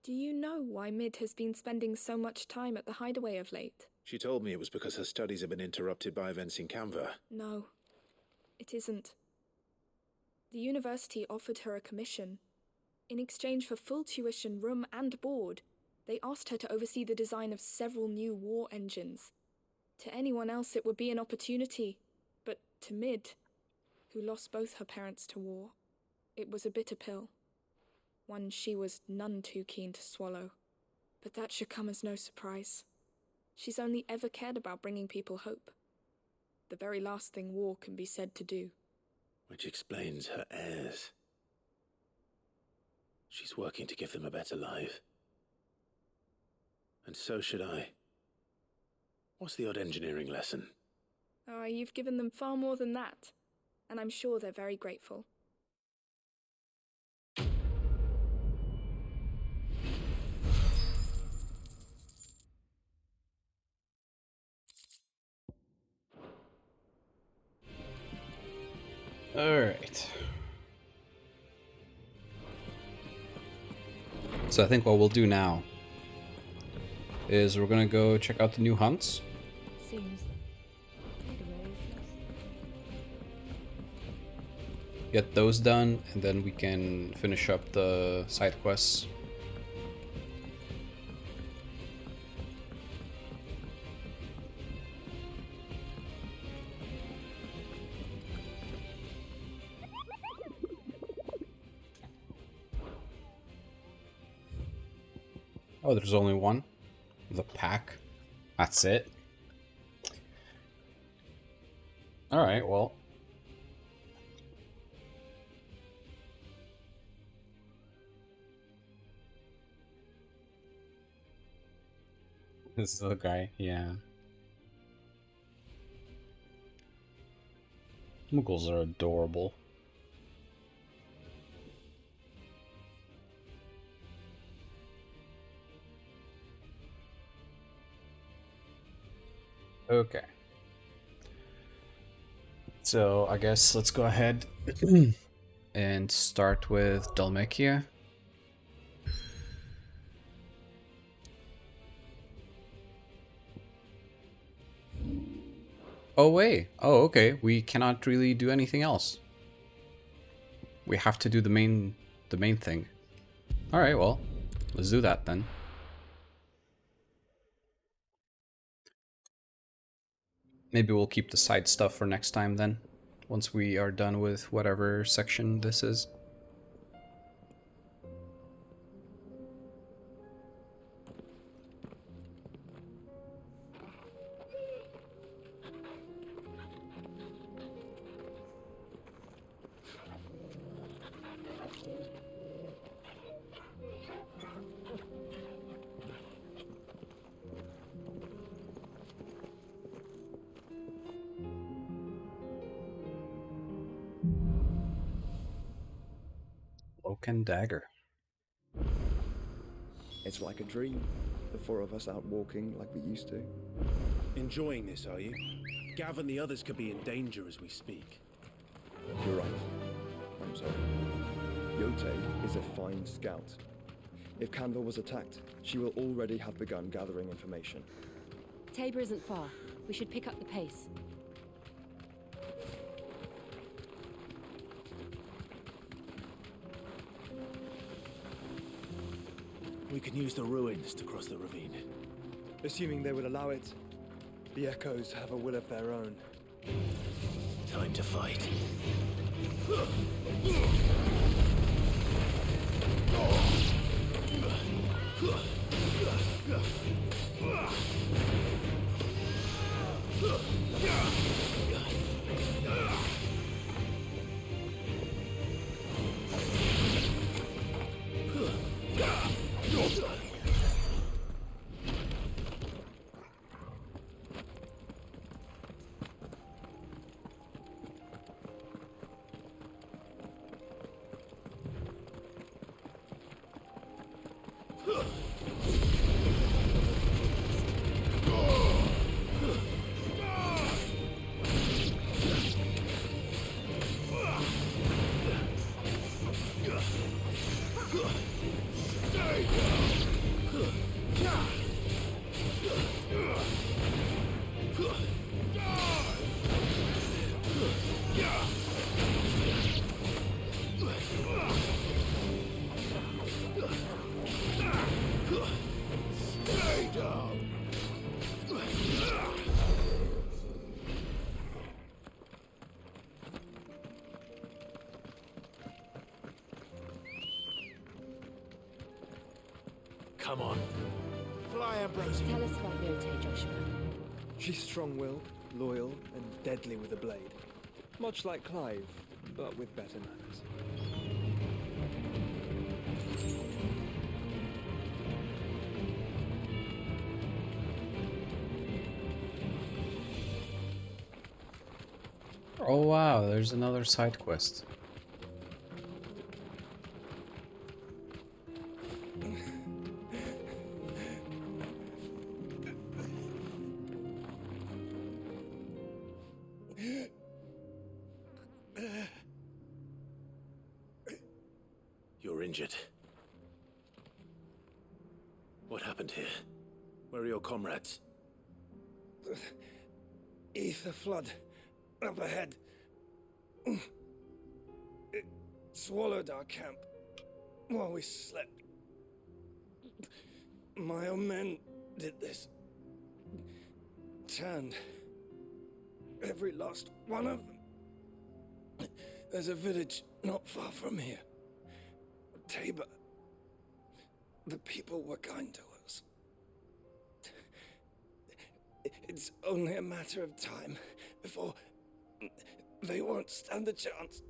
do you know why Mid has been spending so much time at the hideaway of late? She told me it was because her studies have been interrupted by events in Canva. No, it isn't. The university offered her a commission. In exchange for full tuition, room and board, they asked her to oversee the design of several new war engines. To anyone else it would be an opportunity, but to Mid, who lost both her parents to war, it was a bitter pill. One she was none too keen to swallow. But that should come as no surprise. She's only ever cared about bringing people hope. The very last thing war can be said to do. Which explains her heirs. She's working to give them a better life. And so should I. What's the odd engineering lesson? Oh, you've given them far more than that. And I'm sure they're very grateful. Alright. So I think what we'll do now is we're gonna go check out the new hunts. Seems get those done, and then we can finish up the side quests. Oh, there's only one. The pack. That's it. Alright, well. This is the guy, yeah. Muggles are adorable. Okay. So I guess let's go ahead and start with Dalmekia. Oh wait. Oh, okay. We cannot really do anything else. We have to do the main thing. All right, well, let's do that then. Maybe we'll keep the side stuff for next time then, once we are done with whatever section this is. Cloak and dagger. It's like a dream. The four of us out walking like we used to. Enjoying this, are you? Gav and the others could be in danger as we speak. You're right. I'm sorry. Yote is a fine scout. If Candle was attacked, she will already have begun gathering information. Tabor isn't far. We should pick up the pace. We can use the ruins to cross the ravine. Assuming they will allow it, the Echoes have a will of their own. Time to fight. Come on. Fly, Ambrose. Tell us about Yote, Joshua. She's strong-willed, loyal, and deadly with a blade. Much like Clive, but with better manners. Oh wow, there's another side quest. You're injured. What happened here? Where are your comrades? Ether flood. Up ahead. swallowed our camp while we slept. My own men did this. Turned every last one of them. There's a village not far from here. Tabor. The people were kind to us. It's only a matter of time before they won't stand a chance.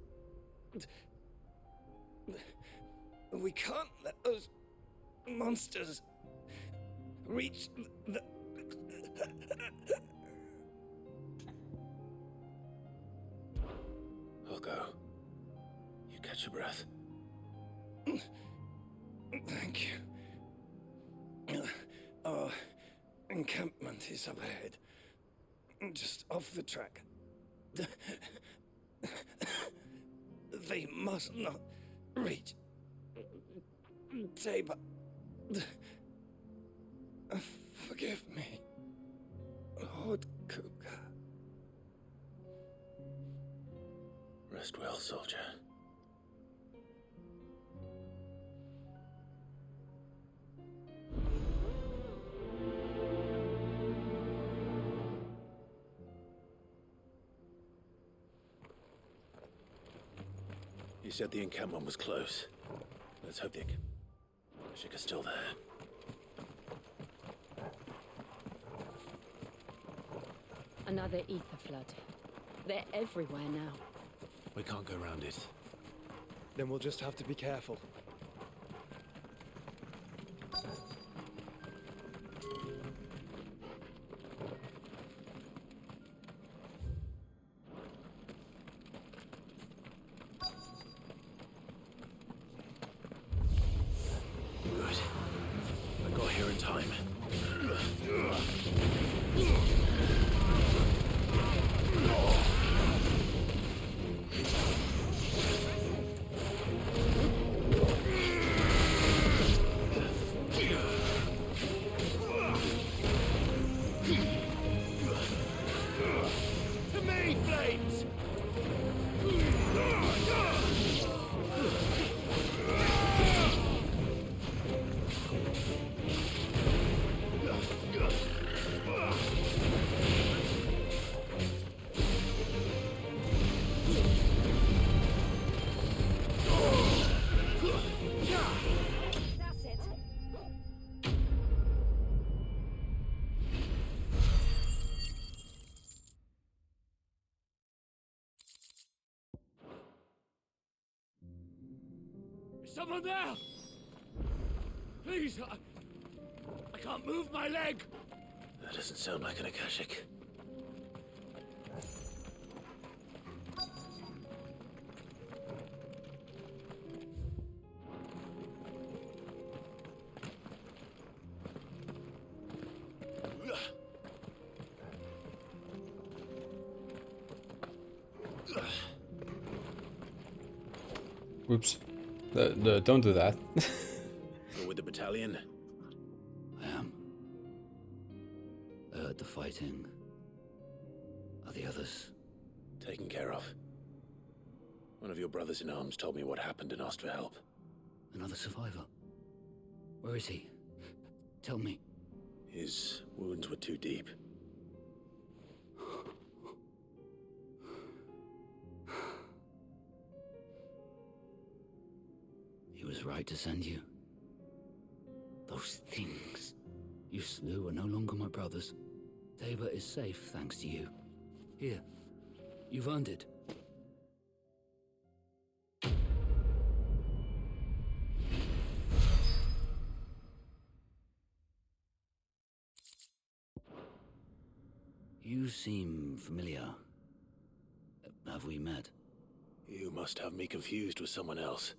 We can't let those monsters reach the... I'll go. You catch your breath. Thank you. Our encampment is up ahead. Just off the track. They must not reach Tabor. Forgive me, Lord Kuka. Rest well, soldier. You said the encampment was close. Let's hope the Ashika's still there. Another ether flood. They're everywhere now. We can't go around it. Then we'll just have to be careful. Good. I got here in time. To me, flames! That's it. Is someone there? Please, I can't move my leg. That doesn't sound like an Akashic. Oops. Don't do that. Go with the battalion. I am. I heard the fighting. Are the others? Taken care of. One of your brothers in arms told me what happened and asked for help. Another survivor? Where is he? Tell me. His wounds were too deep. He was right to send you. Those things you slew are no longer my brothers. Tabor is safe thanks to you. Here, you've earned it. You seem familiar. Have we met? You must have me confused with someone else.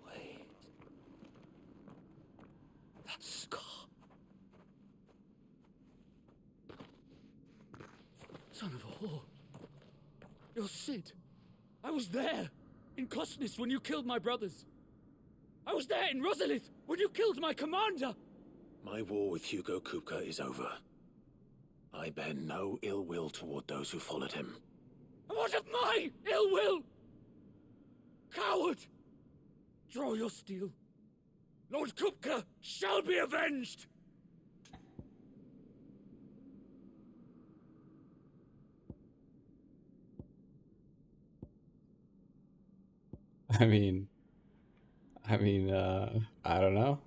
Wait. That scar. Son of a whore. You're Sid. I was there in Cosnis when you killed my brothers. I was there in Rosalith when you killed my commander. My war with Hugo Kupka is over. I bear no ill will toward those who followed him. And what of my ill will? Coward! Draw your steel. Lord Kupka shall be avenged! I mean, I don't know.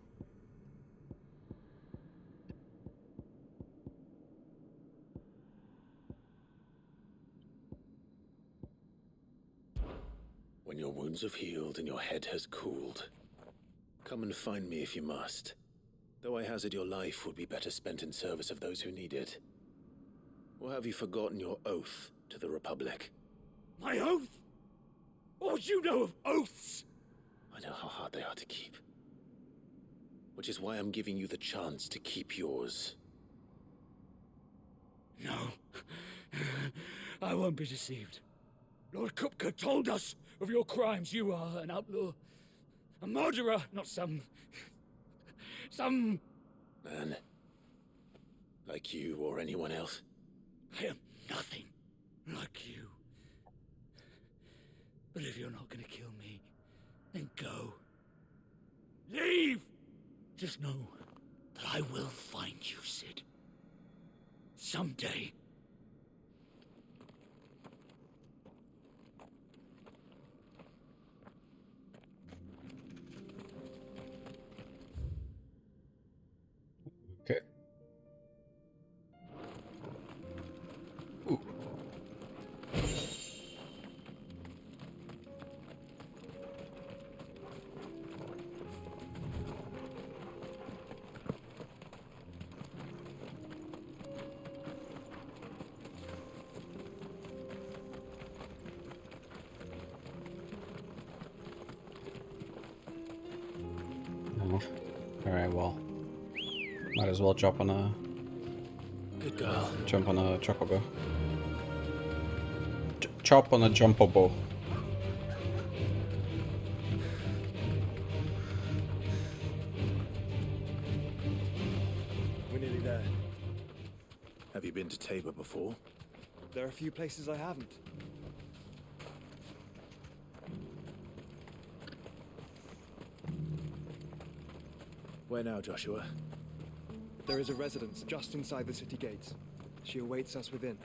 When your wounds have healed and your head has cooled, come and find me if you must. Though I hazard your life would be better spent in service of those who need it. Or have you forgotten your oath to the Republic? My oath? What would you know of oaths? I know how hard they are to keep. Which is why I'm giving you the chance to keep yours. No. I won't be deceived. Lord Kupka told us of your crimes. You are an outlaw. A murderer, not some... Man. Like you or anyone else. I am nothing like you. But if you're not gonna kill me, then go. Leave! Just know that I will find you, Sid. Someday. Okay. Ooh. Alright, well. Might as well jump on a... Good girl. Jump on a chocobo. Chop on a jumpobo. We're nearly there. Have you been to Tabor before? There are a few places I haven't. Where now, Joshua? There is a residence just inside the city gates. She awaits us within.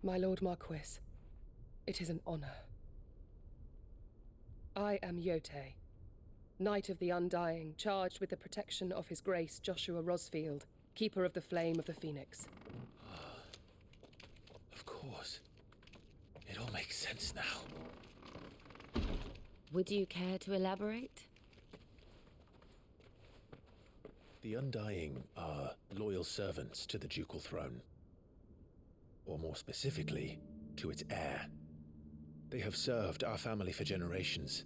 My Lord Marquis, it is an honor. I am Yote, Knight of the Undying, charged with the protection of His Grace Joshua Rosfield, Keeper of the Flame of the Phoenix. Of course. It all makes sense now. Would you care to elaborate? The Undying are loyal servants to the ducal throne. Or more specifically, to its heir. They have served our family for generations,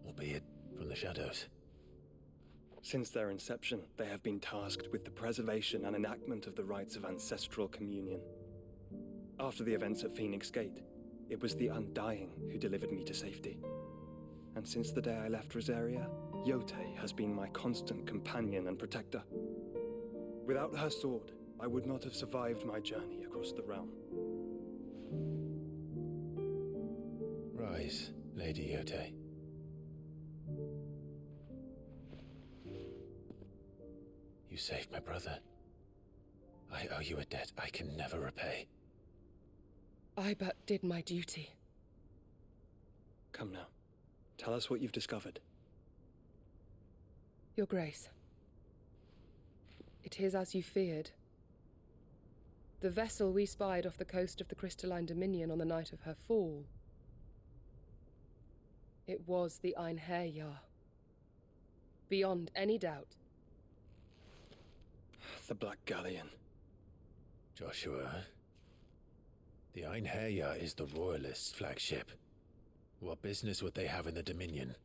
albeit from the shadows. Since their inception, they have been tasked with the preservation and enactment of the rites of ancestral communion. After the events at Phoenix Gate, it was the Undying who delivered me to safety. And since the day I left Rosaria, Yote has been my constant companion and protector. Without her sword, I would not have survived my journey across the realm. Rise, Lady Yote. You saved my brother. I owe you a debt I can never repay. I but did my duty. Come now. Tell us what you've discovered. Your Grace. It is as you feared. The vessel we spied off the coast of the Crystalline Dominion on the night of her fall It was the Einherjar. Beyond any doubt. The Black Galleon. Joshua, the Einherjar is the Royalists' flagship. What business would they have in the Dominion?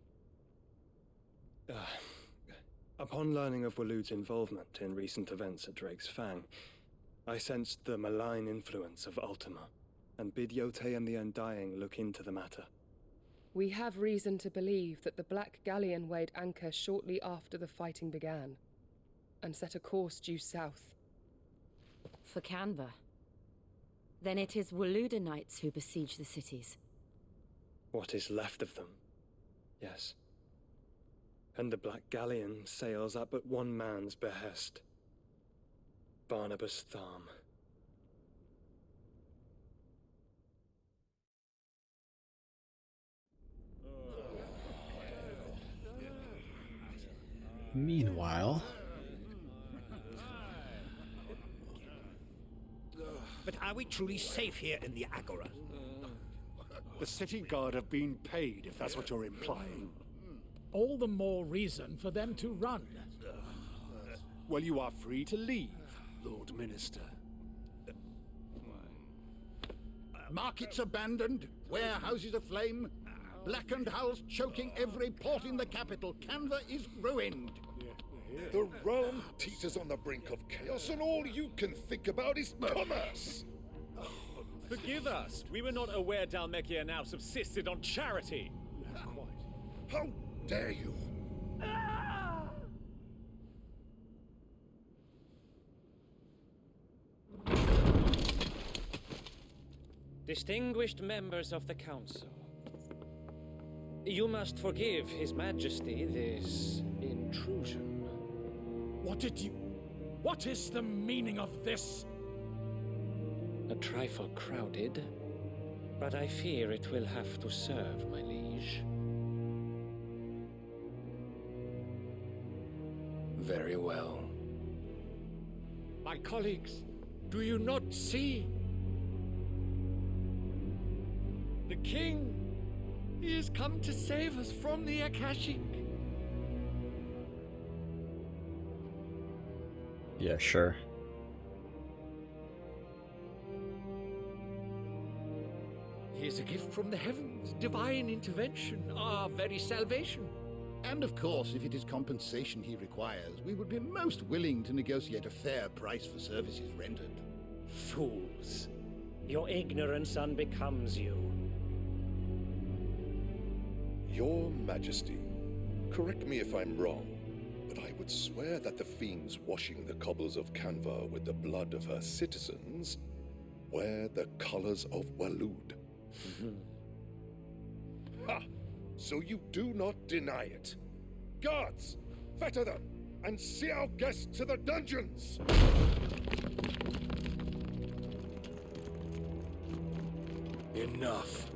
Upon learning of Waloed's involvement in recent events at Drake's Fang, I sensed the malign influence of Ultima, and bid Yote and the Undying look into the matter. We have reason to believe that the Black Galleon weighed anchor shortly after the fighting began, and set a course due south. For Canva. Then it is Waloeda knights who besiege the cities. What is left of them, yes. And the Black Galleon sails at but one man's behest. Barnabas Tharm. Meanwhile... But are we truly safe here in the Agora? The city guard have been paid, if that's what you're implying. All the more reason for them to run. Well, you are free to leave, Lord Minister. Markets abandoned, warehouses aflame, blackened hulls choking every port in the capital. Canva is ruined. The realm teeters on the brink of chaos, and all you can think about is commerce. Forgive us. We were not aware Dhalmekia now subsisted on charity. How dare you? Distinguished members of the Council, you must forgive His Majesty this intrusion. What is the meaning of this? A trifle crowded, but I fear it will have to serve, my liege. Very well. My colleagues, do you not see? The king, he has come to save us from the Akashic. Yeah, sure. He is a gift from the heavens, divine intervention, our very salvation. And of course, if it is compensation he requires, we would be most willing to negotiate a fair price for services rendered. Fools. Your ignorance unbecomes you. Your Majesty, correct me if I'm wrong, but I would swear that the fiends washing the cobbles of Canva with the blood of her citizens wear the colors of Waloed. Ha! So you do not deny it. Guards, fetter them, and see our guests to the dungeons! Enough.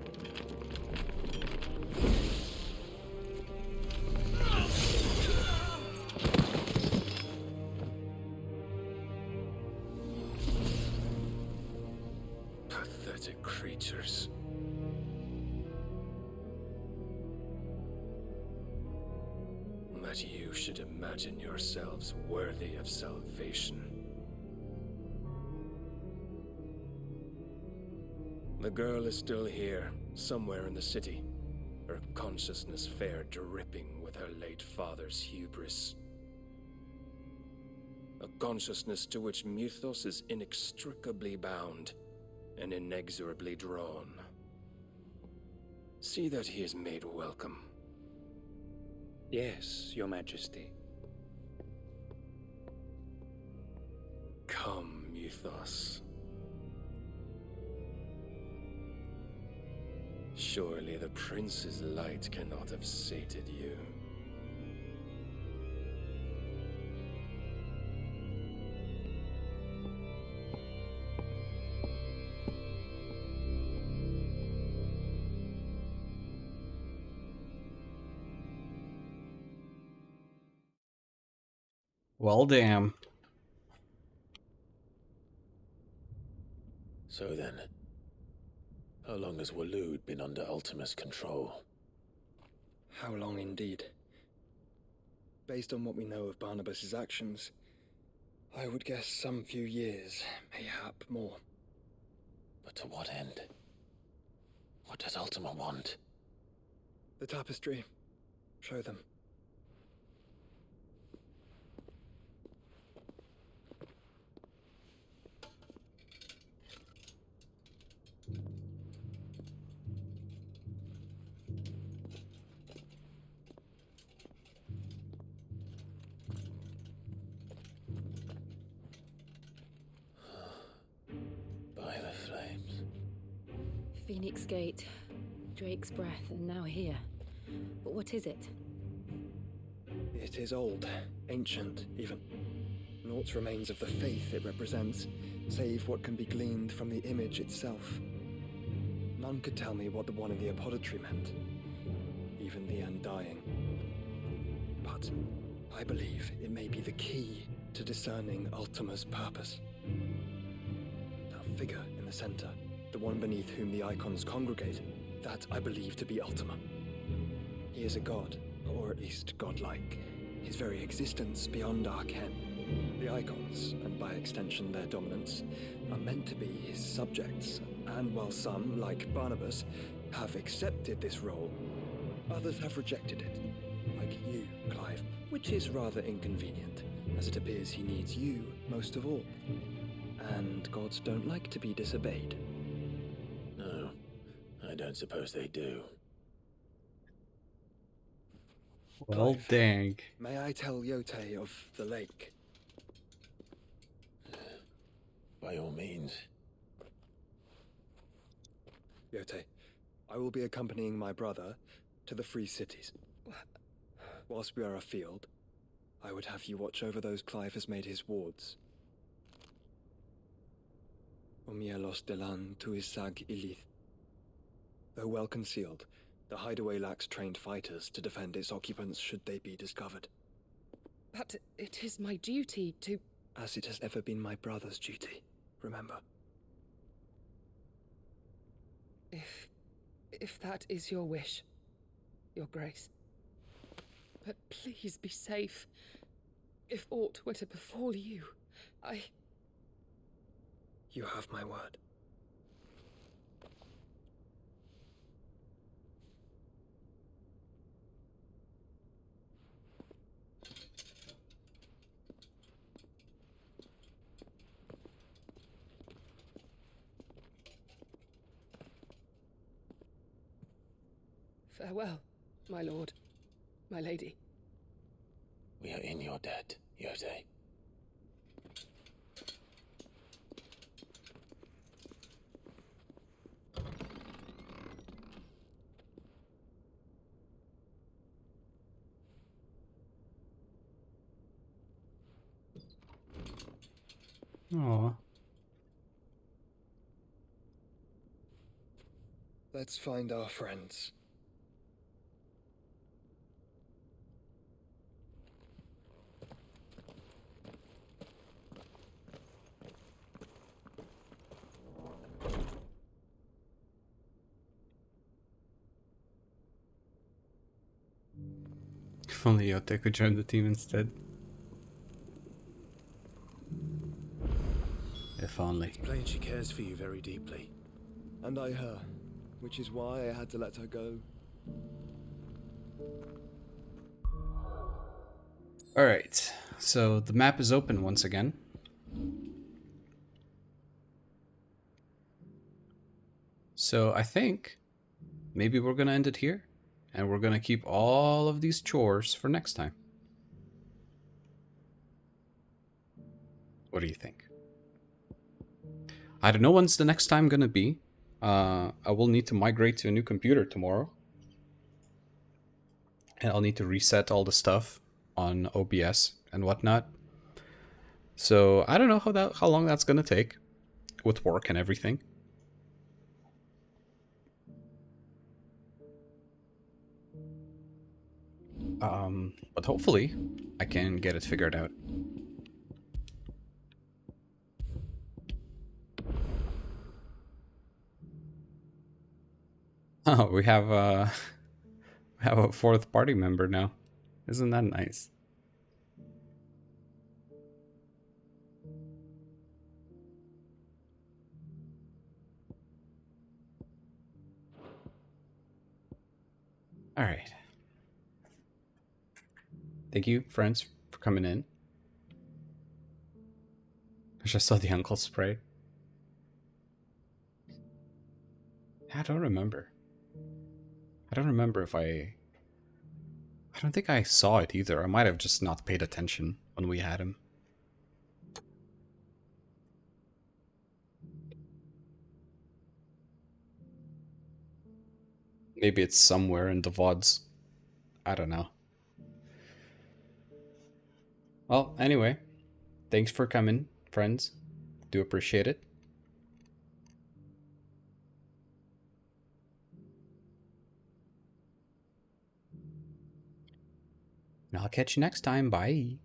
Pathetic creatures. That you should imagine yourselves worthy of salvation. The girl is still here, somewhere in the city, her consciousness fair dripping with her late father's hubris. A consciousness to which Mythos is inextricably bound and inexorably drawn. See that he is made welcome. Yes, Your Majesty. Come, Mythos. Surely the prince's light cannot have sated you. Well, damn. So then, how long has Waloed been under Ultima's control? How long indeed? Based on what we know of Barnabas's actions, I would guess some few years, mayhap more. But to what end? What does Ultima want? The tapestry. Show them. By the flames. Phoenix Gate, Drake's Breath, and now here. But what is it? It is old, ancient, even. Naught remains of the faith it represents, save what can be gleaned from the image itself. None could tell me what the one in the apothecary meant, even the Undying. But I believe it may be the key to discerning Ultima's purpose. That figure in the center, the one beneath whom the icons congregate, that I believe to be Ultima. He is a god, or at least godlike, his very existence beyond our ken. The icons, and by extension their dominance, are meant to be his subjects, and while some, like Barnabas, have accepted this role, others have rejected it, like you, Clive, which is rather inconvenient, as it appears he needs you most of all. And gods don't like to be disobeyed. No, I don't suppose they do. Well, Clive, dang. may I tell Yote of the lake? By all means. Yote, I will be accompanying my brother to the Free Cities. Whilst we are afield, I would have you watch over those Clive has made his wards. Omielos delan tuisag ilith. Though well concealed, the hideaway lacks trained fighters to defend its occupants should they be discovered. But it is my duty to... As it has ever been my brother's duty, remember. If that is your wish, Your Grace. But please be safe. If aught were to befall you, You have my word. Farewell, my lord, my lady. We are in your debt, Yote. Aw. Let's find our friends. If only Yote could join the team instead. If only. It's plain she cares for you very deeply. And I her, which is why I had to let her go. Alright, so the map is open once again. So I think maybe we're gonna end it here, and we're gonna keep all of these chores for next time. What do you think? I don't know when's the next time gonna be. I will need to migrate to a new computer tomorrow. And I'll need to reset all the stuff on OBS and whatnot. So I don't know how long that's gonna take with work and everything. But hopefully I can get it figured out. Oh, we have have a fourth party member now. Isn't that nice? All right. Thank you, friends, for coming in. I just saw the uncle spray. I don't remember. I don't remember if I don't think I saw it either. I might have just not paid attention when we had him. Maybe it's somewhere in the VODs. I don't know. Well, anyway, thanks for coming, friends. Do appreciate it. And I'll catch you next time. Bye.